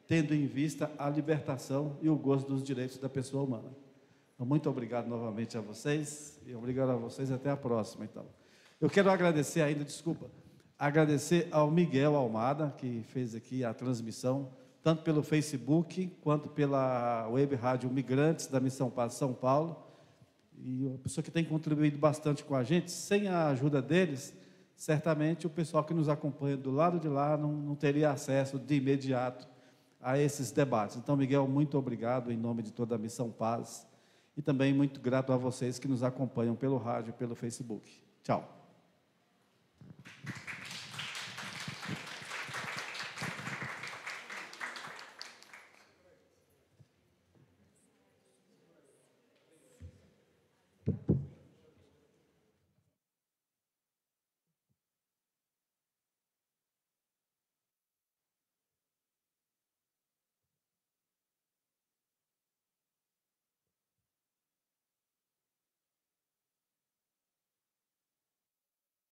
[SPEAKER 1] tendo em vista a libertação e o gozo dos direitos da pessoa humana. Então, muito obrigado novamente a vocês, e obrigado a vocês, até a próxima, então. Eu quero agradecer agradecer ao Miguel Almada, que fez aqui a transmissão, tanto pelo Facebook, quanto pela web rádio Migrantes, da Missão Paz São Paulo, e uma pessoa que tem contribuído bastante com a gente. Sem a ajuda deles, certamente o pessoal que nos acompanha do lado de lá não teria acesso de imediato a esses debates. Então, Miguel, muito obrigado em nome de toda a Missão Paz, e também muito grato a vocês que nos acompanham pelo rádio e pelo Facebook. Tchau.